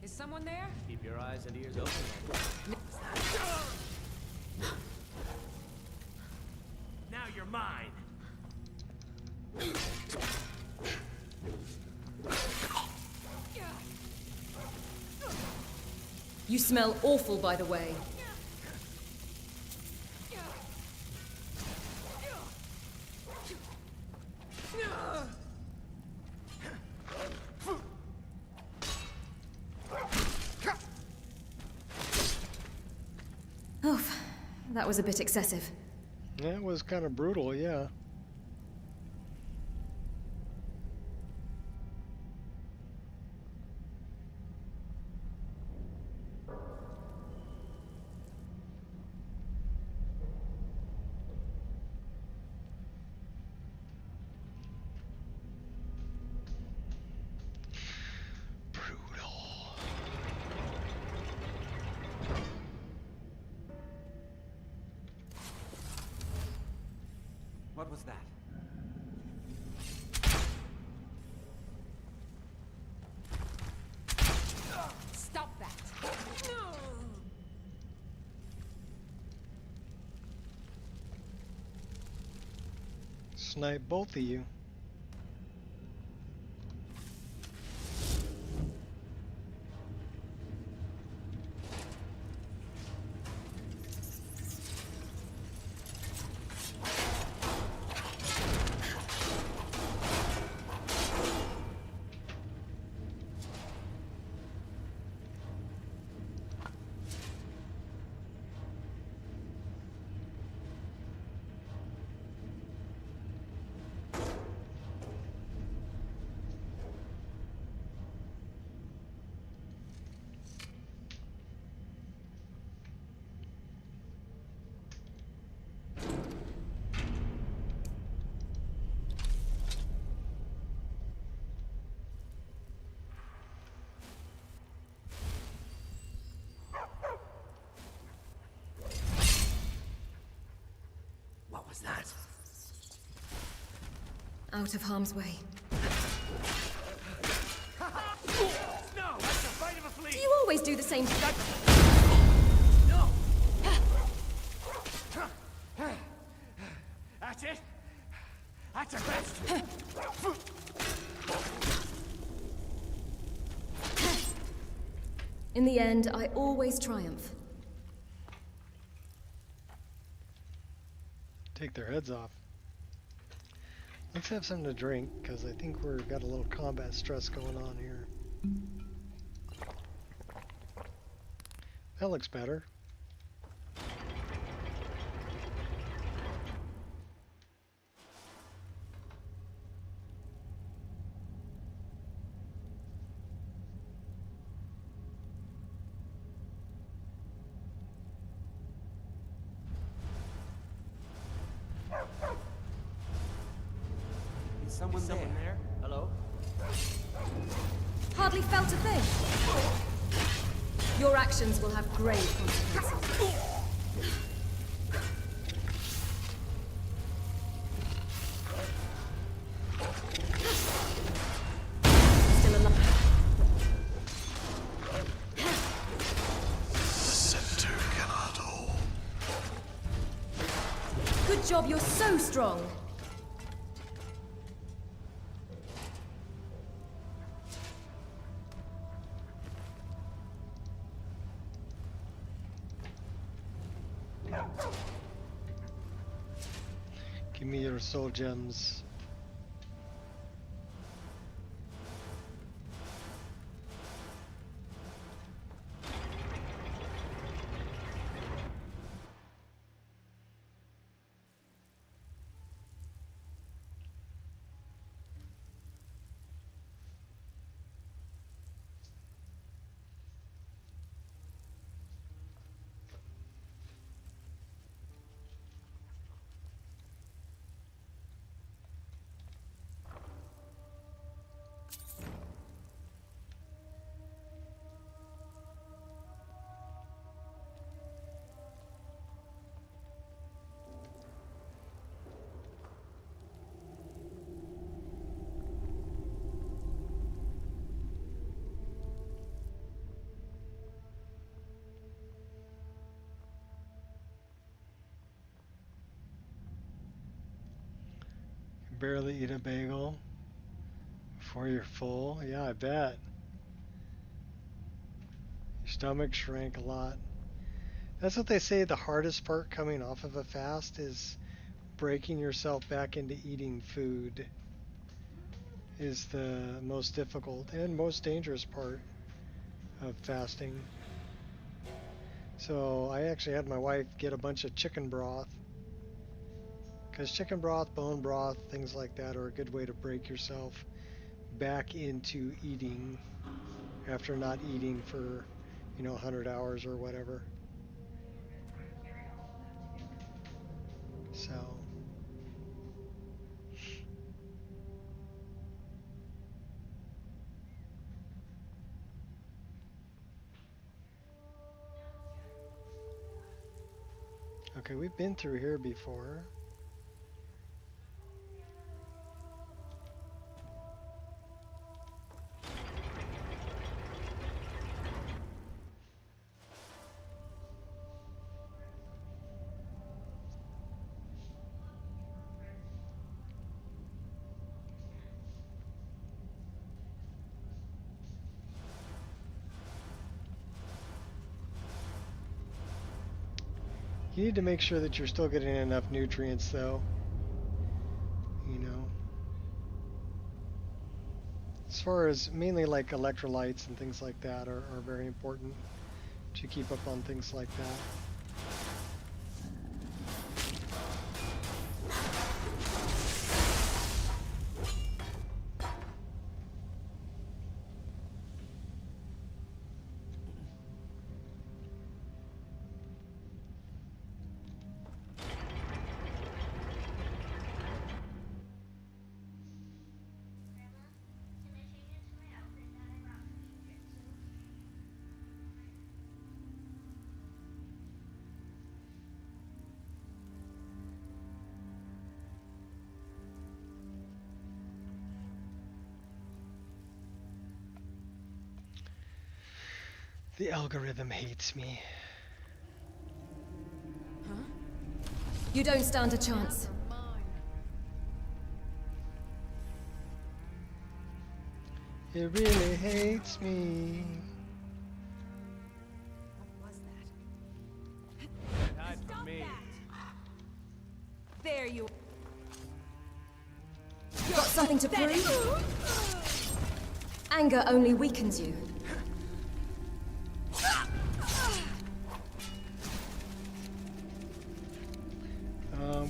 Is someone there? Keep your eyes and ears open. Now you're mine. You smell awful, by the way. Oof, that was a bit excessive. That was kind of brutal, yeah. What was that? Stop that! Snipe both of you. What was that? Out of harm's way. No! That's a bite of a flea! Do you always do the same thing? No! That's it? That's a best! In the end, I always triumph. Take their heads off. Let's have something to drink, because I think we've got a little combat stress going on here. That looks better. Is someone there? Hello? Hardly felt a thing. Your actions will have grave consequences. Still alive. The scepter cannot hold. Good job, you're so strong. Give me your soul gems. Barely eat a bagel before you're full. Yeah, I bet. Your stomach shrank a lot. That's what they say the hardest part coming off of a fast is breaking yourself back into eating food is the most difficult and most dangerous part of fasting. So I actually had my wife get a bunch of chicken broth, because chicken broth, bone broth, things like that are a good way to break yourself back into eating after not eating for, 100 hours or whatever. So okay, we've been through here before. You need to make sure that you're still getting enough nutrients, though. As far as mainly like electrolytes and things like that are very important to keep up on things like that. The algorithm hates me. Huh? You don't stand a chance. It really hates me. What was that? Hide from me. There you. Got something to prove? Anger only weakens you.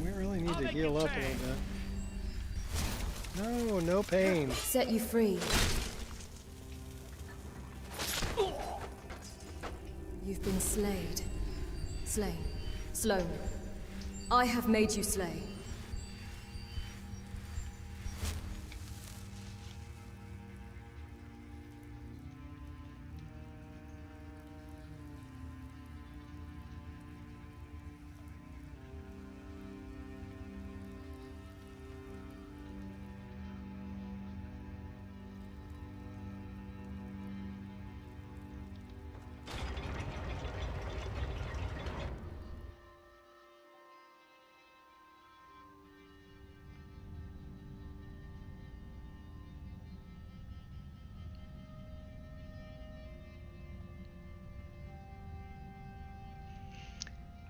We really need to heal up a little bit. No, no pain. Set you free. You've been slayed. Slain. Sloan. I have made you slay.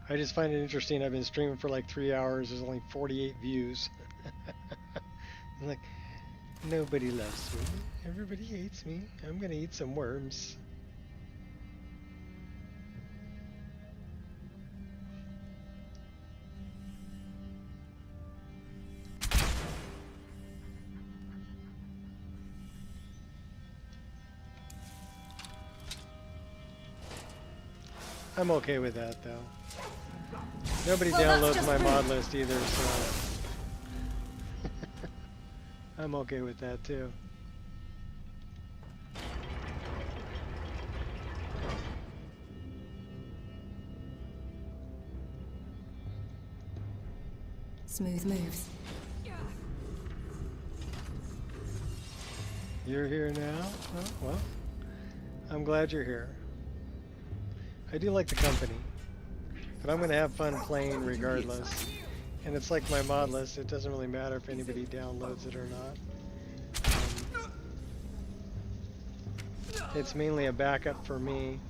I just find it interesting. I've been streaming for like 3 hours. There's only 48 views. I'm like, nobody loves me. Everybody hates me. I'm gonna eat some worms. I'm okay with that though. Nobody downloads my mod list either, so I'm okay with that too. Smooth moves. You're here now? Oh, well, I'm glad you're here. I do like the company, but I'm going to have fun playing regardless. And it's like my mod list, it doesn't really matter if anybody downloads it or not. It's mainly a backup for me.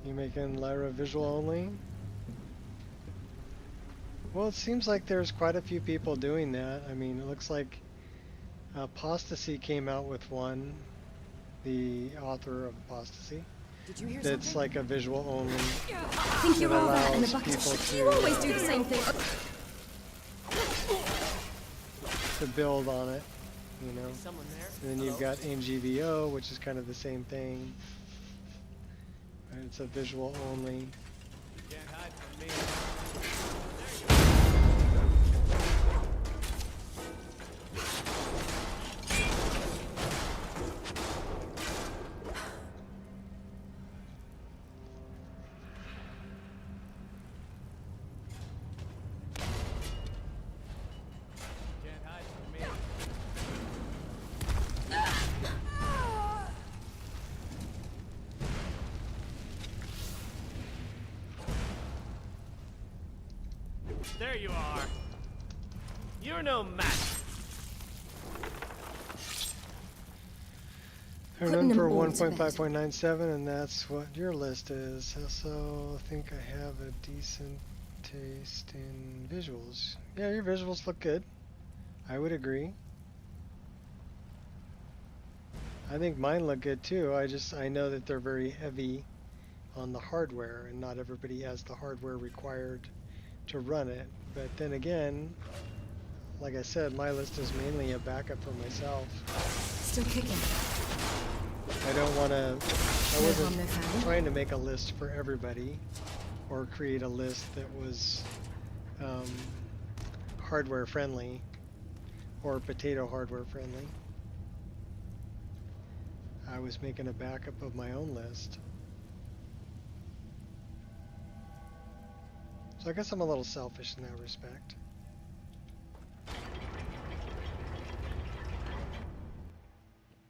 You making Lyra visual only? Well, it seems like there's quite a few people doing that. I mean, it looks like Apostasy came out with one, the author of Apostasy. Did you hear that's something? like a visual only. I think you're all that in a bucket. You always do the same thing. To build on it, you know. And then you've got NGVO, which is kind of the same thing. Right, it's a visual only. You can't hide from me. There you are. You're no match. I'm done for 1.5.97, and that's what your list is. Also, I think I have a decent taste in visuals. Yeah, your visuals look good. I would agree. I think mine look good too. I know that they're very heavy on the hardware, and not everybody has the hardware required to run it. But then again, like I said, my list is mainly a backup for myself. Still kicking. I don't want to, I wasn't trying to make a list for everybody or create a list that was hardware friendly or potato hardware friendly. I was making a backup of my own list. So I guess I'm a little selfish in that respect.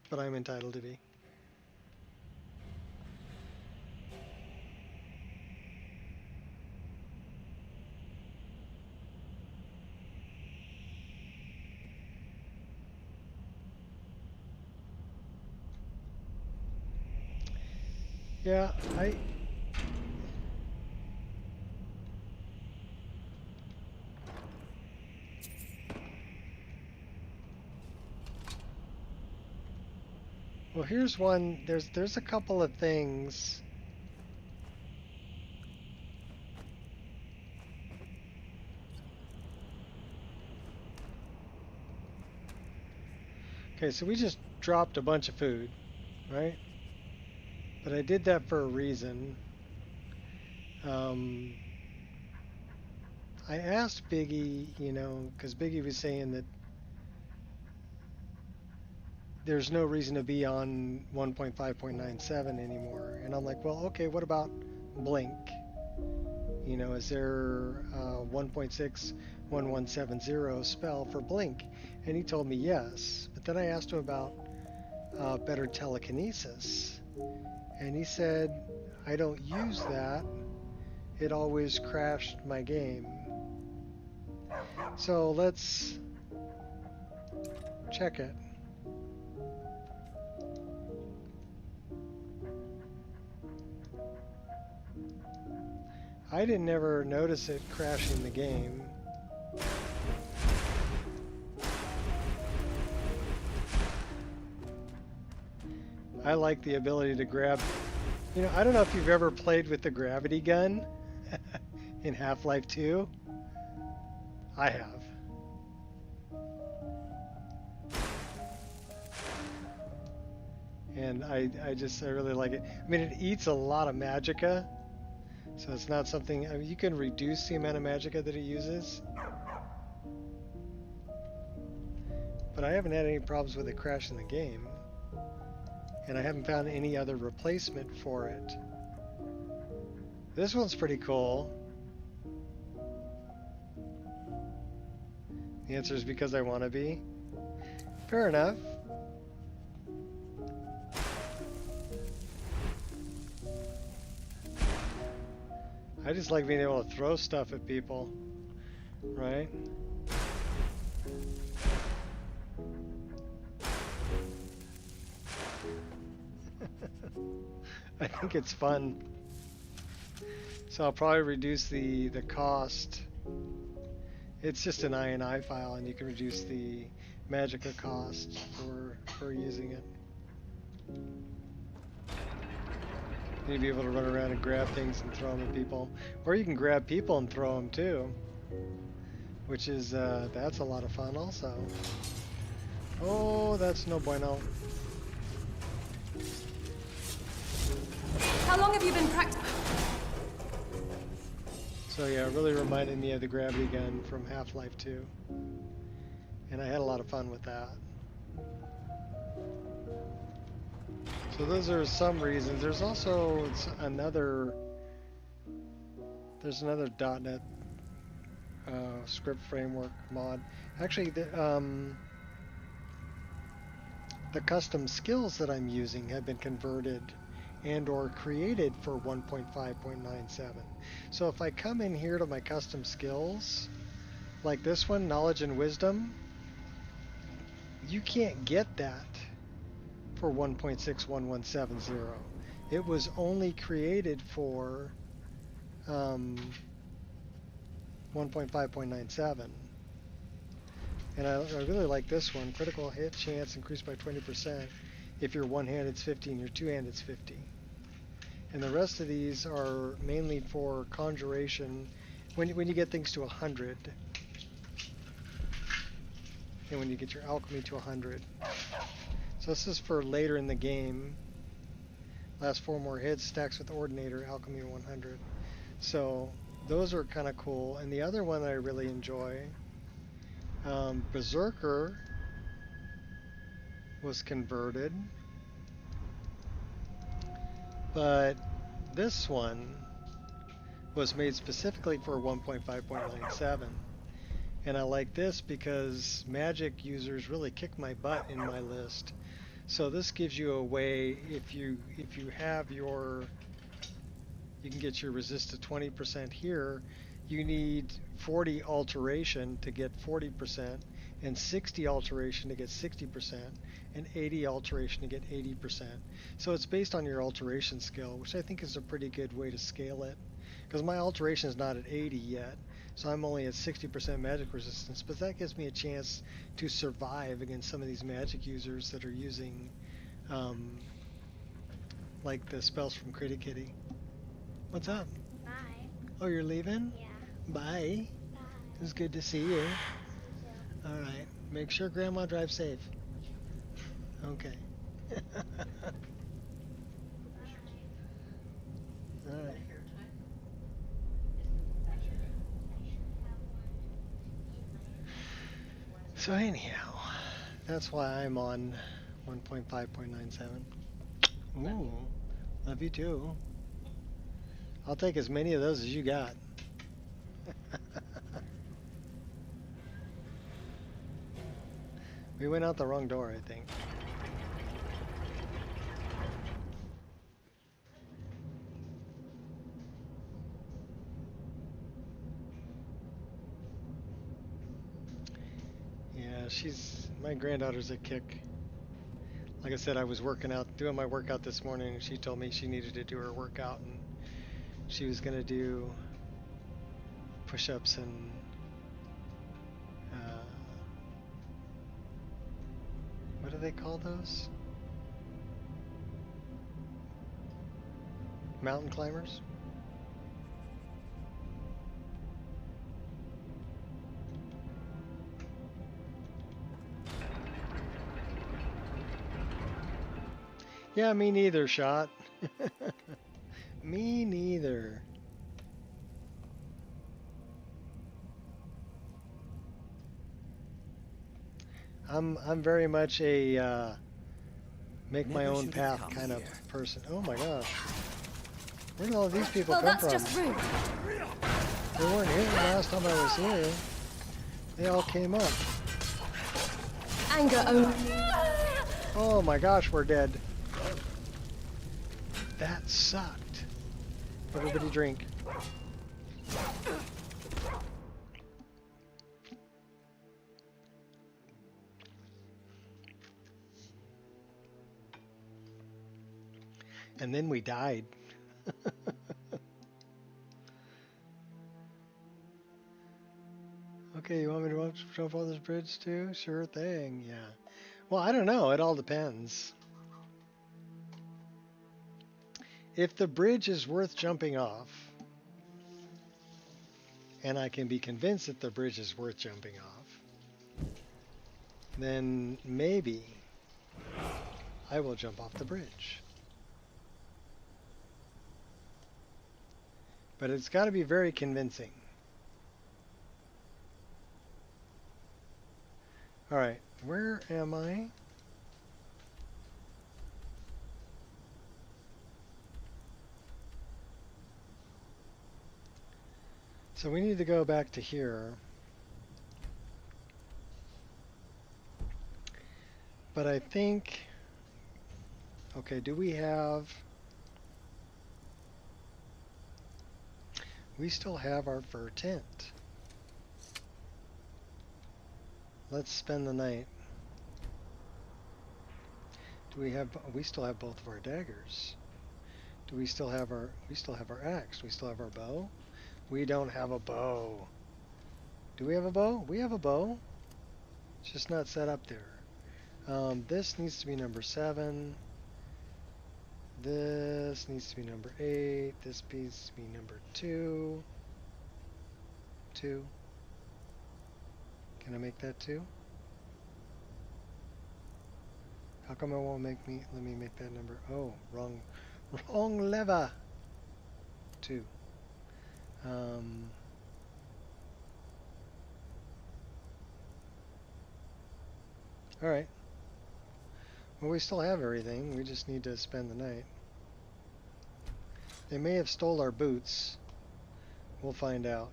But I'm entitled to be. Yeah, well, here's one. There's a couple of things. Okay, so we just dropped a bunch of food, right? But I did that for a reason. I asked Biggie, you know, because Biggie was saying that there's no reason to be on 1.5.97 anymore. And I'm like, well, okay, what about Blink? You know, is there a 1.61170 spell for blink? And he told me yes. But then I asked him about better telekinesis. And he said, I don't use that. It always crashed my game. So let's check it. I didn't ever notice it crashing the game. I like the ability to grab, you know, I don't know if you've ever played with the gravity gun in Half-Life 2. I have. And I really like it. I mean, it eats a lot of magicka. So it's not something, I mean, you can reduce the amount of magicka that it uses. But I haven't had any problems with it crashing the game. And I haven't found any other replacement for it. This one's pretty cool. The answer is because I want to be. Fair enough. I just like being able to throw stuff at people, right? I think it's fun. So I'll probably reduce the cost. It's just an INI file, and you can reduce the magicka cost for using it. You'd be able to run around and grab things and throw them at people. Or you can grab people and throw them too. Which is, that's a lot of fun also. Oh, that's no bueno. How long have you been practicing? So yeah, it really reminded me of the gravity gun from Half-Life 2. And I had a lot of fun with that. So those are some reasons. There's also another .NET script framework mod. Actually, the custom skills that I'm using have been converted and or created for 1.5.97. So if I come in here to my custom skills, like this one, knowledge and wisdom, you can't get that for 1.61170. It was only created for 1.5.97. And I really like this one. Critical hit chance increased by 20%. If you're one-handed, it's 50, and you're two-handed, it's 50. And the rest of these are mainly for conjuration when you get things to 100. And when you get your alchemy to 100. So this is for later in the game. Last 4 more hits, stacks with Ordinator, Alchemy 100. So those are kind of cool. And the other one that I really enjoy, Berserker, was converted. But this one was made specifically for 1.5.97. And I like this because magic users really kick my butt in my list. So this gives you a way, if you have your, you can get your resist to 20% here. You need 40 alteration to get 40%, and 60 alteration to get 60%, and 80 alteration to get 80%. So it's based on your alteration skill, which I think is a pretty good way to scale it. Because my alteration is not at 80 yet, so I'm only at 60% magic resistance, but that gives me a chance to survive against some of these magic users that are using like the spells from Critty Kitty. What's up? Bye. Oh, you're leaving? Yeah. Bye. It was good to see you. Alright. Make sure Grandma drives safe. Okay. Alright. So anyhow, that's why I'm on 1.5.97. Ooh, love you too. I'll take as many of those as you got. We went out the wrong door, I think. Yeah, my granddaughter's a kick. Like I said, I was doing my workout this morning, and she told me she needed to do her workout, and she was going to do push-ups and what do they call those? Mountain climbers? Yeah, me neither, Shot. Me neither. I'm very much a make my own path kind of person. Oh my gosh. Where did all these people come from? Just rude. They weren't here last time I was here. They all came up. Anger only. Oh my gosh, we're dead. That sucked. Everybody drink. And then we died. Okay, you want me to jump on this bridge too? Sure thing, yeah. Well, I don't know. It all depends. If the bridge is worth jumping off, and I can be convinced that the bridge is worth jumping off, then maybe I will jump off the bridge. But it's got to be very convincing. All right, where am I? So we need to go back to here. But I think, okay, do we have, we still have our fur tent. Let's spend the night. Do we have, we still have both of our daggers. Do we still have our axe? Do we still have our bow? We don't have a bow. Do we have a bow? We have a bow. It's just not set up there. This needs to be number 7. This needs to be number 8. This needs to be number 2. 2. Can I make that 2? How come it won't let me make that number? Oh, wrong lever. 2. All right. Well, we still have everything. We just need to spend the night. They may have stole our boots. We'll find out.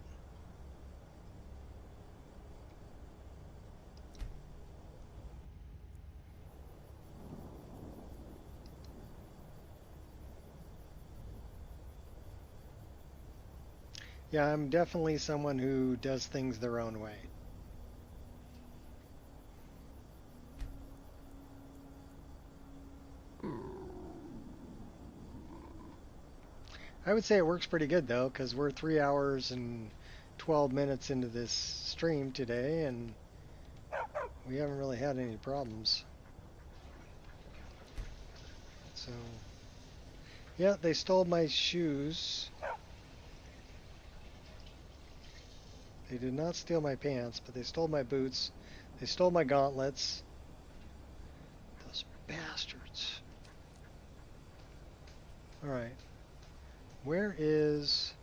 Yeah, I'm definitely someone who does things their own way. I would say it works pretty good though, because we're 3 hours and 12 minutes into this stream today, and we haven't really had any problems. So, yeah, they stole my shoes. They did not steal my pants, but they stole my boots. They stole my gauntlets. Those bastards. Alright. Where is...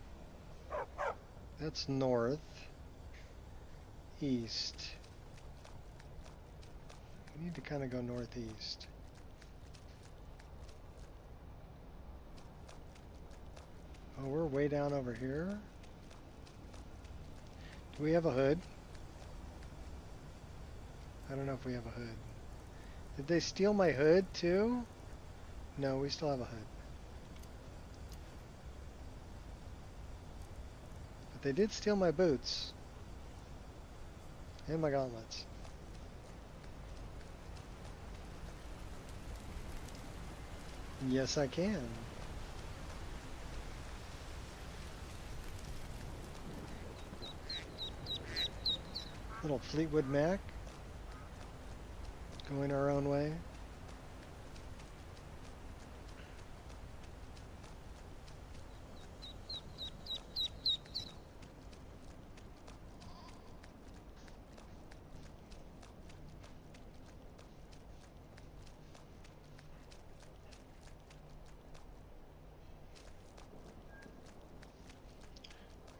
That's north. East. We need to kind of go northeast. Oh, we're way down over here. Do we have a hood? I don't know if we have a hood. Did they steal my hood too? No, we still have a hood. But they did steal my boots. And my gauntlets. Yes, I can. Little Fleetwood Mac. Going our own way.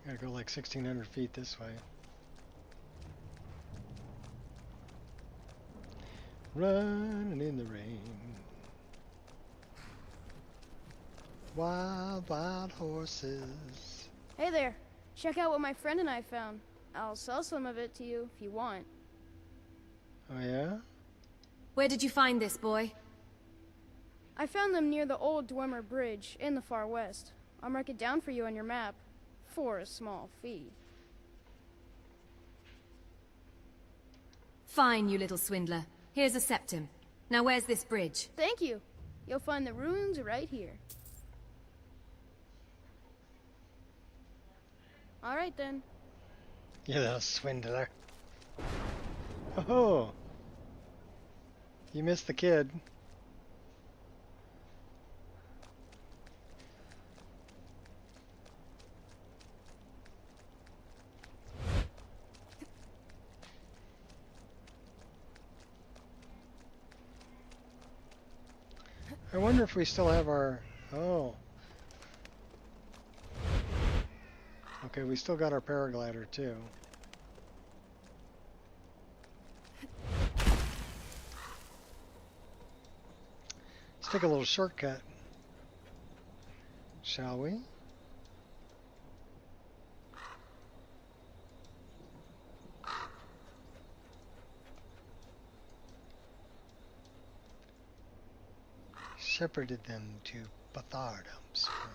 Gotta go like 1,600 feet this way. Running in the rain. Wild, wild horses. Hey there. Check out what my friend and I found. I'll sell some of it to you if you want. Oh yeah? Where did you find this, boy? I found them near the old Dwemer Bridge in the far west. I'll mark it down for you on your map. For a small fee. Fine, you little swindler. Here's a septim. Now where's this bridge? Thank you. You'll find the ruins right here. All right then. You little swindler. Oh, you missed the kid. I wonder if we still have our... Oh. Okay, we still got our paraglider too. Let's take a little shortcut. Shall we? Shepherded them to Bathardums for me.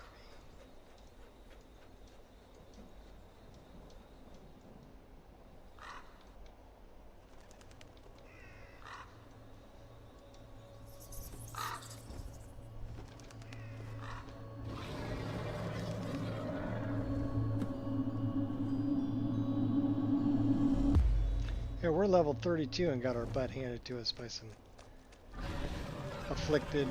Yeah, we're level 32 and got our butt handed to us by some afflicted.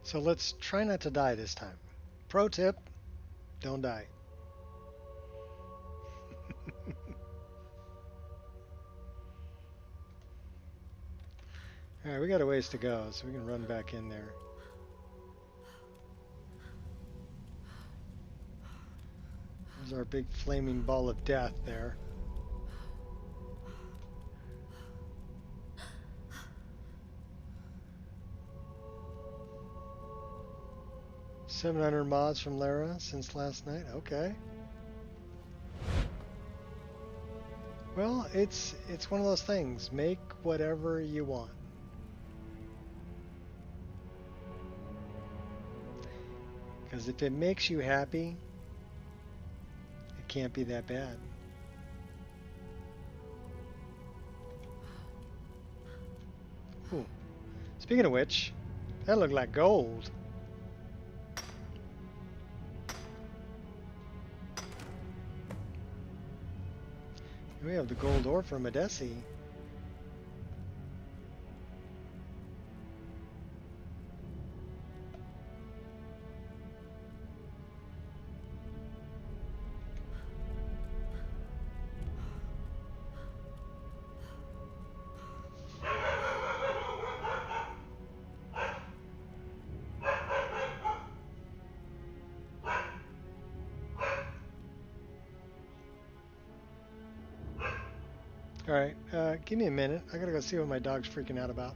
So let's try not to die this time. Pro tip, don't die. Alright, we got a ways to go, so we can run back in there. There's our big flaming ball of death there. $700 mods from Lara since last night. Okay. Well, it's one of those things. Make whatever you want. Because if it makes you happy, it can't be that bad. Ooh. Speaking of which, that looked like gold. We have the gold ore from Edesi. Alright, give me a minute. I gotta go see what my dog's freaking out about.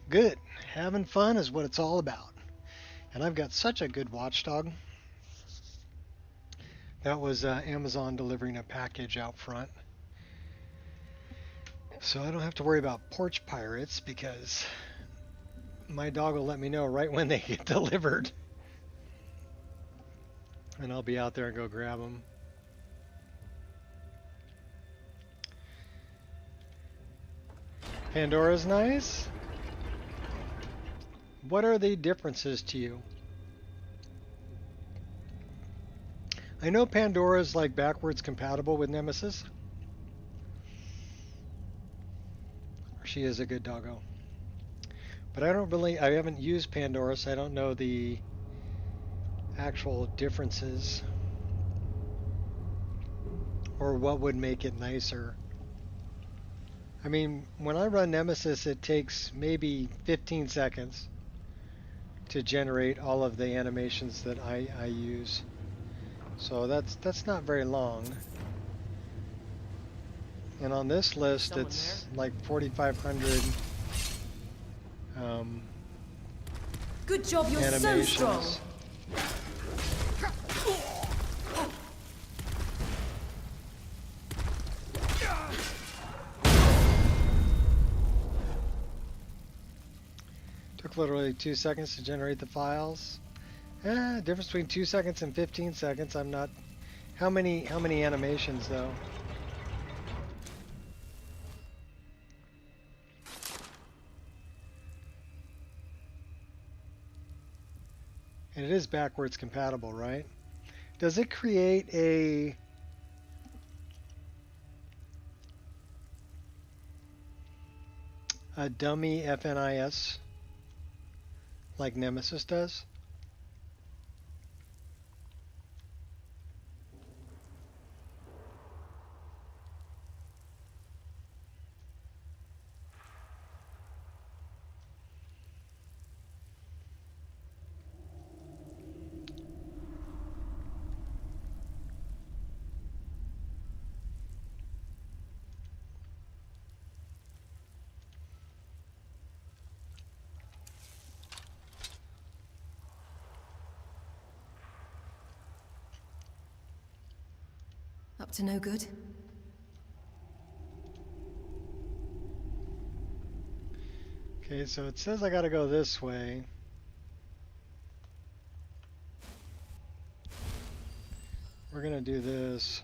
Good. Having fun is what it's all about. And I've got such a good watchdog. That was Amazon delivering a package out front. So I don't have to worry about porch pirates because my dog will let me know right when they get delivered. And I'll be out there and go grab them. Pandora's nice. What are the differences to you? I know Pandora's like backwards compatible with Nemesis. She is a good doggo. But I haven't used Pandora, so I don't know the actual differences or what would make it nicer. I mean, when I run Nemesis, it takes maybe 15 seconds to generate all of the animations that I use. So that's not very long. And on this list, Someone it's there? like 4,500 Good job, you're so animations. strong. Took literally 2 seconds to generate the files. Difference between 2 seconds and 15 seconds. I'm not. How many animations though? And it is backwards compatible, right? Does it create a dummy FNIS like Nemesis does? Up to no good? Okay, so it says I gotta go this way. We're gonna do this.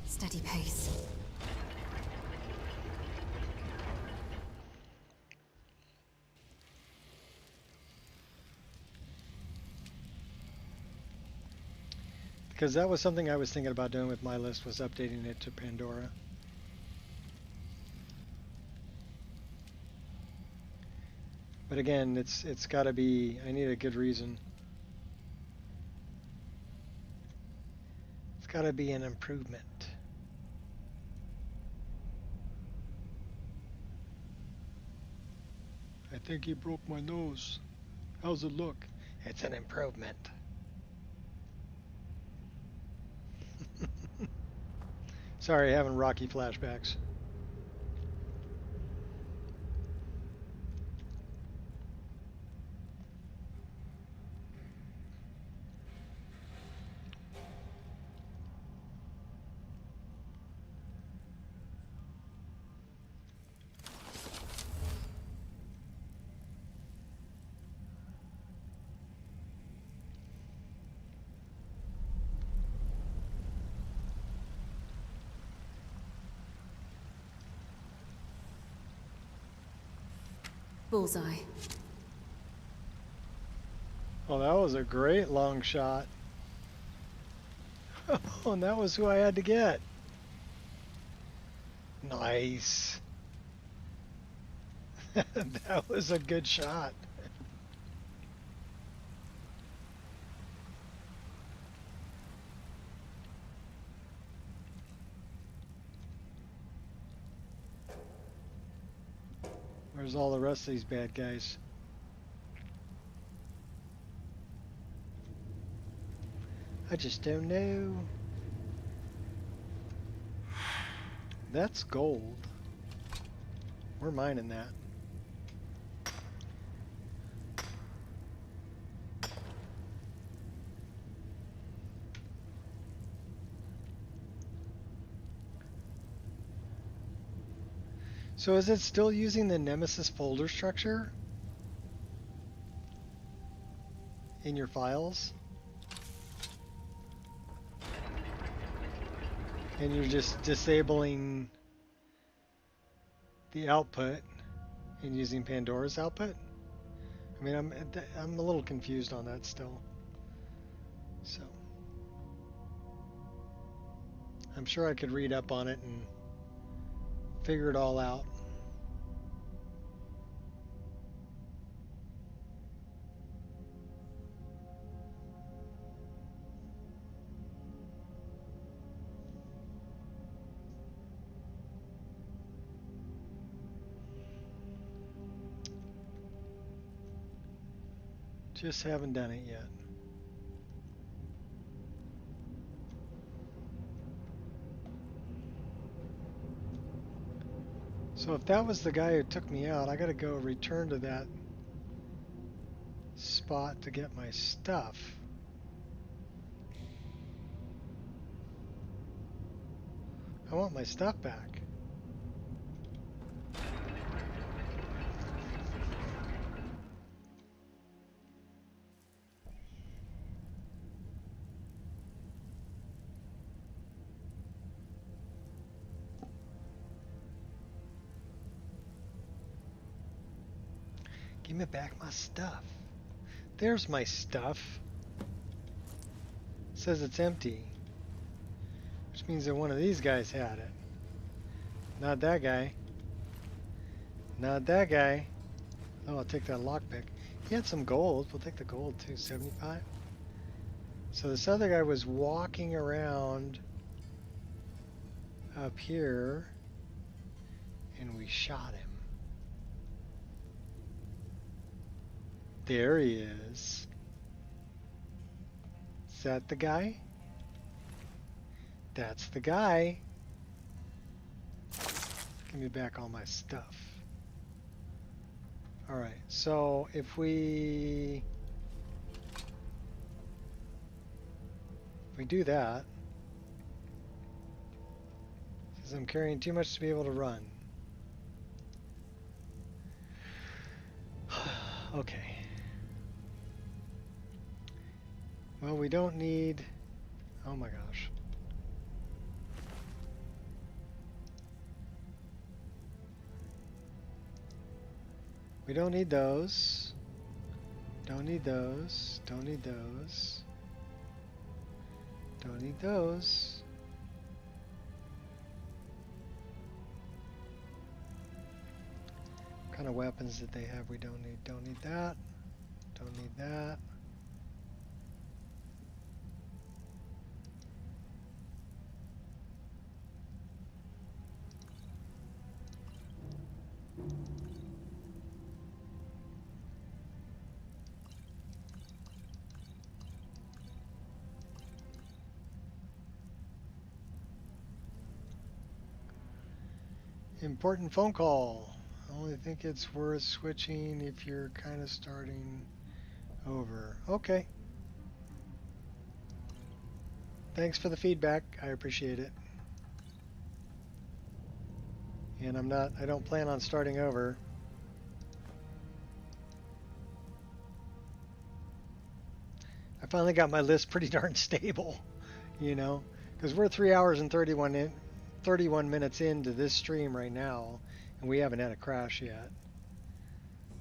Steady pace. Because that was something I was thinking about doing with my list, was updating it to Pandora. But again, it's got to be, I need a good reason. It's got to be an improvement. I think he broke my nose. How's it look? It's an improvement. Sorry, having Rocky flashbacks. Bullseye. Oh, that was a great long shot. Oh, and that was who I had to get. Nice. That was a good shot. Where's all the rest of these bad guys? I just don't know. That's gold. We're mining that. So is it still using the Nemesis folder structure in your files? And you're just disabling the output and using Pandora's output? I mean, I'm a little confused on that still. So I'm sure I could read up on it and figure it all out. Just haven't done it yet. So if that was the guy who took me out, I gotta go return to that spot to get my stuff. I want my stuff back. Give me back my stuff. There's my stuff. It says it's empty. Which means that one of these guys had it. Not that guy. Not that guy. Oh, I'll take that lockpick. He had some gold. We'll take the gold too. 75. So this other guy was walking around up here. And we shot him. There he is. Is that the guy? That's the guy. Give me back all my stuff. Alright, so if we do that, because I'm carrying too much to be able to run. Okay. Well, we don't need... Oh my gosh. We don't need those. Don't need those. Don't need those. Don't need those. What kind of weapons did they have we don't need? Don't need that. Don't need that. Important phone call. I only think it's worth switching if you're kind of starting over. Okay. Thanks for the feedback. I appreciate it. And I don't plan on starting over. I finally got my list pretty darn stable, you know, because we're 3 hours and 31 minutes into this stream right now, and we haven't had a crash yet.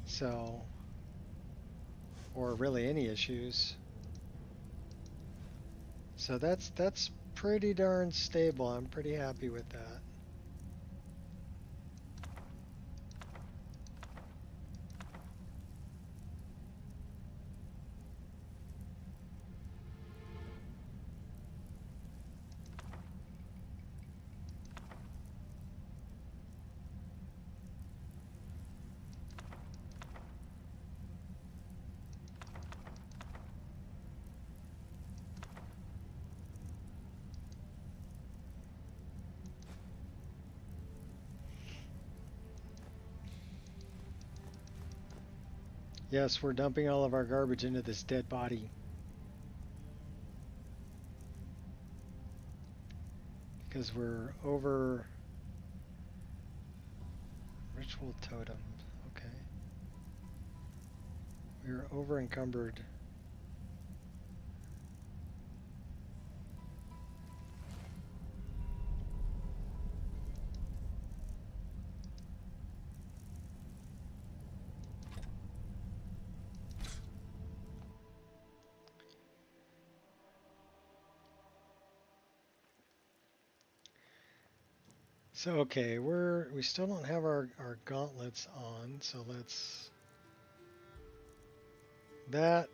So, or really any issues. So that's pretty darn stable. I'm pretty happy with that. Yes, we're dumping all of our garbage into this dead body. Because we're over... Ritual totem, okay. We're over encumbered. So okay, we still don't have our gauntlets on, so let's that.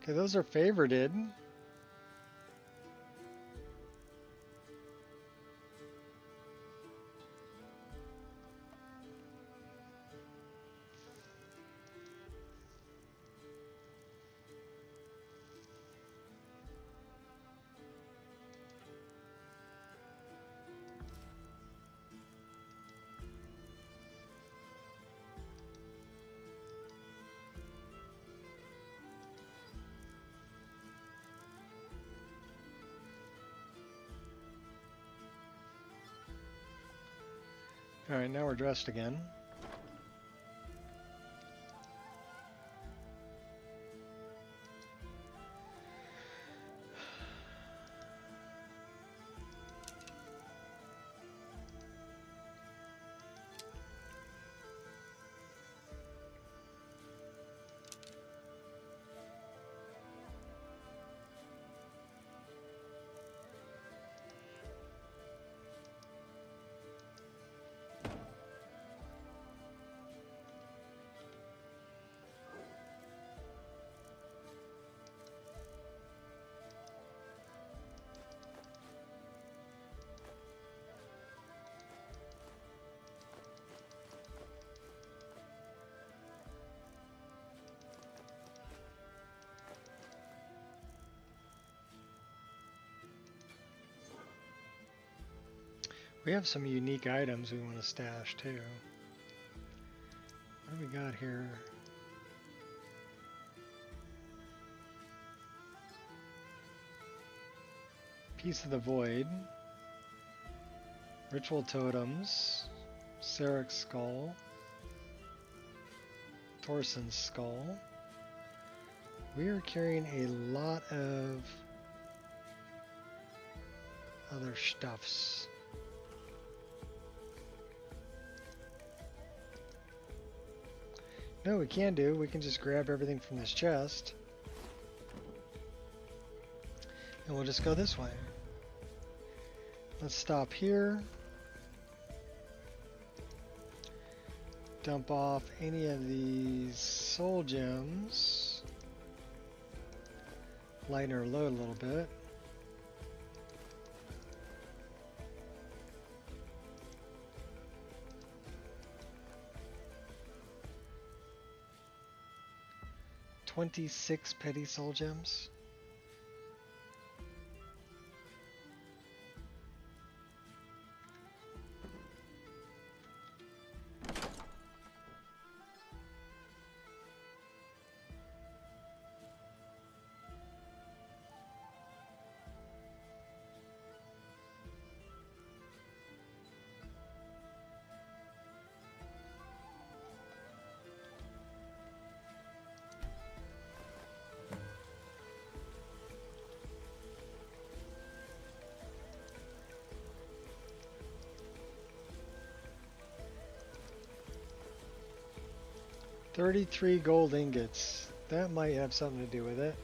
Okay, those are favorited. Alright, now we're dressed again. We have some unique items we want to stash too. What do we got here? Piece of the Void. Ritual Totems. Sarek's Skull. Thorson's Skull. We are carrying a lot of other stuffs. No, we can do. We can just grab everything from this chest. And we'll just go this way. Let's stop here. Dump off any of these soul gems. Lighten our load a little bit. $26 petty soul gems. $33 gold ingots. That might have something to do with it.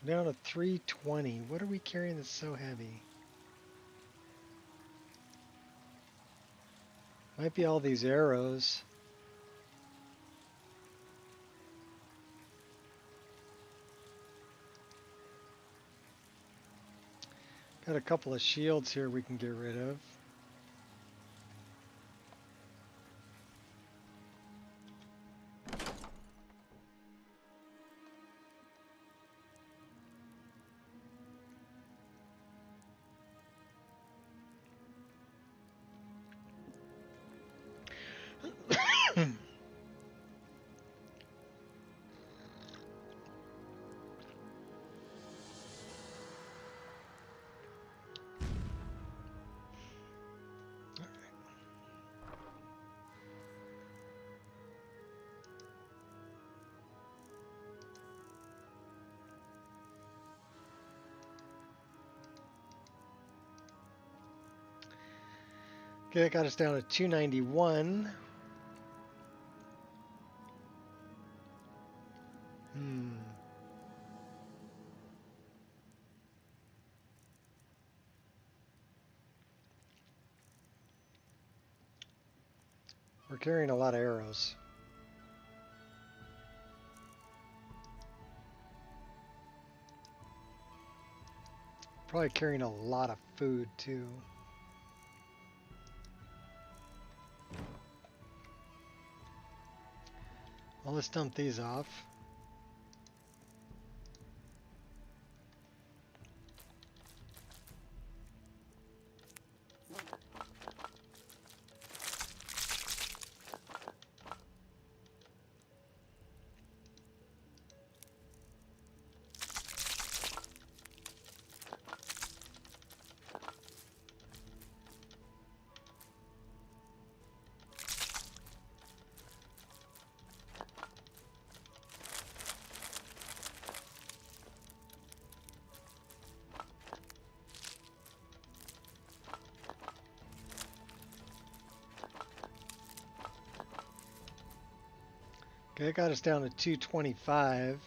Down to 320. What are we carrying that's so heavy? Might be all these arrows. Got a couple of shields here we can get rid of. Okay, that got us down to 291. We're carrying a lot of arrows. Probably carrying a lot of food too. Well, let's dump these off. Okay, it got us down to 225.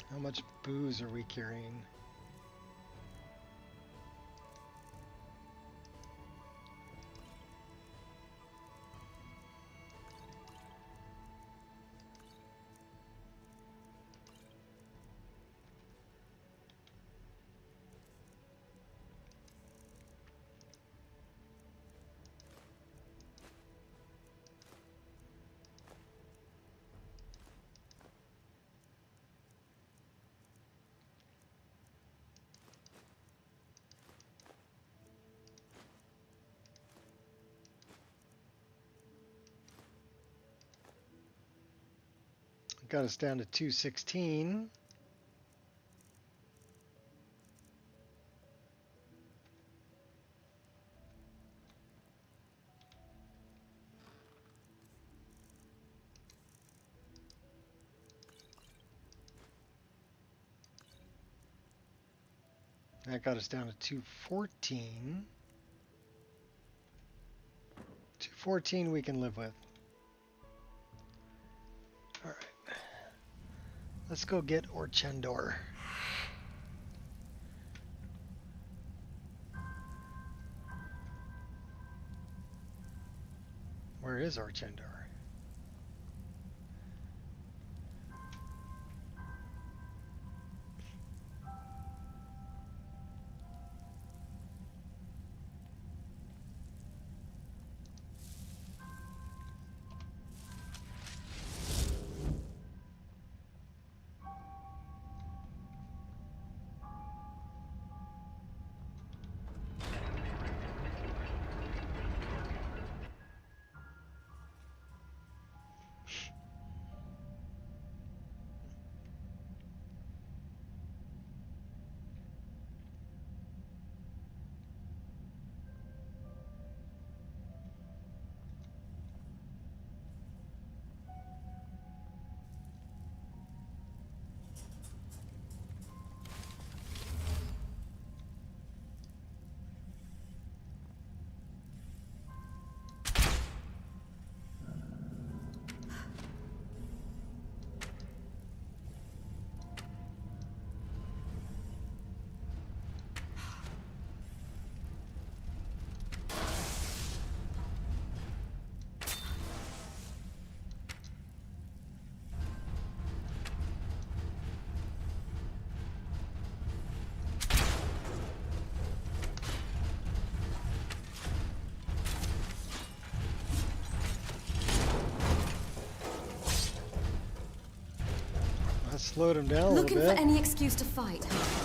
How much booze are we carrying? Got us down to 216. That got us down to 214. 214 we can live with. All right. Let's go get Orchendor. Where is Orchendor? Slowed him down a little bit. Looking for any excuse to fight, huh?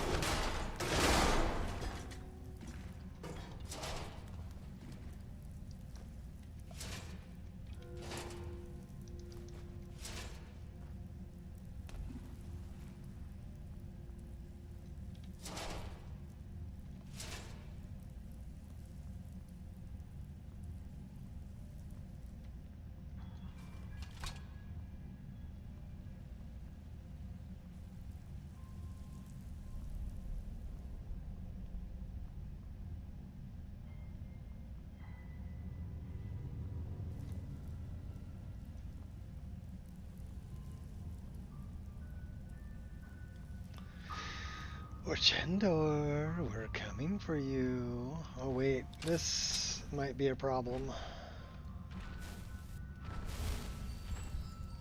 Orchendor, we're coming for you. Oh wait, this might be a problem.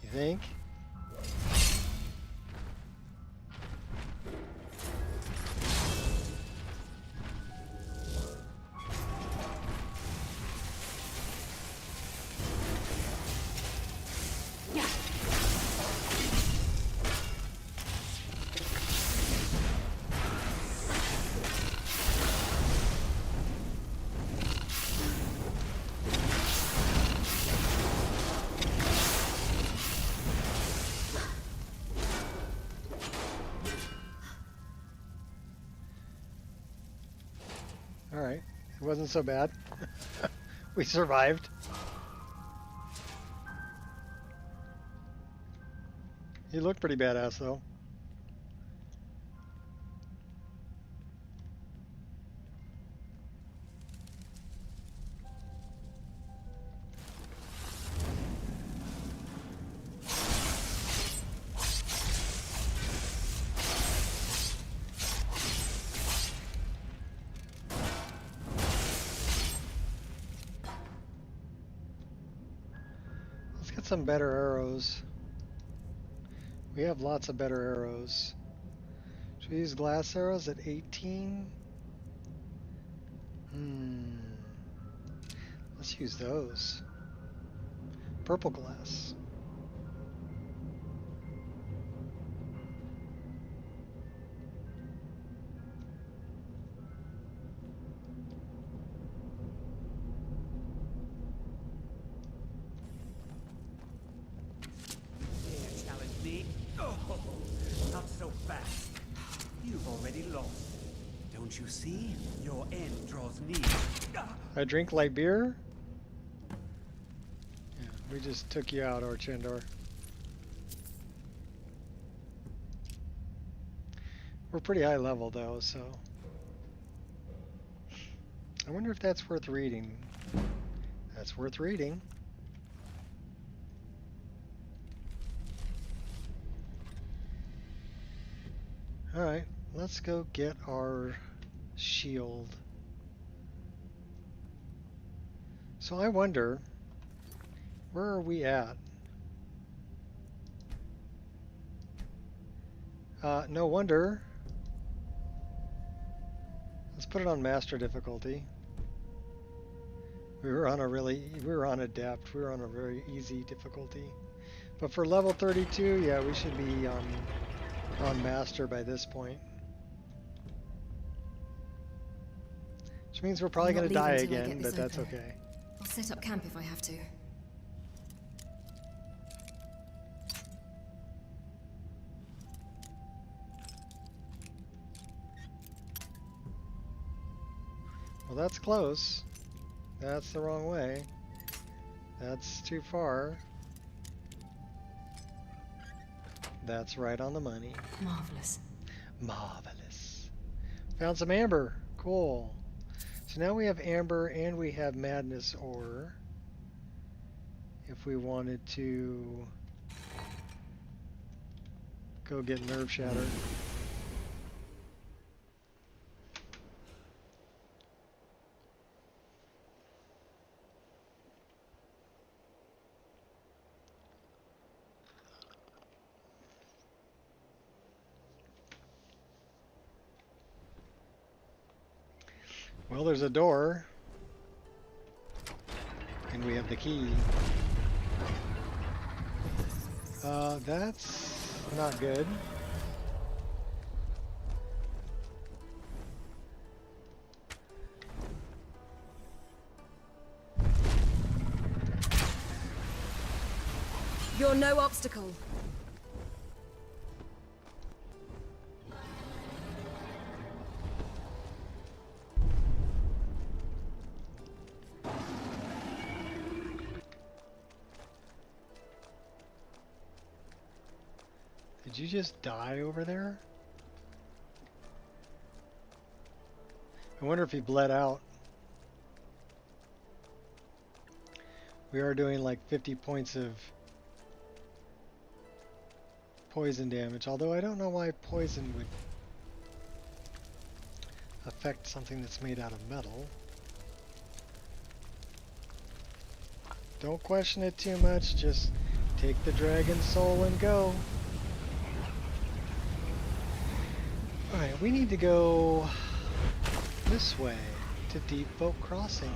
You think? Alright. It wasn't so bad. We survived. He looked pretty badass though. Let's get some better arrows. We have lots of better arrows. Should we use glass arrows at 18? Let's use those. Purple glass. Not so fast. You've already lost. Don't you see? Your end draws near. I drink light beer? Yeah, we just took you out, Orchandor. We're pretty high level though, so... I wonder if that's worth reading. That's worth reading. Alright, let's go get our shield. So I wonder, where are we at? No wonder. Let's put it on master difficulty. We were on adept. We were on a very easy difficulty. But for level 32, yeah, we should be on master by this point. Which means we're probably going to die again, but that's okay. I'll set up camp if I have to. Well, that's close. That's the wrong way. That's too far. That's right on the money. Marvelous. Marvelous. Found some amber. Cool. So now we have amber and we have madness ore. If we wanted to go get nerve shatter. Well, there's a door, and we have the key. That's not good. You're no obstacle. Did you just die over there? I wonder if he bled out. We are doing like 50 points of poison damage, although I don't know why poison would affect something that's made out of metal. Don't question it too much, just take the dragon soul and go. Alright, we need to go this way to Deep Boat Crossing.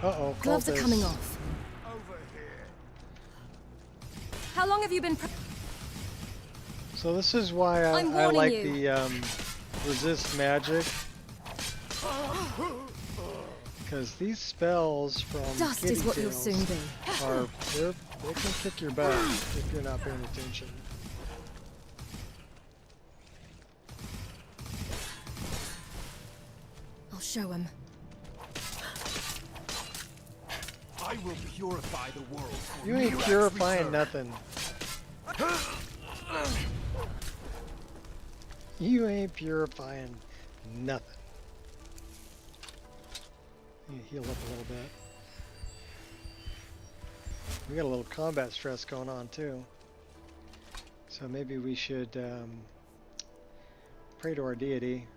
Uh-oh, Gloves are coming off. How long have you been So this is why I like the resist magic. Because these spells from Dust is what you'll soon be. They can kick your butt if you're not paying attention. Show him. I will purify the world. For You ain't Mira's purifying return. nothing. You ain't purifying nothing. You heal up a little bit. We got a little combat stress going on too. So maybe we should pray to our deity.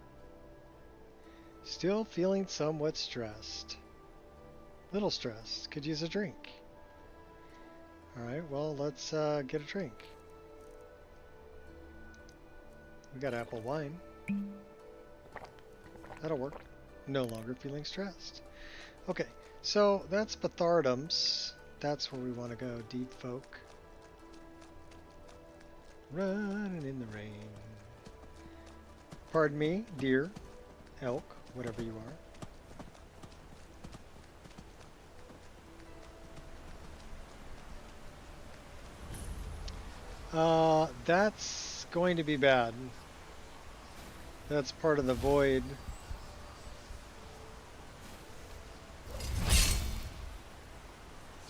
Still feeling somewhat stressed. Little stressed. Could use a drink. Alright, well, let's get a drink. We got apple wine. That'll work. No longer feeling stressed. Okay, so that's Bethardum's. That's where we want to go. Deep folk. Running in the rain. Pardon me, deer, elk, whatever you are. That's going to be bad. That's part of the void.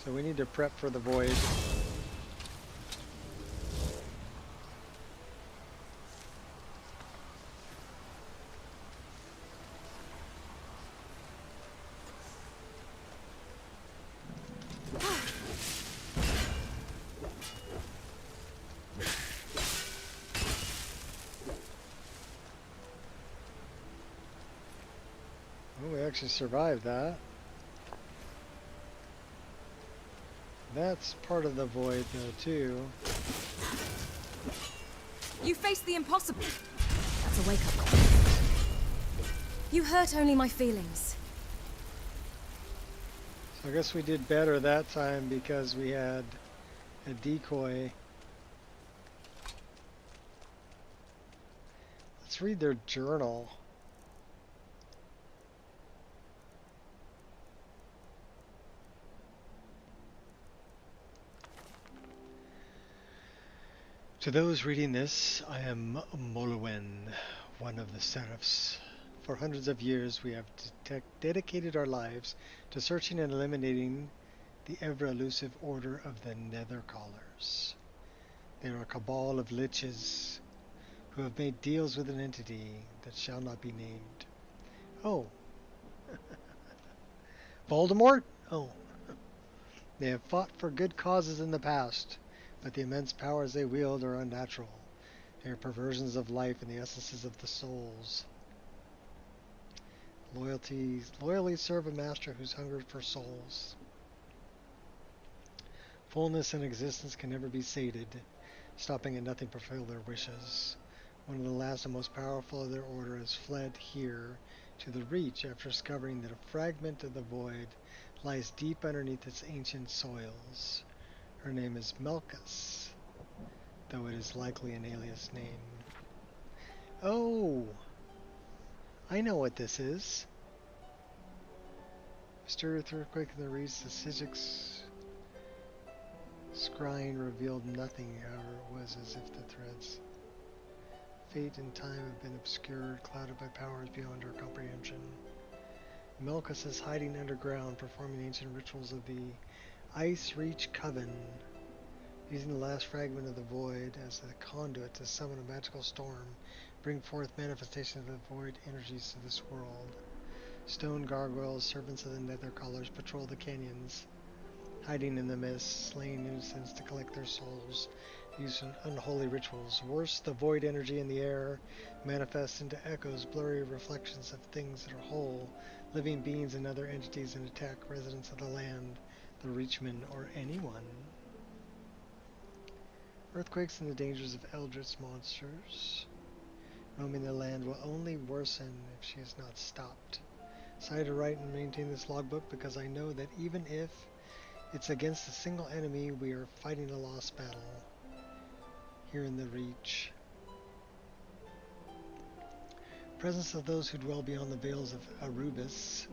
So we need to prep for the void. Oh, we actually survived that. That's part of the void, though, too. You faced the impossible. That's a wake-up call. You hurt only my feelings. So I guess we did better that time because we had a decoy. Let's read their journal. To those reading this, I am Moluwen, one of the Seraphs. For hundreds of years, we have dedicated our lives to searching and eliminating the ever-elusive order of the Nethercallers. They are a cabal of liches who have made deals with an entity that shall not be named. Oh. Voldemort? Oh. They have fought for good causes in the past, but the immense powers they wield are unnatural. They are perversions of life and the essences of the souls. Loyally serve a master who's hungered for souls. Fullness and existence can never be sated, stopping at nothing to fulfill their wishes. One of the last and most powerful of their order has fled here to the Reach after discovering that a fragment of the void lies deep underneath its ancient soils. Her name is Melkus, though it is likely an alias name. Oh! I know what this is. Mysterious earthquake in the Reach, the Sigic's scrying revealed nothing, however it was as if the threads. Fate and time have been obscured, clouded by powers beyond our comprehension. Melkus is hiding underground, performing ancient rituals of the Ice Reach Coven, using the last fragment of the void as a conduit to summon a magical storm, bring forth manifestations of the void energies to this world. Stone gargoyles, servants of the Nethercallers, patrol the canyons, hiding in the mist, slaying innocents to collect their souls, using unholy rituals. Worse, the void energy in the air manifests into echoes, blurry reflections of things that are whole, living beings and other entities, and attack residents of the land, the Reachmen, or anyone. Earthquakes and the dangers of eldritch monsters roaming the land will only worsen if she is not stopped. Decided to write and maintain this logbook because I know that even if it's against a single enemy, we are fighting a lost battle here in the Reach. Presence of those who dwell beyond the veils of Arubis.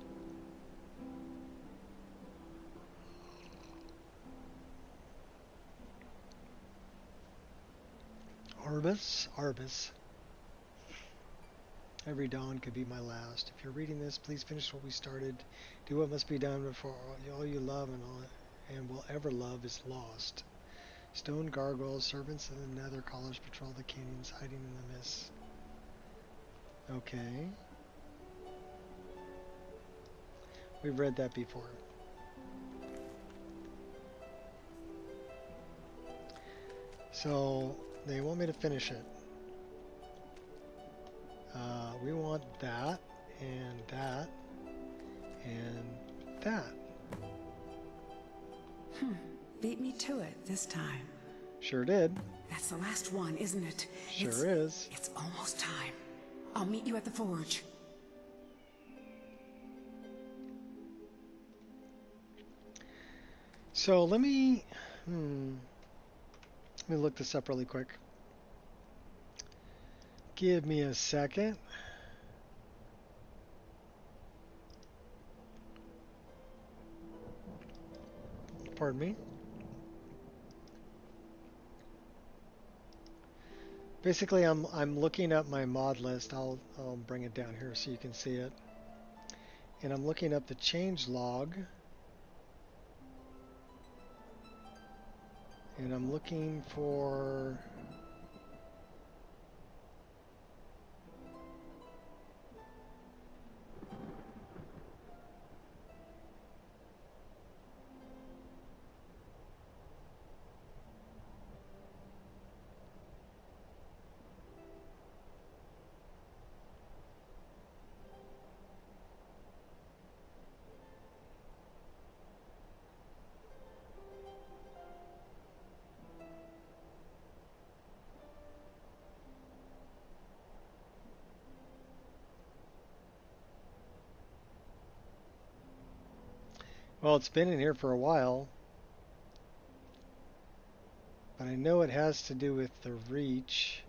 Arbus? Every dawn could be my last. If you're reading this, please finish what we started. Do what must be done before all you love and will ever love is lost. Stone gargoyles, servants of the nether callers patrol the canyons, hiding in the mist. Okay. We've read that before. So, they want me to finish it. We want that, and that, and that. Beat me to it this time. Sure did. That's the last one, isn't it? Sure is. It's almost time. I'll meet you at the forge. So let me look this up really quick. Give me a second. Pardon me. Basically, I'm looking up my mod list. I'll bring it down here so you can see it. And I'm looking up the change log. And I'm looking for well, it's been in here for a while, but I know it has to do with the reach.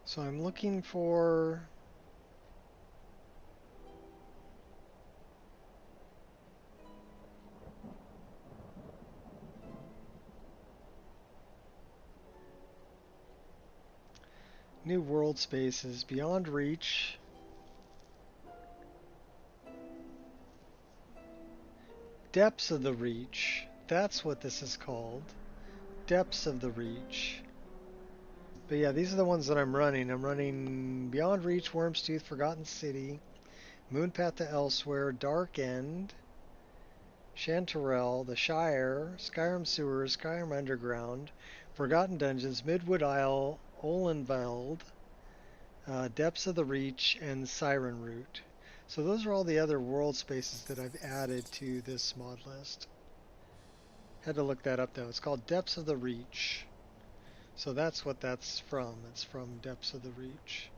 So I'm looking for new world spaces, beyond reach. Depths of the reach. That's what this is called. Depths of the reach. But yeah, these are the ones that I'm running. I'm running Beyond Reach, Worm's Tooth, Forgotten City, Moonpath to Elsewhere, Dark End, Chanterelle, The Shire, Skyrim Sewers, Skyrim Underground, Forgotten Dungeons, Midwood Isle, Olenveld, Depths of the Reach, and Siren Route. So those are all the other world spaces that I've added to this mod list. Had to look that up though. It's called Depths of the Reach. So that's what that's from. It's from Depths of the Reach.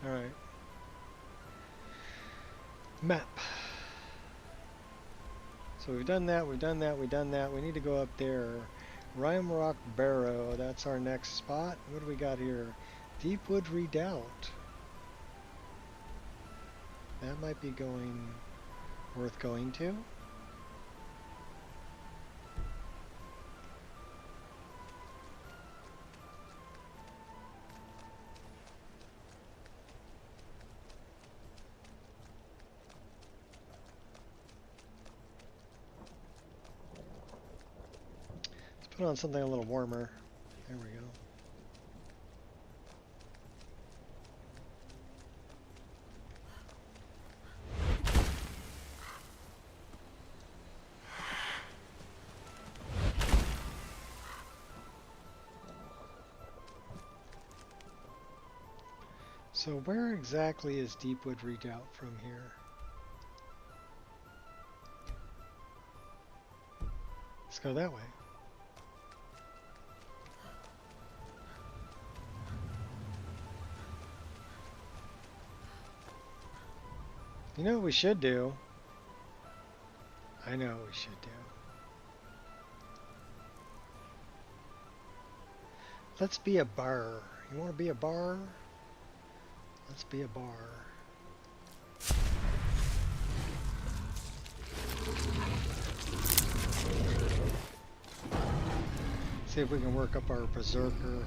Alright. Map. So we've done that, we've done that, we've done that. We need to go up there. Rock Barrow, that's our next spot. What do we got here? Deepwood Redoubt. That might be worth going to. Put on something a little warmer. There we go. So where exactly is Deepwood Redoubt from here? Let's go that way. You know what we should do? I know what we should do. Let's be a bar. You want to be a bar? Let's be a bar. See if we can work up our berserker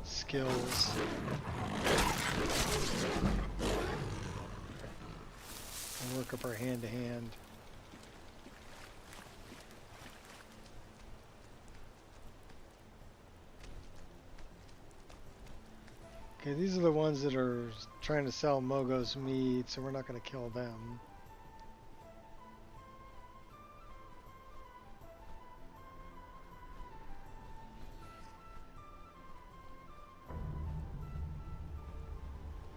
skills. And work up our hand-to-hand. Okay, these are the ones that are trying to sell Mogo's meat, so we're not going to kill them.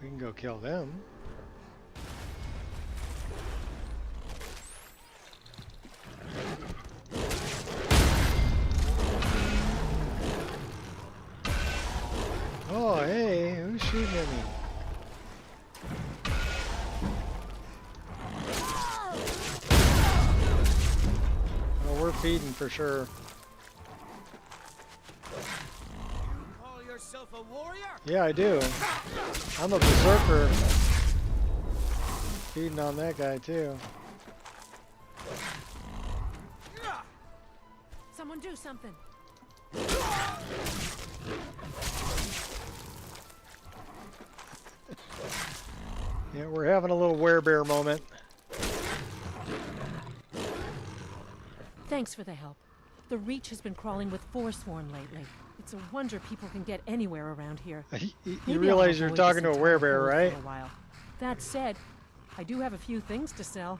We can go kill them. Oh, hey, who's shooting at me? Oh, we're feeding for sure. Call yourself a warrior? Yeah, I do. I'm a berserker. Feeding on that guy too. Someone do something. Yeah, we're having a little werebear moment. Thanks for the help. The Reach has been crawling with Forsworn lately. It's a wonder people can get anywhere around here. You realize you're talking to a werebear, right? For a while. That said, I do have a few things to sell.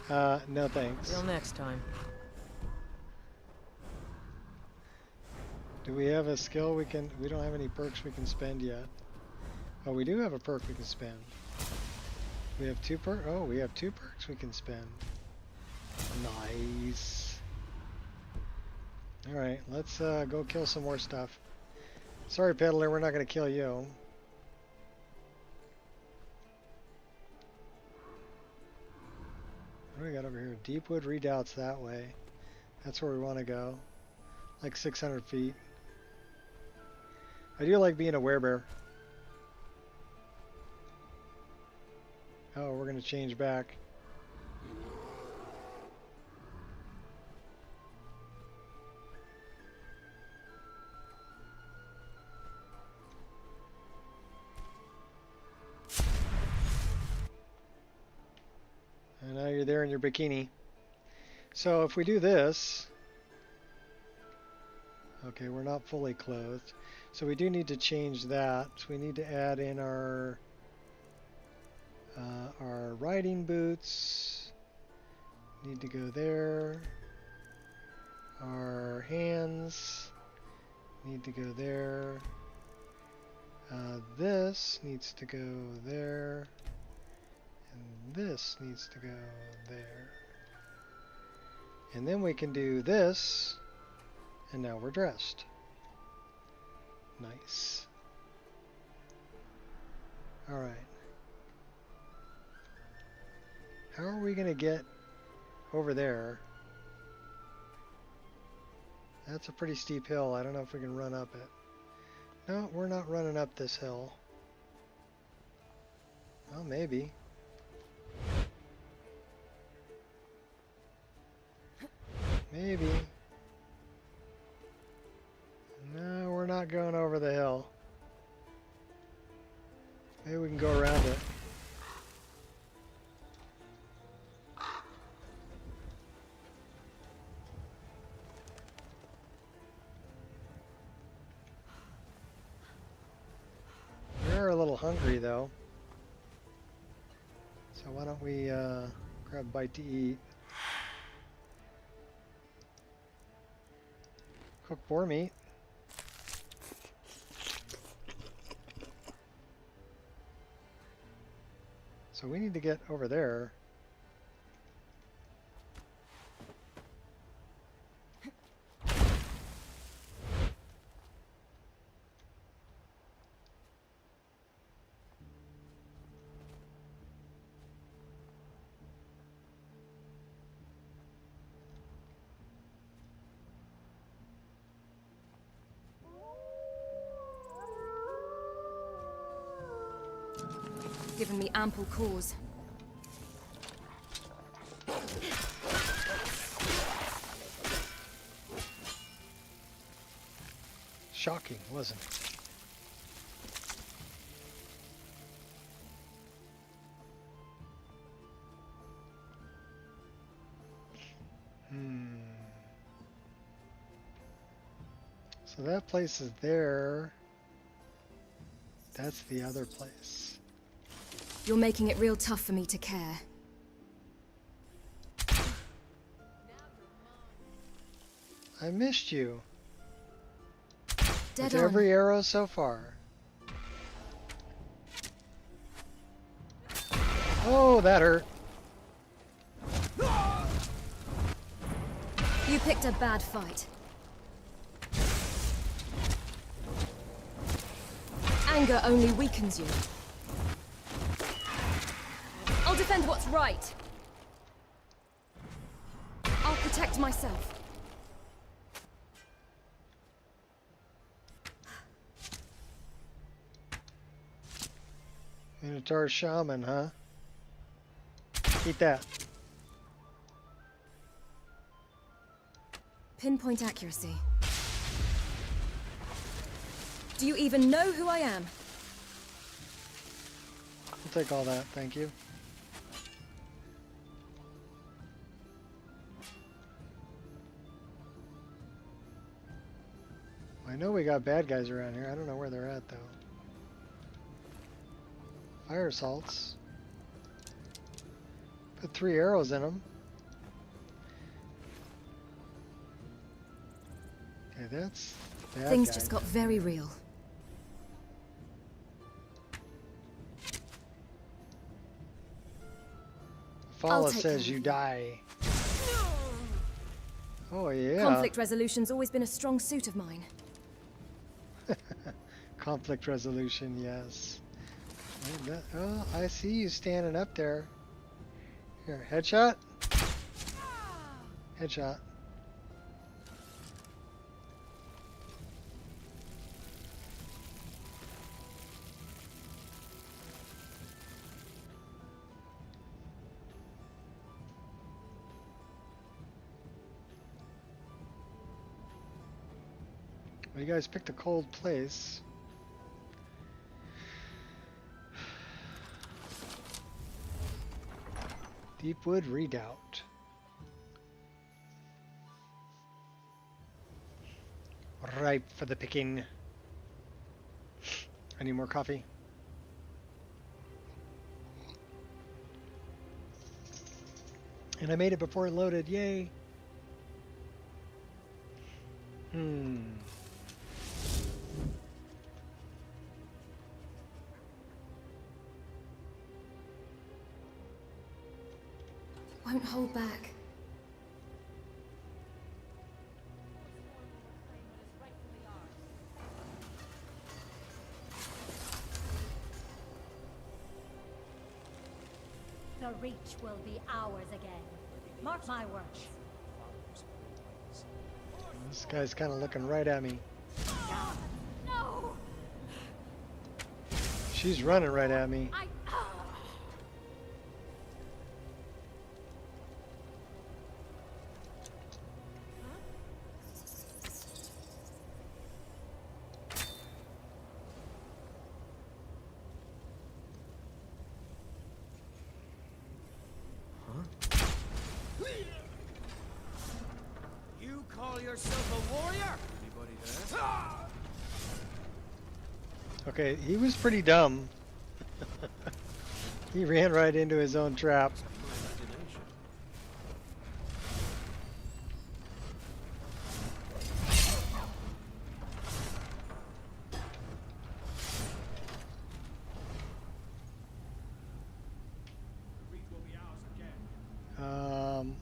No thanks. Till next time. Do we have a skill we can... We don't have any perks we can spend yet. Oh, we do have a perk we can spend. We have two perks? Oh, we have two perks we can spend. Nice. Alright, let's go kill some more stuff. Sorry, Peddler, we're not going to kill you. What do we got over here? Deepwood Redoubts that way. That's where we want to go. Like 600 feet. I do like being a werebear. Oh, we're going to change back. And now you're there in your bikini. So if we do this... Okay, we're not fully clothed. So we do need to change that. We need to add in our riding boots. Need to go there. Our hands need to go there. This needs to go there. And this needs to go there. And then we can do this. And now we're dressed. Nice. Alright. How are we going to get over there? That's a pretty steep hill. I don't know if we can run up it. No, we're not running up this hill. Well, maybe. Maybe. No, we're not going over the hill. Maybe we can go around it. We're a little hungry though. So why don't we grab a bite to eat. Cooked boar meat. So we need to get over there. given me ample cause. Shocking, wasn't it? So that place is there. That's the other place. You're making it real tough for me to care. I missed you. Dead With on. every arrow so far. Oh, that hurt. You picked a bad fight. Anger only weakens you. I'll defend what's right. I'll protect myself. Minotaur Shaman, huh? Eat that. Pinpoint accuracy. Do you even know who I am? I'll take all that, thank you. I know we got bad guys around here. I don't know where they're at, though. Fire assaults. Put 3 arrows in them. Okay, that's bad Things guy. just got very real. Fala take says him. you die. Oh, yeah. Conflict resolution's always been a strong suit of mine. Conflict resolution, yes. Oh, I see you standing up there. Here, headshot. Headshot. Well, you guys picked a cold place. Deepwood Redoubt. Ripe for the picking. I need more coffee. And I made it before it loaded. Yay! Won't hold back. The Reach will be ours again. Mark my words. This guy's kind of looking right at me. No! She's running right at me. You call yourself a warrior? Anybody there? Okay, he was pretty dumb. He ran right into his own trap.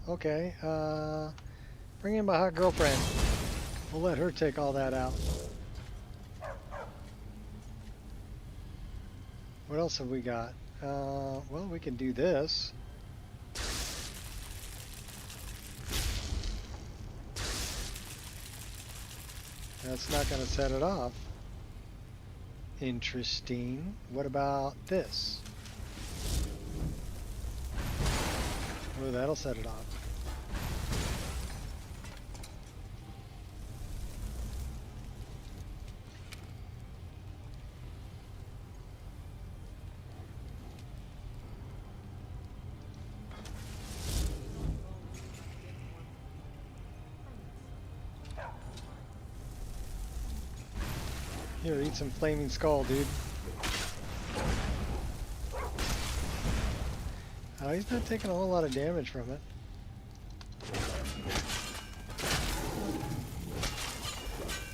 Okay, bring in my hot girlfriend. We'll let her take all that out. What else have we got? Well, we can do this. That's not going to set it off. Interesting. What about this? Oh, that'll set it off. Here, eat some flaming skull, dude. Oh, he's not taking a whole lot of damage from it.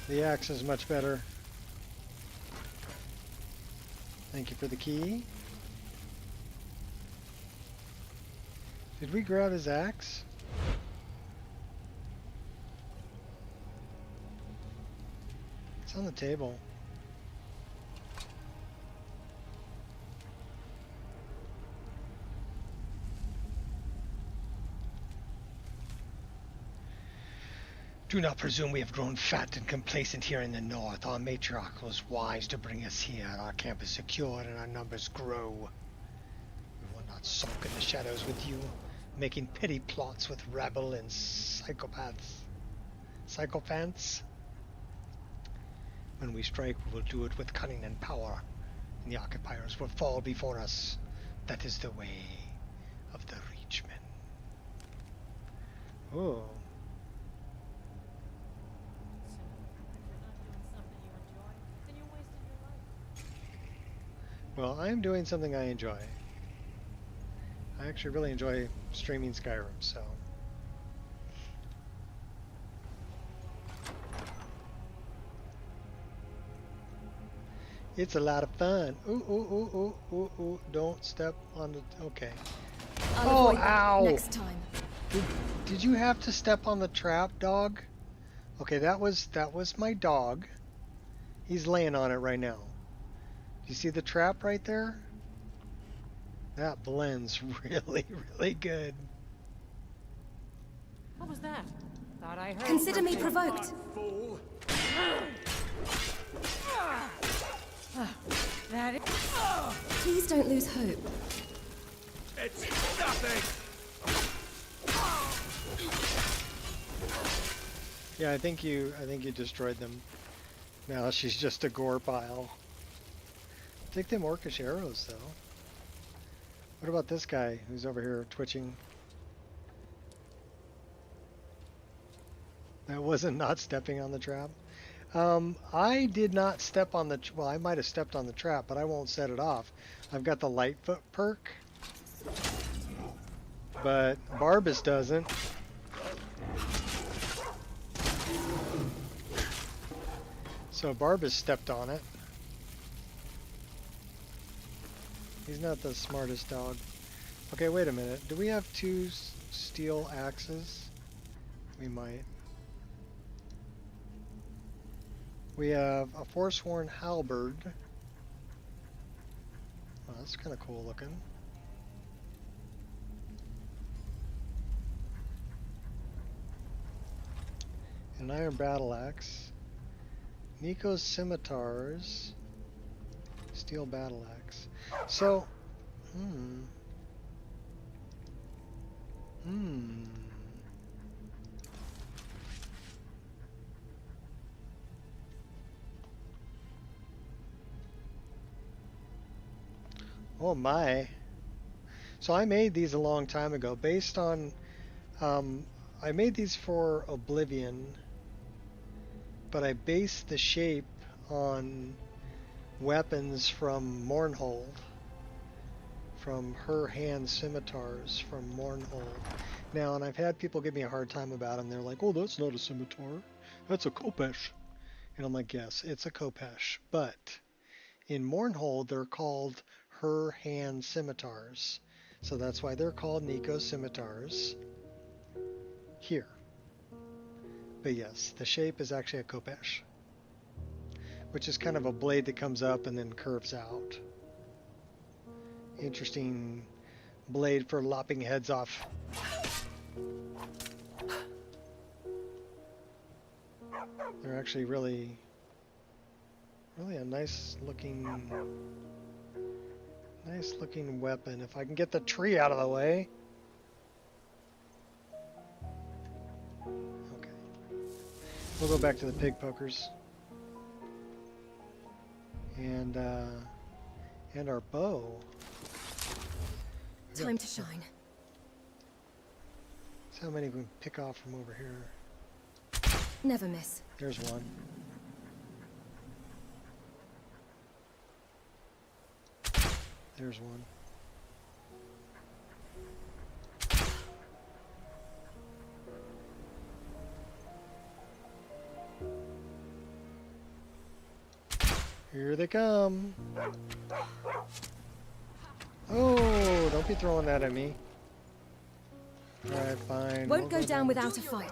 The axe is much better. Thank you for the key. Did we grab his axe? It's on the table. Do not presume we have grown fat and complacent here in the north. Our matriarch was wise to bring us here. Our camp is secure and our numbers grow. We will not sulk in the shadows with you, making petty plots with rabble and psychopaths. Psychophants. When we strike, we will do it with cunning and power, and the occupiers will fall before us. That is the way of the Reachmen. Oh. Well, I am doing something I enjoy. I actually really enjoy streaming Skyrim, so. It's a lot of fun. Ooh, ooh, ooh, ooh, ooh, ooh. Don't step on the... Okay. I'll Oh, ow! next time. Did you have to step on the trap, dog? Okay, that was my dog. He's laying on it right now. You see the trap right there? That blends really, really good. What was that? Thought I heard. Consider me provoked. That is... Please don't lose hope. It's nothing. Yeah, I think you destroyed them. Now she's just a gore pile. Take them orcish arrows, though. What about this guy who's over here twitching? That wasn't not stepping on the trap. I did not step on the... Well, I might have stepped on the trap, but I won't set it off. I've got the Lightfoot perk. But Barbas doesn't. So Barbas stepped on it. He's not the smartest dog. Okay, wait a minute. Do we have two steel axes? We might. We have a Forsworn halberd. Oh, that's kind of cool looking. An iron battle axe. Nico's scimitars. Steel battle axe. So, Oh my. So I made these a long time ago based on, I made these for Oblivion, but I based the shape on weapons from Mournhold, from her hand scimitars from Mournhold. Now, and I've had people give me a hard time about them. They're like, oh, that's not a scimitar. That's a khopesh. And I'm like, yes, it's a khopesh. But in Mournhold, they're called her hand scimitars. So that's why they're called Nico scimitars here. But yes, the shape is actually a khopesh, which is kind of a blade that comes up and then curves out. Interesting blade for lopping heads off. They're actually really a nice looking weapon. If I can get the tree out of the way. We'll go back to the pig pokers. And our bow. Time to shine. That's how many we can pick off from over here. Never miss. There's one. There's one. Here they come. Oh, don't be throwing that at me. Alright, fine. Won't go down without a fight.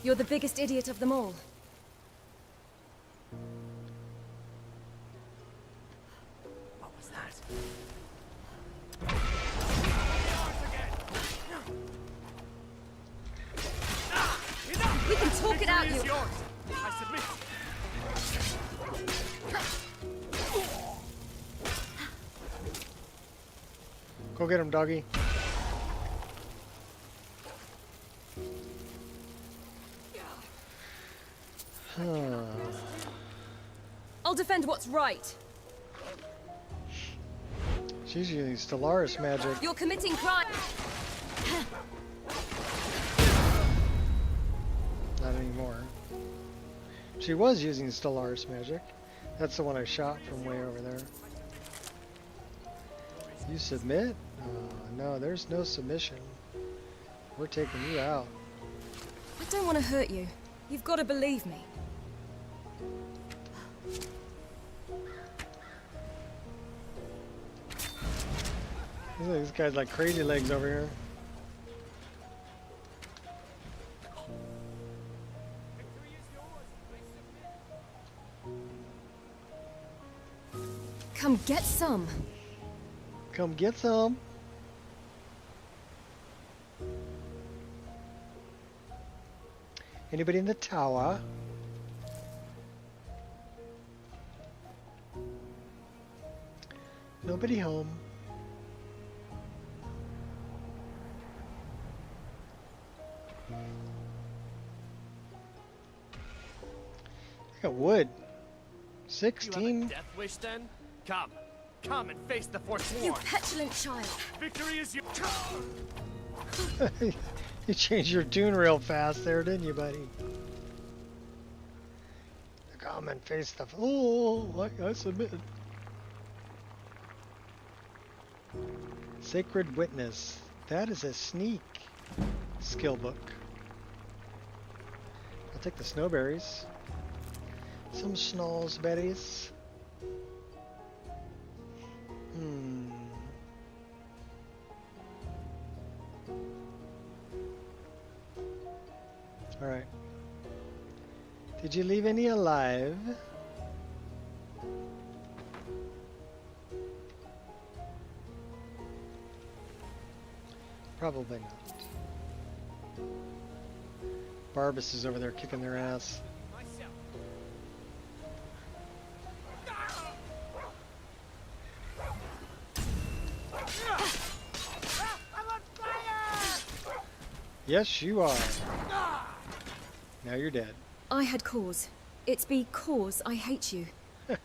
You're the biggest idiot of them all. What was that? We can talk it out, you. I submit. Go get him, doggy. I'll defend what's right. She's using Stellaris magic. You're committing crime. Not anymore. She was using Stellaris magic. That's the one I shot from way over there. You submit? No, there's no submission. We're taking you out. I don't want to hurt you. You've got to believe me. This guy's like crazy legs over here. Come get some. Come get some. Anybody in the tower? Nobody home. I got wood. 16. You have a death wish then? Come and face the Forsworn. You petulant child. Victory is yours. You changed your tune real fast there, didn't you, buddy? Come and face the... Oh, I submit. Sacred Witness. That is a sneak skill book. I'll take the snowberries. Some snowsberries. Alright. Did you leave any alive? Probably not. Barbas is over there kicking their ass. Yes, you are. Now you're dead. I had cause. It's because I hate you. I'll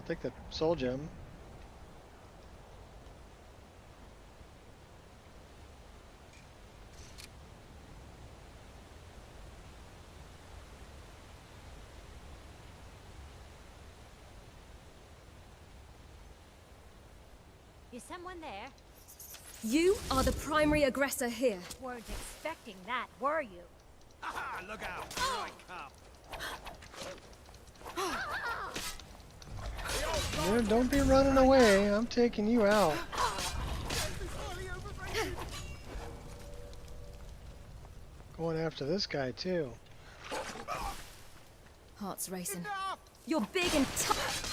take the soul gem. Is someone there? You are the primary aggressor here. Weren't expecting that, were you? Aha! Look out! Here I come. Don't be running away. I'm taking you out. Going after this guy too. Heart's racing. You're big and tough.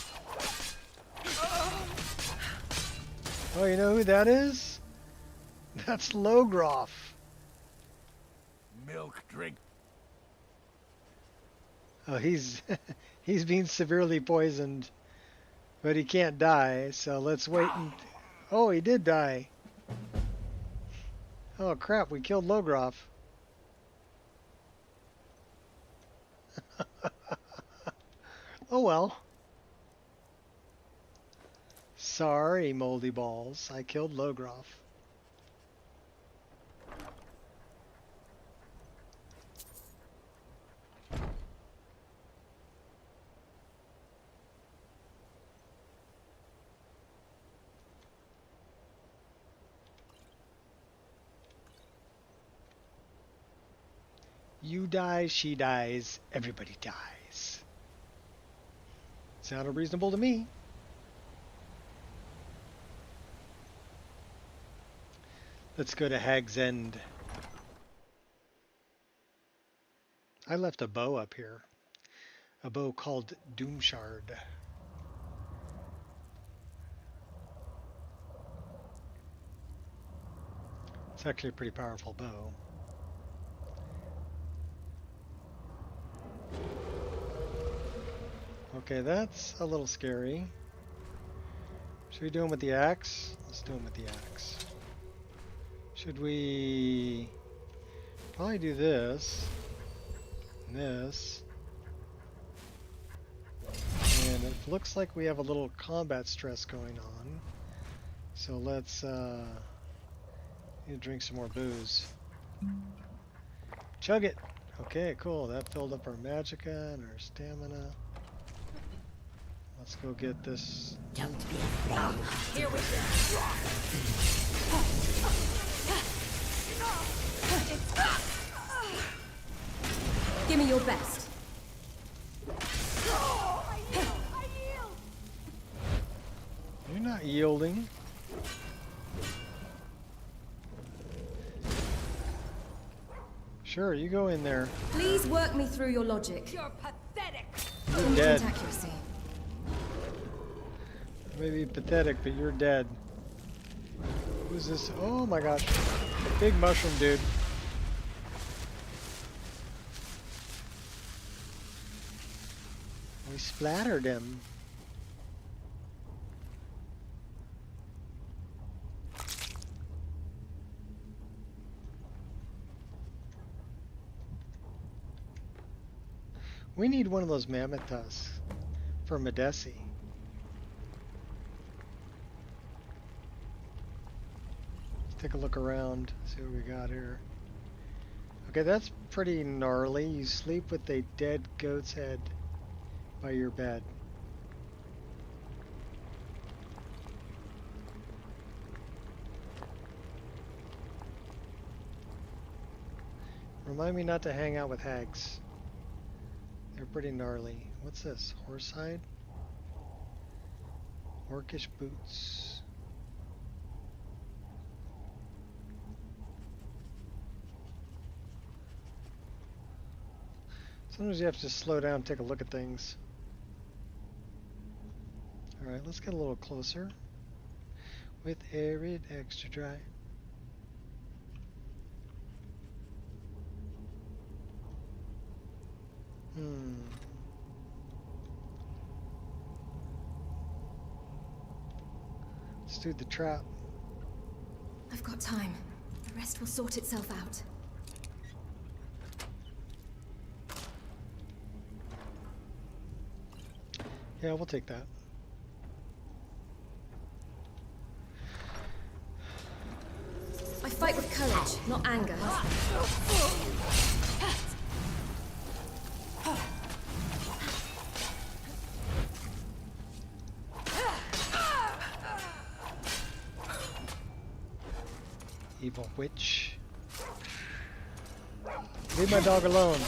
Oh, you know who that is? That's Logroff. Milk drink. Oh, he's he's being severely poisoned, but he can't die. So let's wait. And oh, he did die. Oh crap! We killed Logroff. Oh well. Sorry, moldy balls. I killed Logroff. You die, she dies, everybody dies. Sounded reasonable to me. Let's go to Hag's End. I left a bow up here. A bow called Doomshard. It's actually a pretty powerful bow. Okay, that's a little scary. Should we do him with the axe? Let's do him with the axe. Should we probably do this and this? And it looks like we have a little combat stress going on. So let's drink some more booze. Chug it! Okay, cool. That filled up our magicka and our stamina. Let's go get this. Don't be afraid. Here we go. Give me your best. You're not yielding. Sure, you go in there. Please work me through your logic. You're pathetic. You're dead. Accuracy. Maybe pathetic, but you're dead. Who's this? Oh my gosh. Big mushroom dude. We splattered him. We need one of those mammoth tusks for Medesi. Let's take a look around, see what we got here. Okay, that's pretty gnarly. You sleep with a dead goat's head by your bed. Remind me not to hang out with hags. They're pretty gnarly. What's this? Horsehide? Orcish boots. Sometimes you have to slow down and take a look at things. Alright, let's get a little closer. With arid extra dry. Let's do the trap. I've got time. The rest will sort itself out. Yeah, we'll take that. I fight with courage, not anger. Evil witch. Leave my dog alone.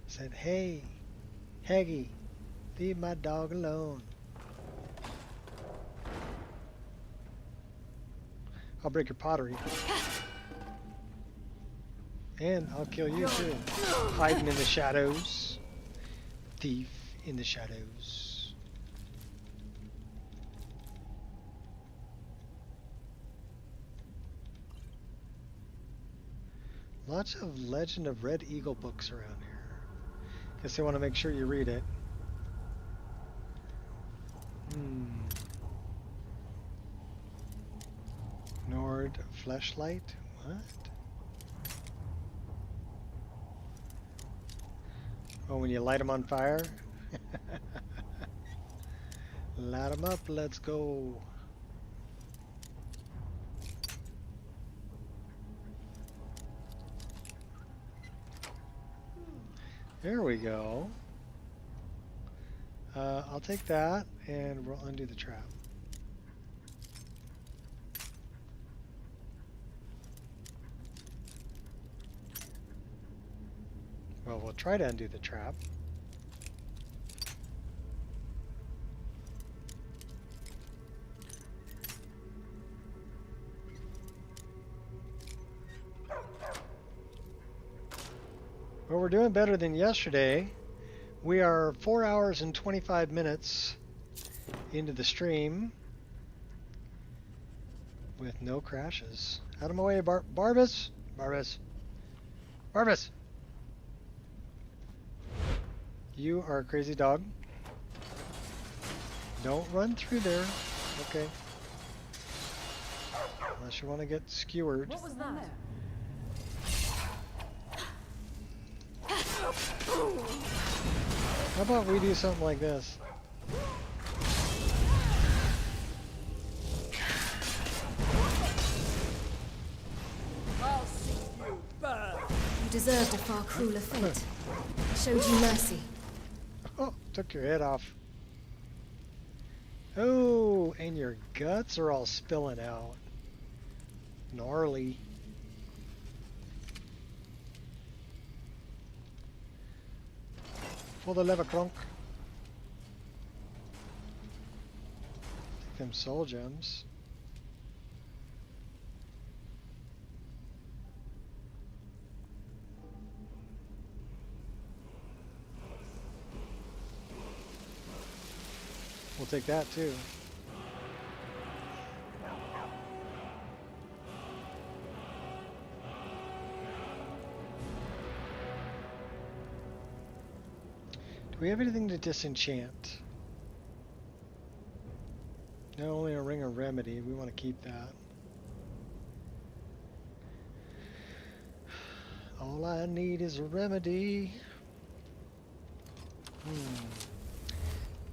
Said, hey, Haggy, leave my dog alone. I'll break your pottery. And I'll kill you too. Hiding in the shadows. Thief in the shadows. Lots of Legend of Red Eagle books around here. Guess they want to make sure you read it. Nord flashlight? What? Oh, when you light them on fire? Light them up, let's go. There we go. I'll take that and we'll undo the trap. Well, we'll try to undo the trap. Well, we're doing better than yesterday. We are 4 hours and 25 minutes into the stream with no crashes. Out of my way, Barbas! Barbas! Barbas! You are a crazy dog. Don't run through there. Okay. Unless you want to get skewered. What was that? How about we do something like this? I'll see you burn. You deserved a far crueler fate. I showed you mercy. Oh, took your head off. Oh, and your guts are all spilling out. Gnarly. For the lever clunk. Take them soul gems. We'll take that too. Do we have anything to disenchant? No, only a ring of remedy. We want to keep that. All I need is a remedy.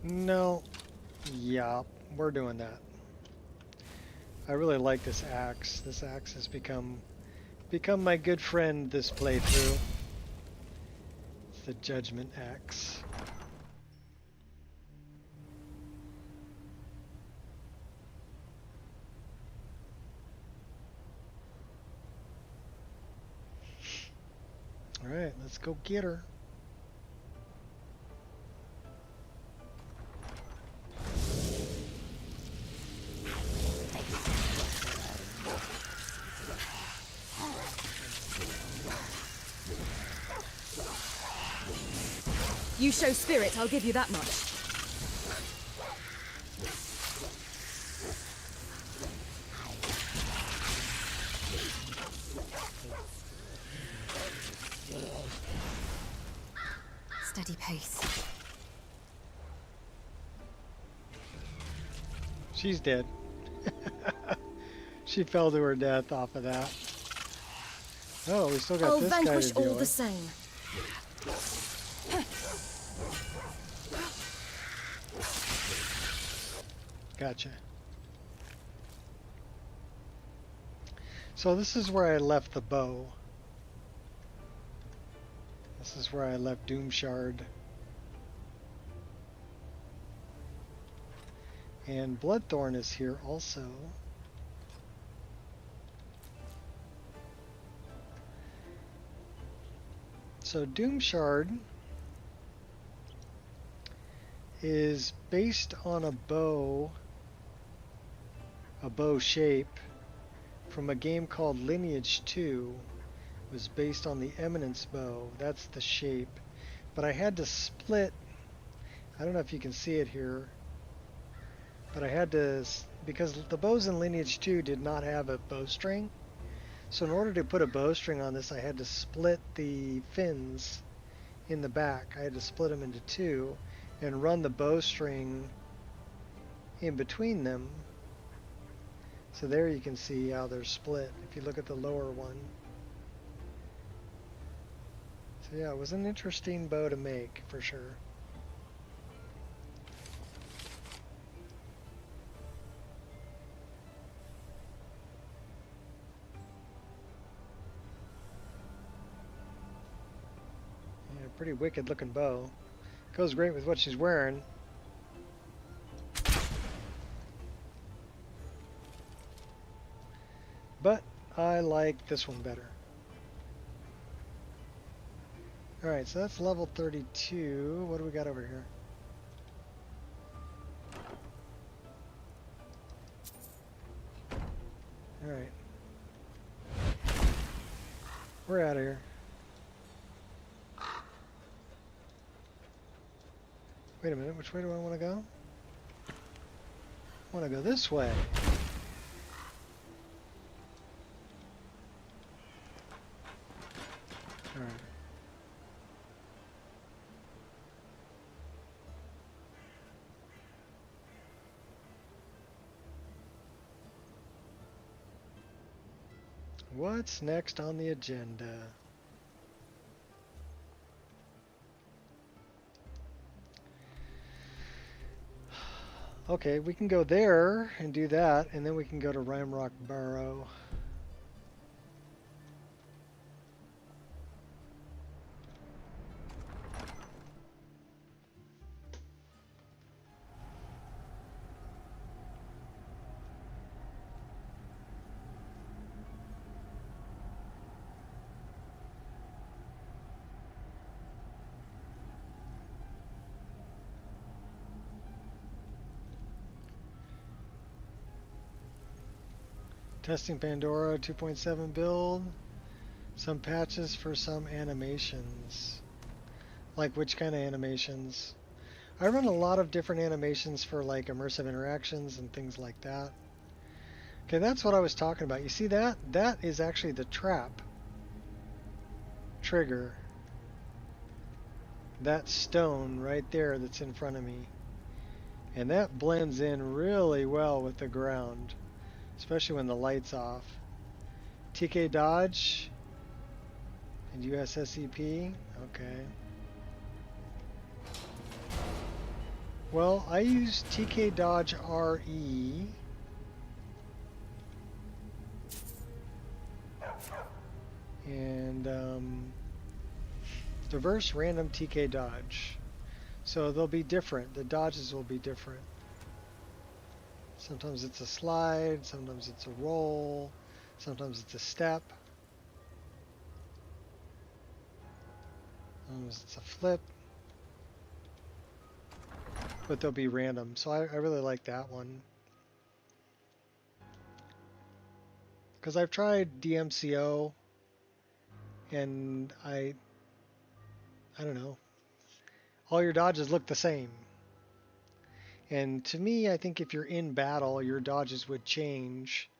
No. Yeah, we're doing that. I really like this axe. This axe has become my good friend this playthrough. It's the Judgment Axe. All right, let's go get her. You show spirit, I'll give you that much. Steady pace. She's dead. She fell to her death off of that. Oh, we still got this guy to vanquish deal all with. the same. Gotcha. So this is where I left the bow. This is where I left Doomshard. And Bloodthorn is here also. So Doomshard is based on a bow shape from a game called Lineage 2. It was based on the Eminence bow. That's the shape. But I had to split I don't know if you can see it here, but I had to, because the bows in Lineage 2 did not have a bowstring. So in order to put a bowstring on this, I had to split the fins in the back. I had to split them into two and run the bowstring in between them. So there you can see how they're split if you look at the lower one. So yeah, it was an interesting bow to make for sure. Yeah, pretty wicked looking bow. Goes great with what she's wearing. But I like this one better. Alright, so that's level 32. What do we got over here? Alright. We're out of here. Wait a minute, which way do I want to go? I want to go this way. Alright. What's next on the agenda? Okay, we can go there and do that, and then we can go to Rimrock Barrow. Testing Pandora 2.7 build. Some patches for some animations. Like which kind of animations? I run a lot of different animations for like immersive interactions and things like that. Okay, that's what I was talking about. You see that? That is actually the trap trigger. That stone right there that's in front of me. And that blends in really well with the ground. Especially when the light's off. TK dodge and USSEP. Okay. Well, I use TK dodge RE. And reverse random TK dodge. So they'll be different. The dodges will be different. Sometimes it's a slide, sometimes it's a roll, sometimes it's a step, sometimes it's a flip, but they'll be random. So I really like that one. Because I've tried DMCO and I don't know, all your dodges look the same. And to me, I think if you're in battle, your dodges would change.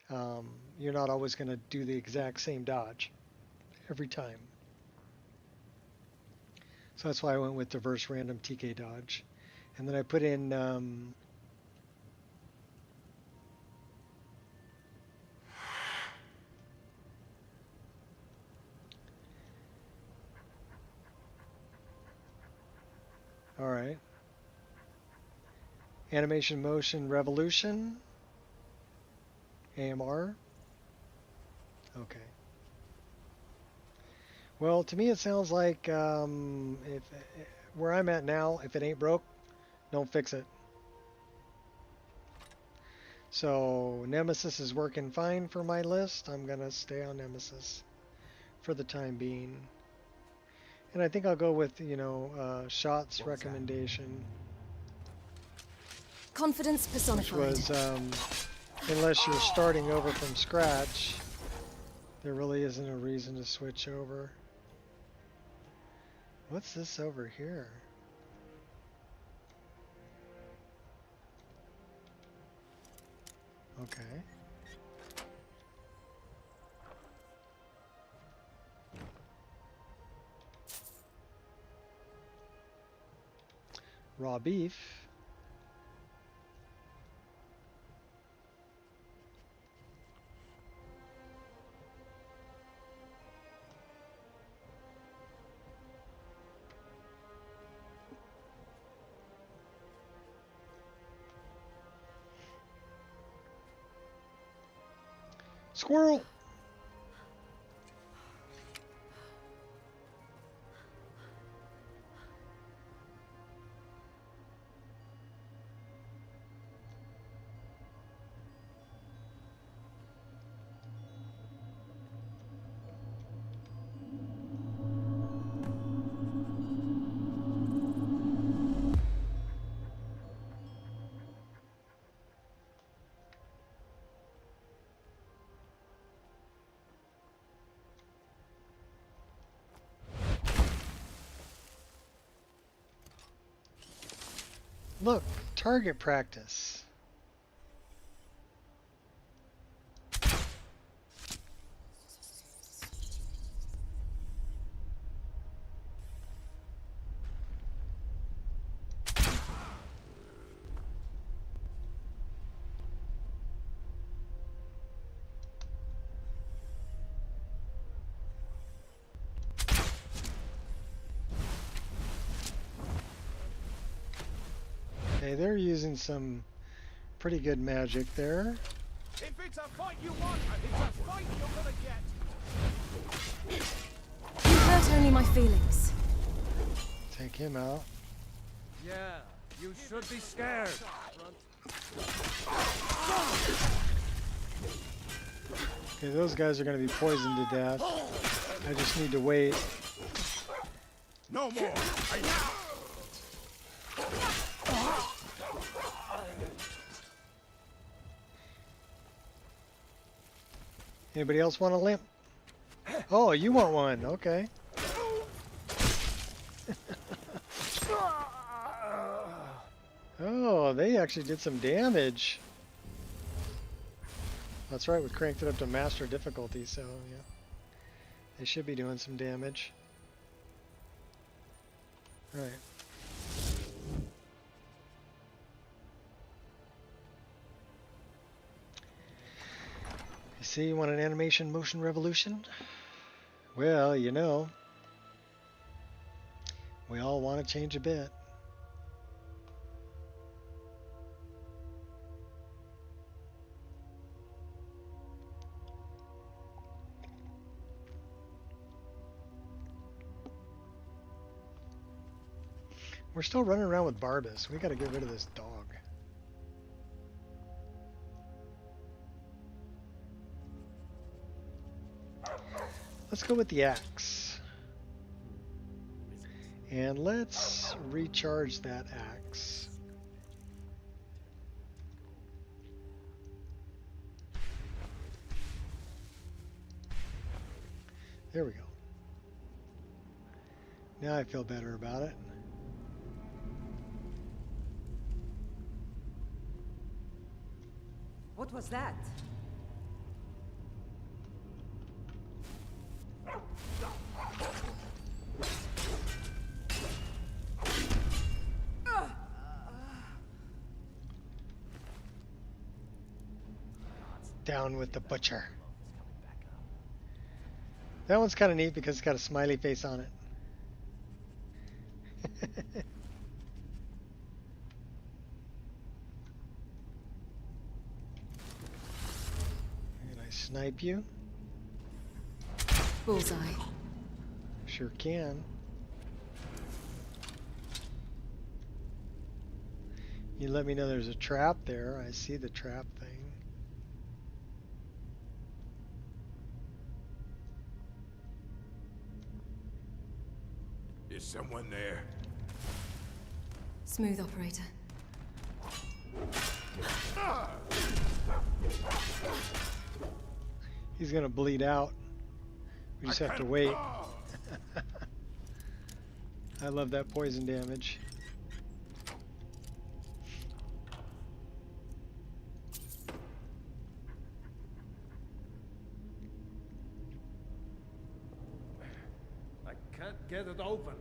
You're not always going to do the exact same dodge every time. So that's why I went with reverse random TK dodge. And then I put in all right. Animation Motion Revolution. AMR. Okay. Well, to me it sounds like if where I'm at now, if it ain't broke, don't fix it. So Nemesis is working fine for my list. I'm going to stay on Nemesis for the time being. And I think I'll go with, you know, Shot's recommendation. Confidence personified. Which was, unless you're starting over from scratch, there really isn't a reason to switch over. What's this over here? Okay. Raw beef. Squirrel! Look, target practice. Okay, they're using some pretty good magic there. If it's a fight you want, it's a fight you're gonna get. You hurt only my feelings. Take him out. Yeah, you should be scared. Okay, those guys are going to be poisoned to death. I just need to wait. No more. Anybody else want a limp? Oh, you want one? Okay. Oh, they actually did some damage. That's right, we cranked it up to master difficulty, so yeah. They should be doing some damage. Alright. You see, you want an animation motion revolution? Well, you know, we all want to change a bit. We're still running around with Barbas. We got to get rid of this dog. Let's go with the axe. And let's recharge that axe. There we go. Now I feel better about it. What was that? Down with the butcher. That one's kind of neat because it's got a smiley face on it. Can I snipe you? Bullseye. Sure can. You let me know there's a trap there. I see the trap thing. Is someone there? Smooth operator. He's gonna bleed out. We just have to wait. I love that poison damage. get it open.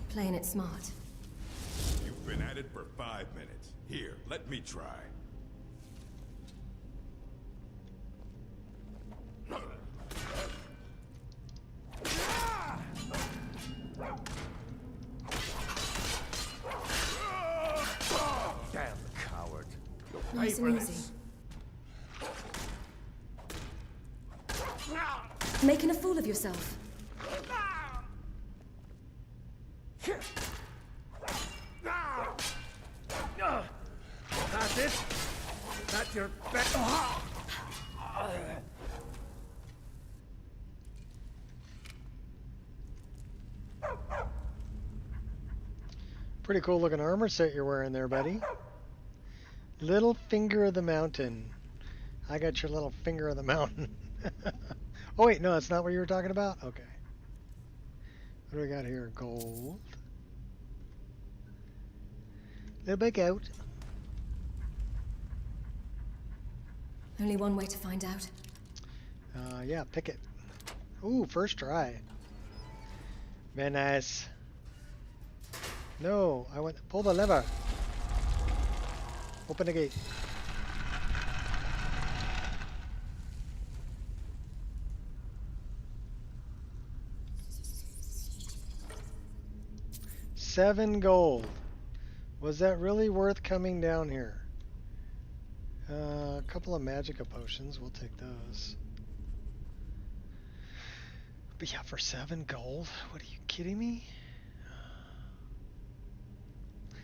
Playing it smart. You've been at it for 5 minutes. Here, let me try. Damn coward. Nice and easy. Making a fool of yourself. That's it? That's your best. Pretty cool looking armor set you're wearing there, buddy. Little finger of the mountain. I got your little finger of the mountain. Oh wait, no, that's not what you were talking about? Okay. What do we got here? Gold. Little bit out. Only one way to find out. Yeah, pick it. Ooh, first try. Very nice. No, I went. Pull the lever. Open the gate. $7 gold. Was that really worth coming down here? A couple of magica potions. We'll take those. But yeah, for 7 gold? What are you kidding me?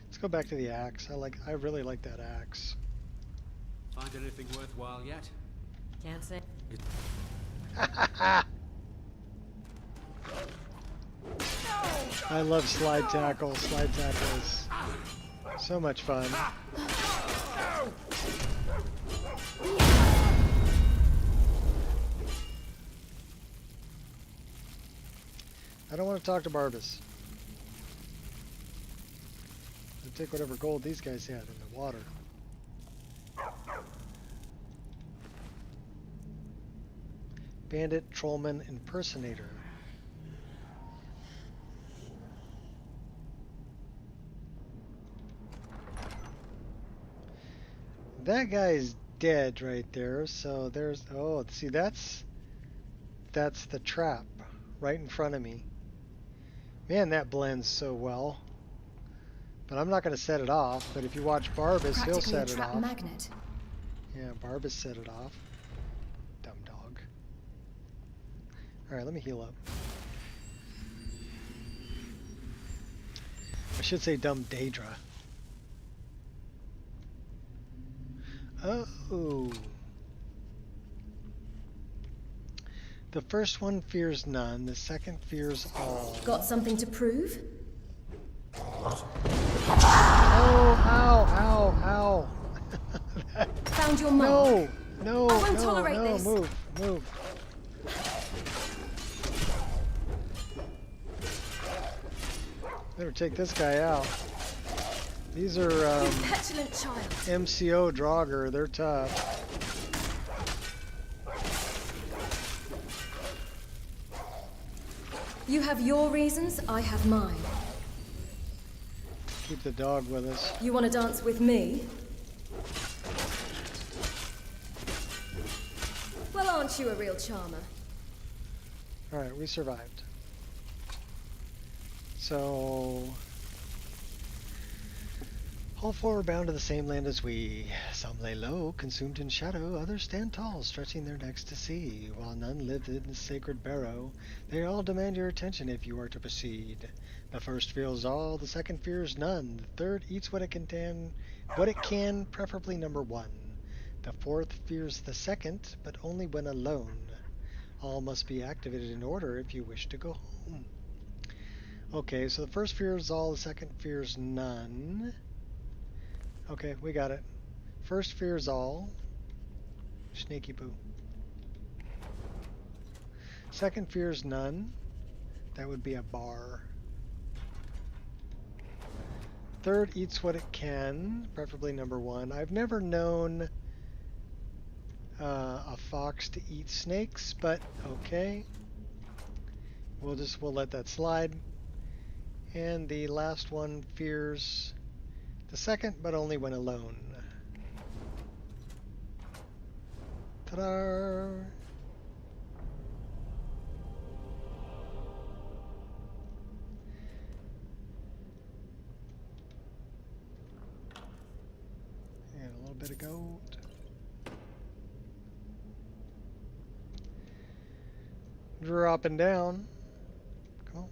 Let's go back to the axe. I really like that axe. Find anything worthwhile yet? Can't say. I love slide tackle. Slide tackle is so much fun. I don't want to talk to Barbas. I'll take whatever gold these guys had in the water. Bandit, Trollman, Impersonator. That guy's dead right there, so there's... Oh, see, that's the trap right in front of me. Man, that blends so well. But I'm not going to set it off, but if you watch Barbas, he'll set it off. Magnet. Yeah, Barbas set it off. Dumb dog. Alright, let me heal up. I should say dumb Daedra. Oh. The first one fears none, the second fears all. Got something to prove? Oh, ow, ow, ow. Found your mark. No, I won't tolerate this. Move. Better take this guy out. These are petulant child. MCO Draugr, they're tough. You have your reasons, I have mine. Keep the dog with us. You want to dance with me? Well, aren't you a real charmer? Alright, we survived. So... all four are bound to the same land as we. Some lay low, consumed in shadow, others stand tall, stretching their necks to see. While none live in the sacred barrow, they all demand your attention if you are to proceed. The first fears all, the second fears none, the third eats what it can, preferably number 1. The fourth fears the second, but only when alone. All must be activated in order if you wish to go home. Okay, so the first fears all, the second fears none. Okay, we got it. First fears all. Snaky poo. Second fears none. That would be a bar. Third eats what it can, preferably number 1. I've never known a fox to eat snakes, but okay. We'll let that slide. And the last one fears the second, but only when alone. Ta-da! And a little bit of gold. Dropping down. Cool.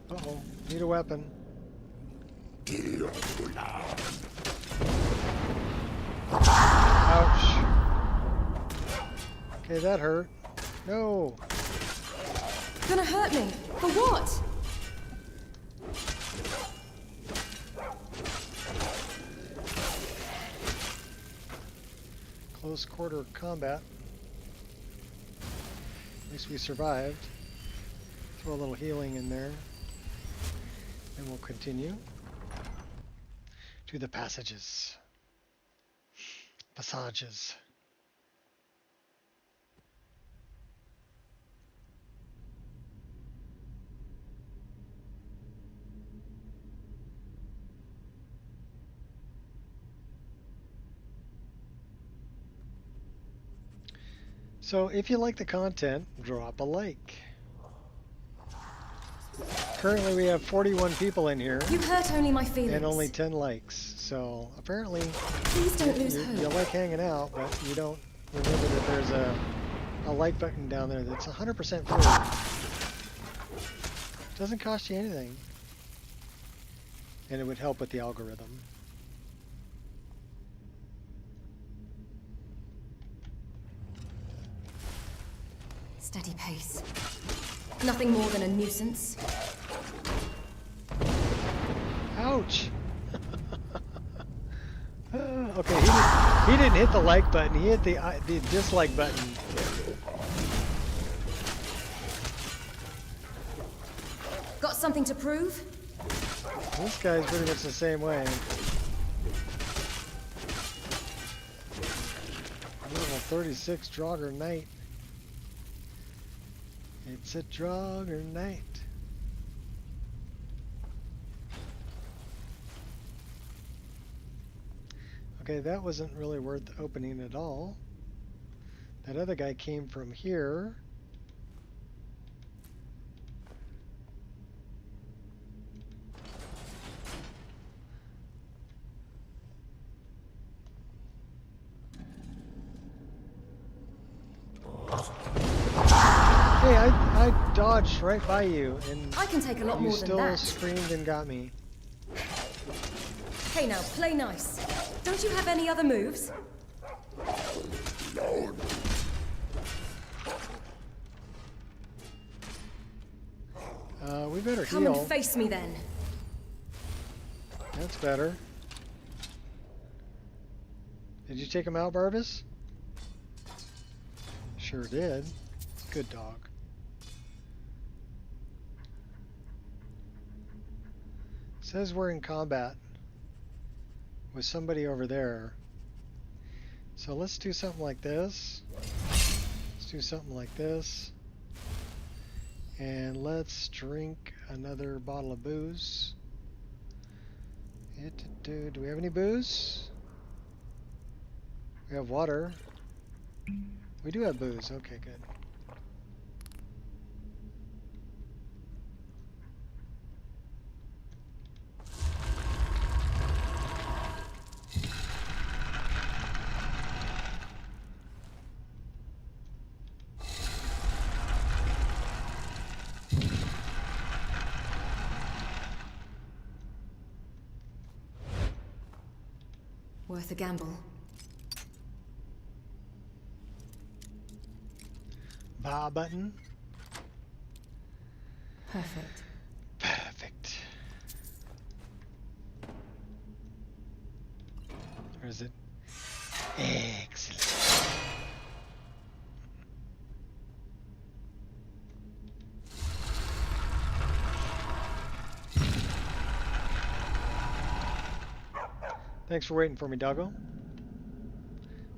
Uh-oh. Need a weapon. Ouch. Okay, that hurt. No. Gonna hurt me. For what? Close quarter combat. At least we survived. Throw a little healing in there. And we'll continue to the passages. Passages. So if you like the content, drop a like. Currently we have 41 people in here. You hurt only my feelings. And only 10 likes. So apparently please don't lose hope. You like hanging out, but you don't remember that there's a like button down there that's 100% free. Doesn't cost you anything. And it would help with the algorithm. Steady pace. Nothing more than a nuisance. Ouch! Okay, he didn't hit the like button. He hit the dislike button. Got something to prove? This guy's pretty much the same way. Level 36 Draugr Knight. It's a Draugr Knight. Okay, that wasn't really worth opening at all. That other guy came from here. Hey, I dodged right by you, and I can take a lot more than that. You still screamed and got me. Hey now, play nice. Don't you have any other moves? We better Come heal. and face me then. That's better. Did you take him out, Barbas? Sure did. Good dog. Says we're in combat with somebody over there. So let's do something like this. Let's do something like this. And let's drink another bottle of booze. Do we have any booze? We have water. We do have booze. Okay, good. Worth a gamble. Bar button. Perfect. Perfect. Or is it? Excellent. Thanks for waiting for me, doggo.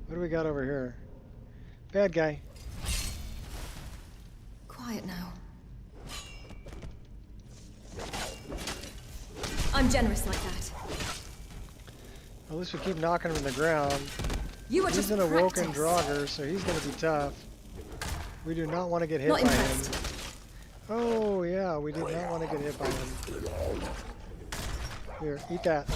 What do we got over here? Bad guy. Quiet now. I'm generous like that. At least we keep knocking him in the ground. You are He's just an awoken practice. Draugr, so he's going to be tough. We do not want to get hit Not by impressed. him. Oh, yeah, we did not want to get hit by him. Here, eat that.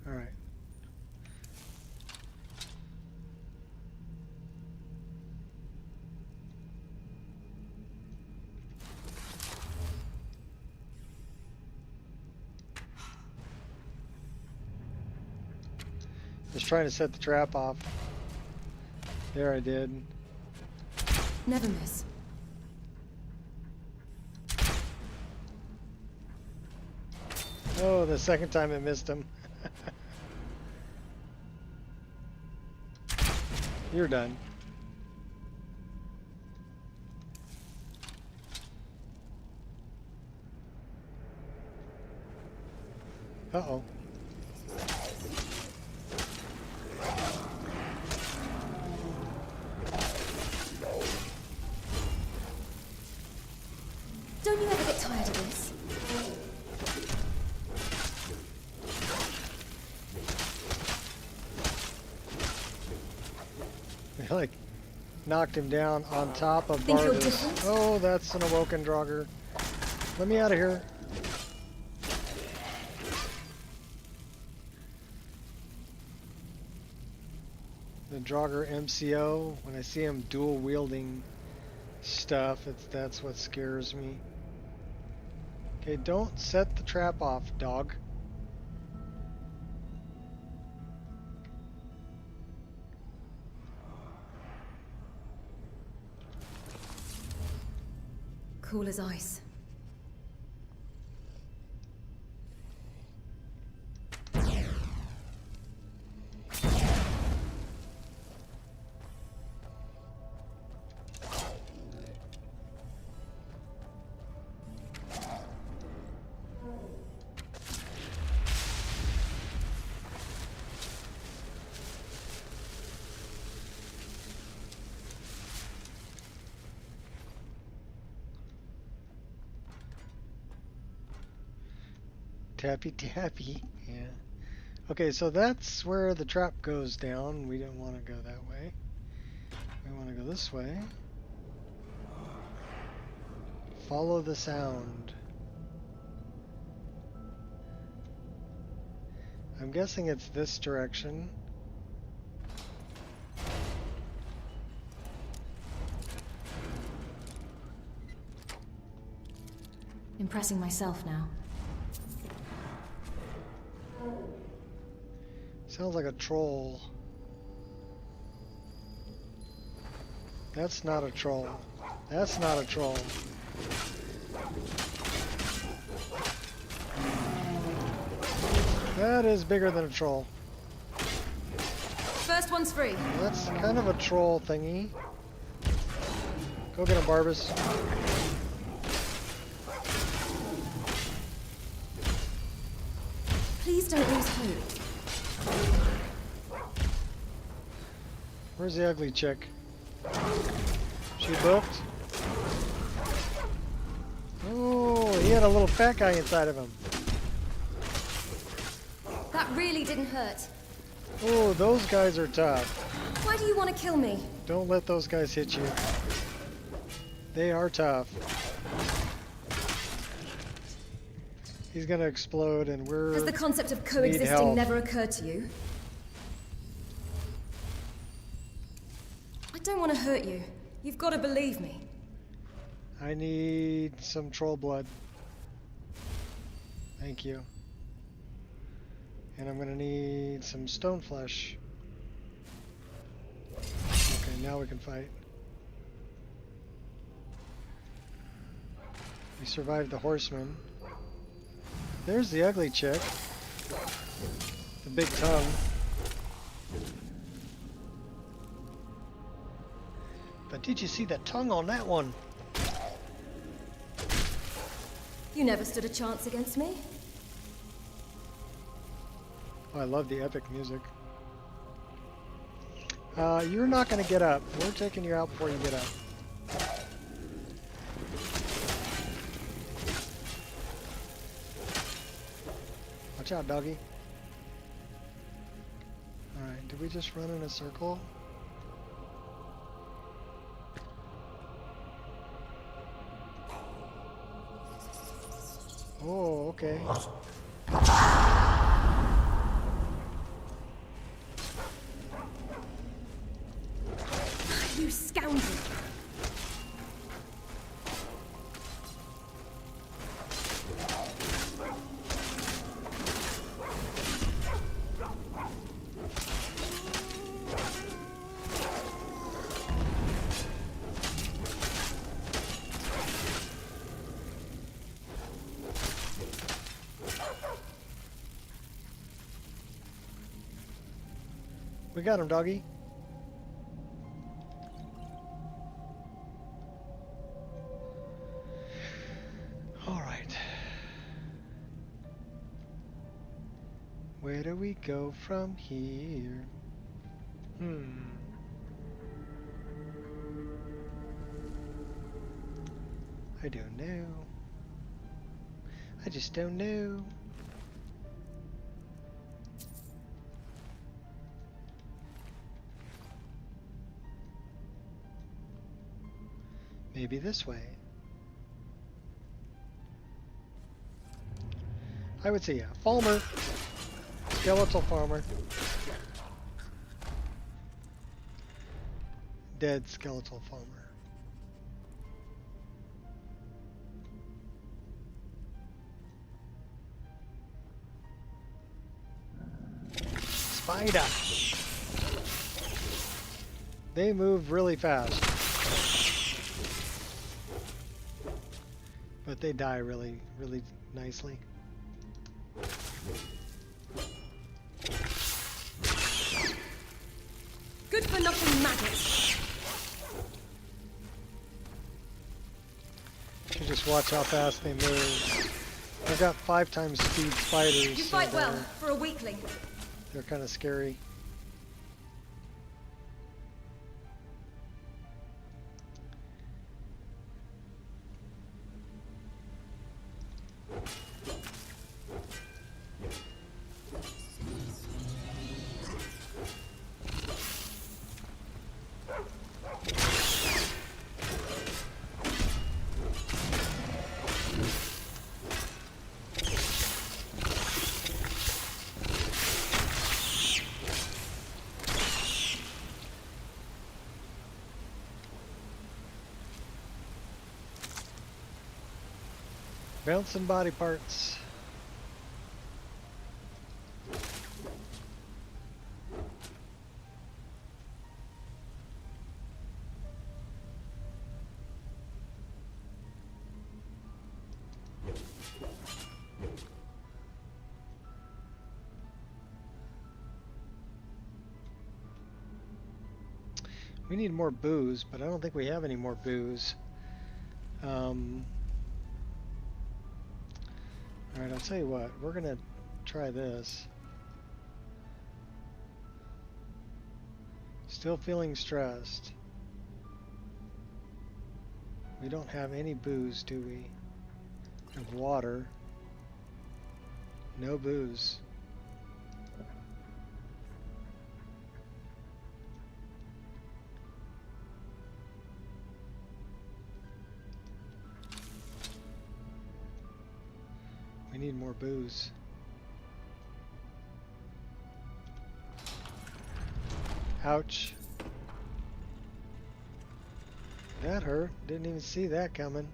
All right. Just trying to set the trap off. There, I did. Never miss. Oh, the second time it missed him. You're done. Uh-oh. Don't you ever get tired of this? We like knocked him down on top of Think you're Bardus. different? Oh, that's an awoken Draugr. Let me out of here. The Draugr MCO, when I see him dual wielding stuff, that's what scares me. Okay, don't set the trap off, dog. Cool as ice. Tappy tappy, yeah. Okay, so that's where the trap goes down. We don't want to go that way. We want to go this way. Follow the sound. I'm guessing it's this direction. Impressing myself now. Sounds like a troll. That's not a troll. That's not a troll. That is bigger than a troll. First one's free. That's kind of a troll thingy. Go get him, Barbus. Please don't lose hope. Where's the ugly chick? She booked? Oh, he had a little fat guy inside of him. That really didn't hurt. Oh, those guys are tough. Why do you want to kill me? Don't let those guys hit you. They are tough. He's gonna explode and we're... Has the concept of need coexisting help. never occurred to you? I don't want to hurt you. You've got to believe me. I need some troll blood. Thank you. And I'm gonna need some stone flesh. Okay, now we can fight. We survived the horseman. There's the ugly chick. The big tongue. The Did you see the tongue on that one? You never stood a chance against me. Oh, I love the epic music. You're not going to get up. We're taking you out before you get up. Watch out, doggy. Alright, did we just run in a circle? Oh, okay. You scoundrel! We got him, doggy. All right. Where do we go from here? I don't know. I just don't know. Maybe this way. I would say, yeah. Farmer. Skeletal farmer. Dead skeletal farmer. Spider. They move really fast. But they die really, really nicely. Good for nothing maggots. You just watch how fast they move. They've got 5 times speed spiders. You fight so well for a weakling. They're kind of scary. Bouncing body parts. We need more booze, but I don't think we have any more booze. Alright, I'll tell you what, we're gonna try this. Still feeling stressed. We don't have any booze, do we? We have water. No booze. We need more booze. Ouch. That hurt. Didn't even see that coming.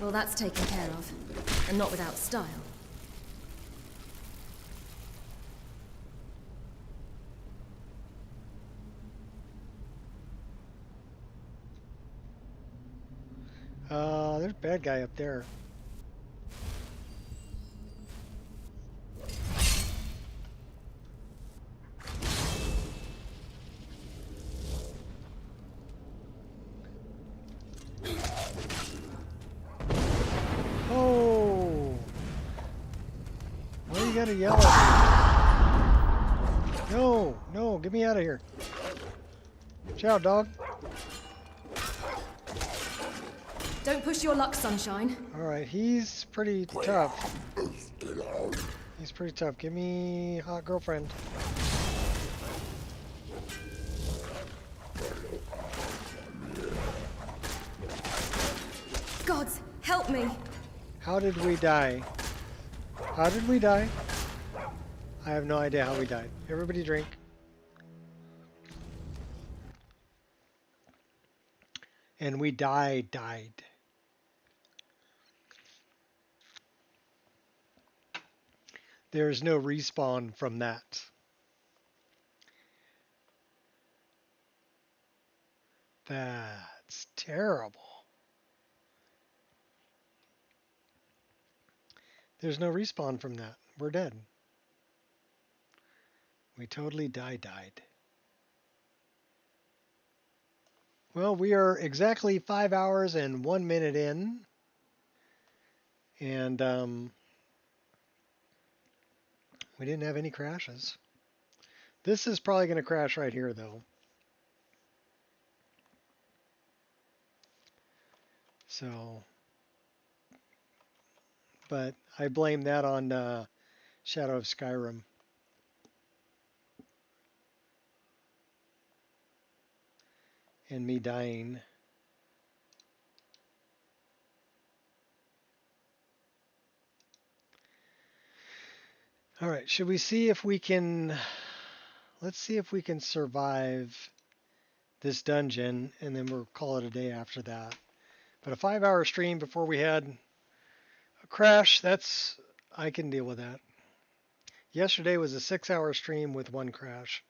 Well, that's taken care of. And not without style. There's a bad guy up there. Oh! Why you gotta yell at me? No, no, get me out of here. Ciao, dog. Don't push your luck, Sunshine. Alright, he's pretty tough. He's pretty tough. Give me hot girlfriend. Gods, help me! How did we die? How did we die? I have no idea how we died. Everybody drink. And we died. There's no respawn from that. That's terrible. There's no respawn from that. We're dead. We totally died. Well, we are exactly 5 hours and 1 minute in. And we didn't have any crashes. This is probably going to crash right here, though. So, but I blame that on Shadow of Skyrim. And me dying. All right, should we see if we can... Let's see if we can survive this dungeon, and then we'll call it a day after that. But a 5-hour stream before we had a crash, I can deal with that. Yesterday was a 6-hour stream with 1 crash.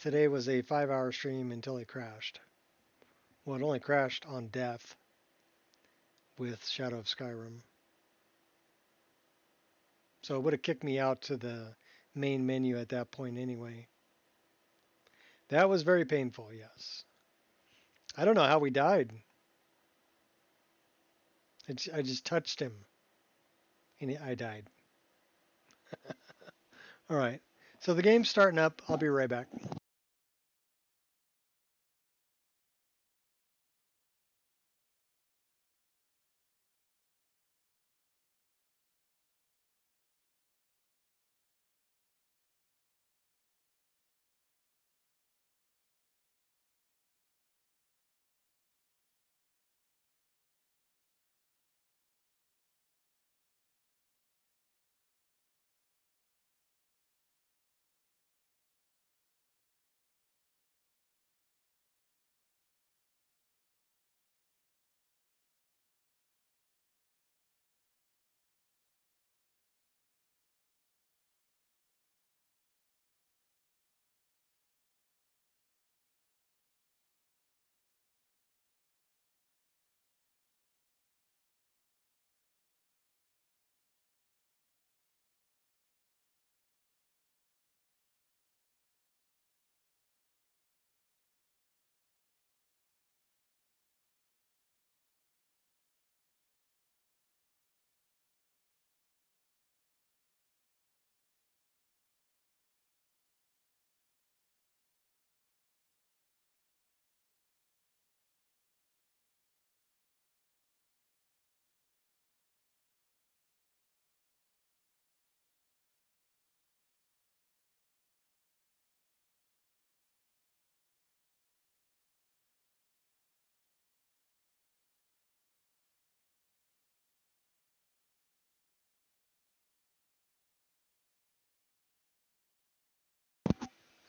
Today was a 5-hour stream until it crashed. Well, it only crashed on death with Shadow of Skyrim. So it would have kicked me out to the main menu at that point anyway. That was very painful, yes. I don't know how we died. I just touched him, and I died. All right, so the game's starting up. I'll be right back.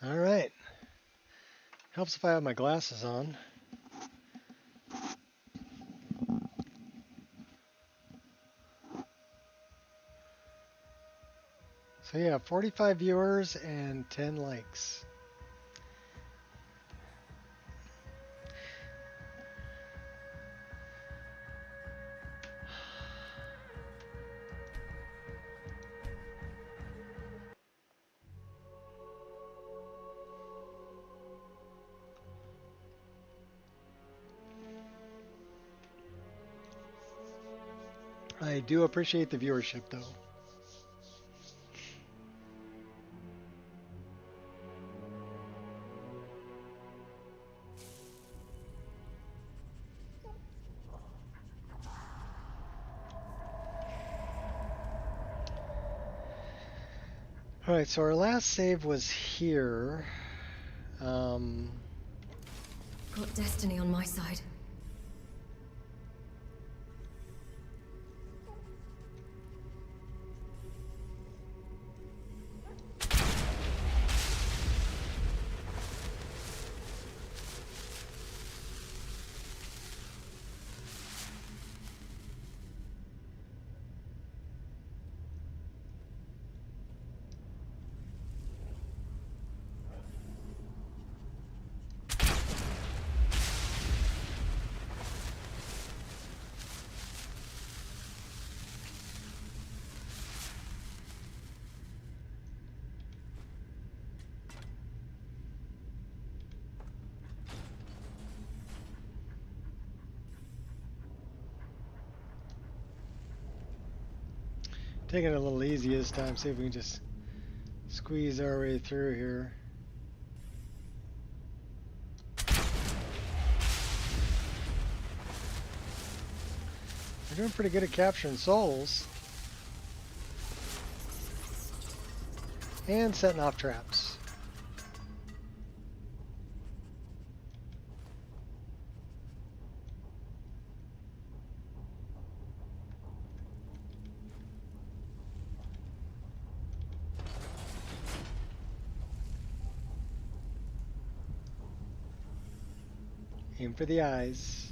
All right. Helps if I have my glasses on. So yeah, 45 viewers and 10 likes. I do appreciate the viewership though. Alright, so our last save was here. Got destiny on my side. Taking it a little easy this time, see if we can just squeeze our way through here. We're doing pretty good at capturing souls. And setting off traps. Aim for the eyes.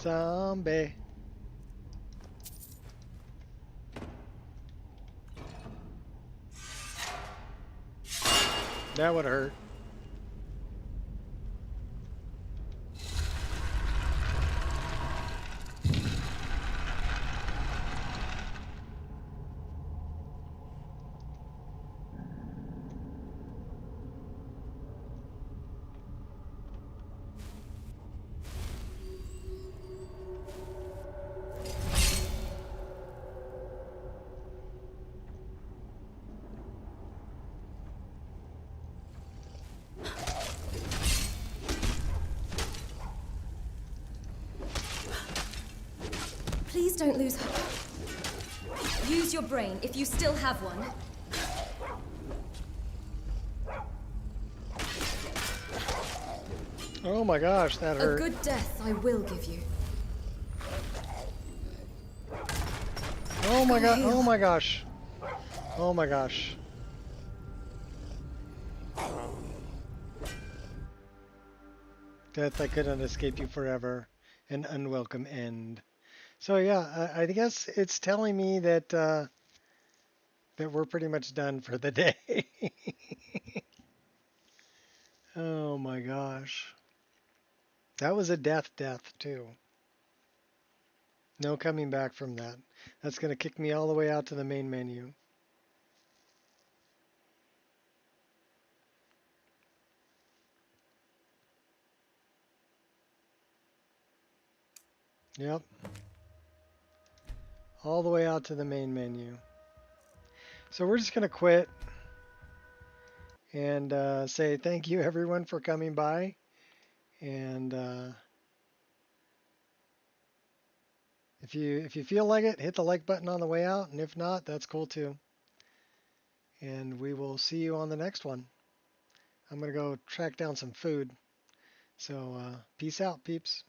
Zombie. That would hurt. Please don't lose hope. Use your brain if you still have one. Oh my gosh, that hurt. A good death I will give you. Oh my god, oh my gosh. Oh my gosh. Death, I couldn't escape you forever. An unwelcome end. So yeah, I guess it's telling me that that we're pretty much done for the day. Oh my gosh. That was a death too. No coming back from that. That's going to kick me all the way out to the main menu. Yep. All the way out to the main menu. So we're just going to quit. and say thank you everyone for coming by. And if you feel like it, hit the like button on the way out, and if not, that's cool too. And we will see you on the next one. I'm gonna go track down some food. So peace out, peeps.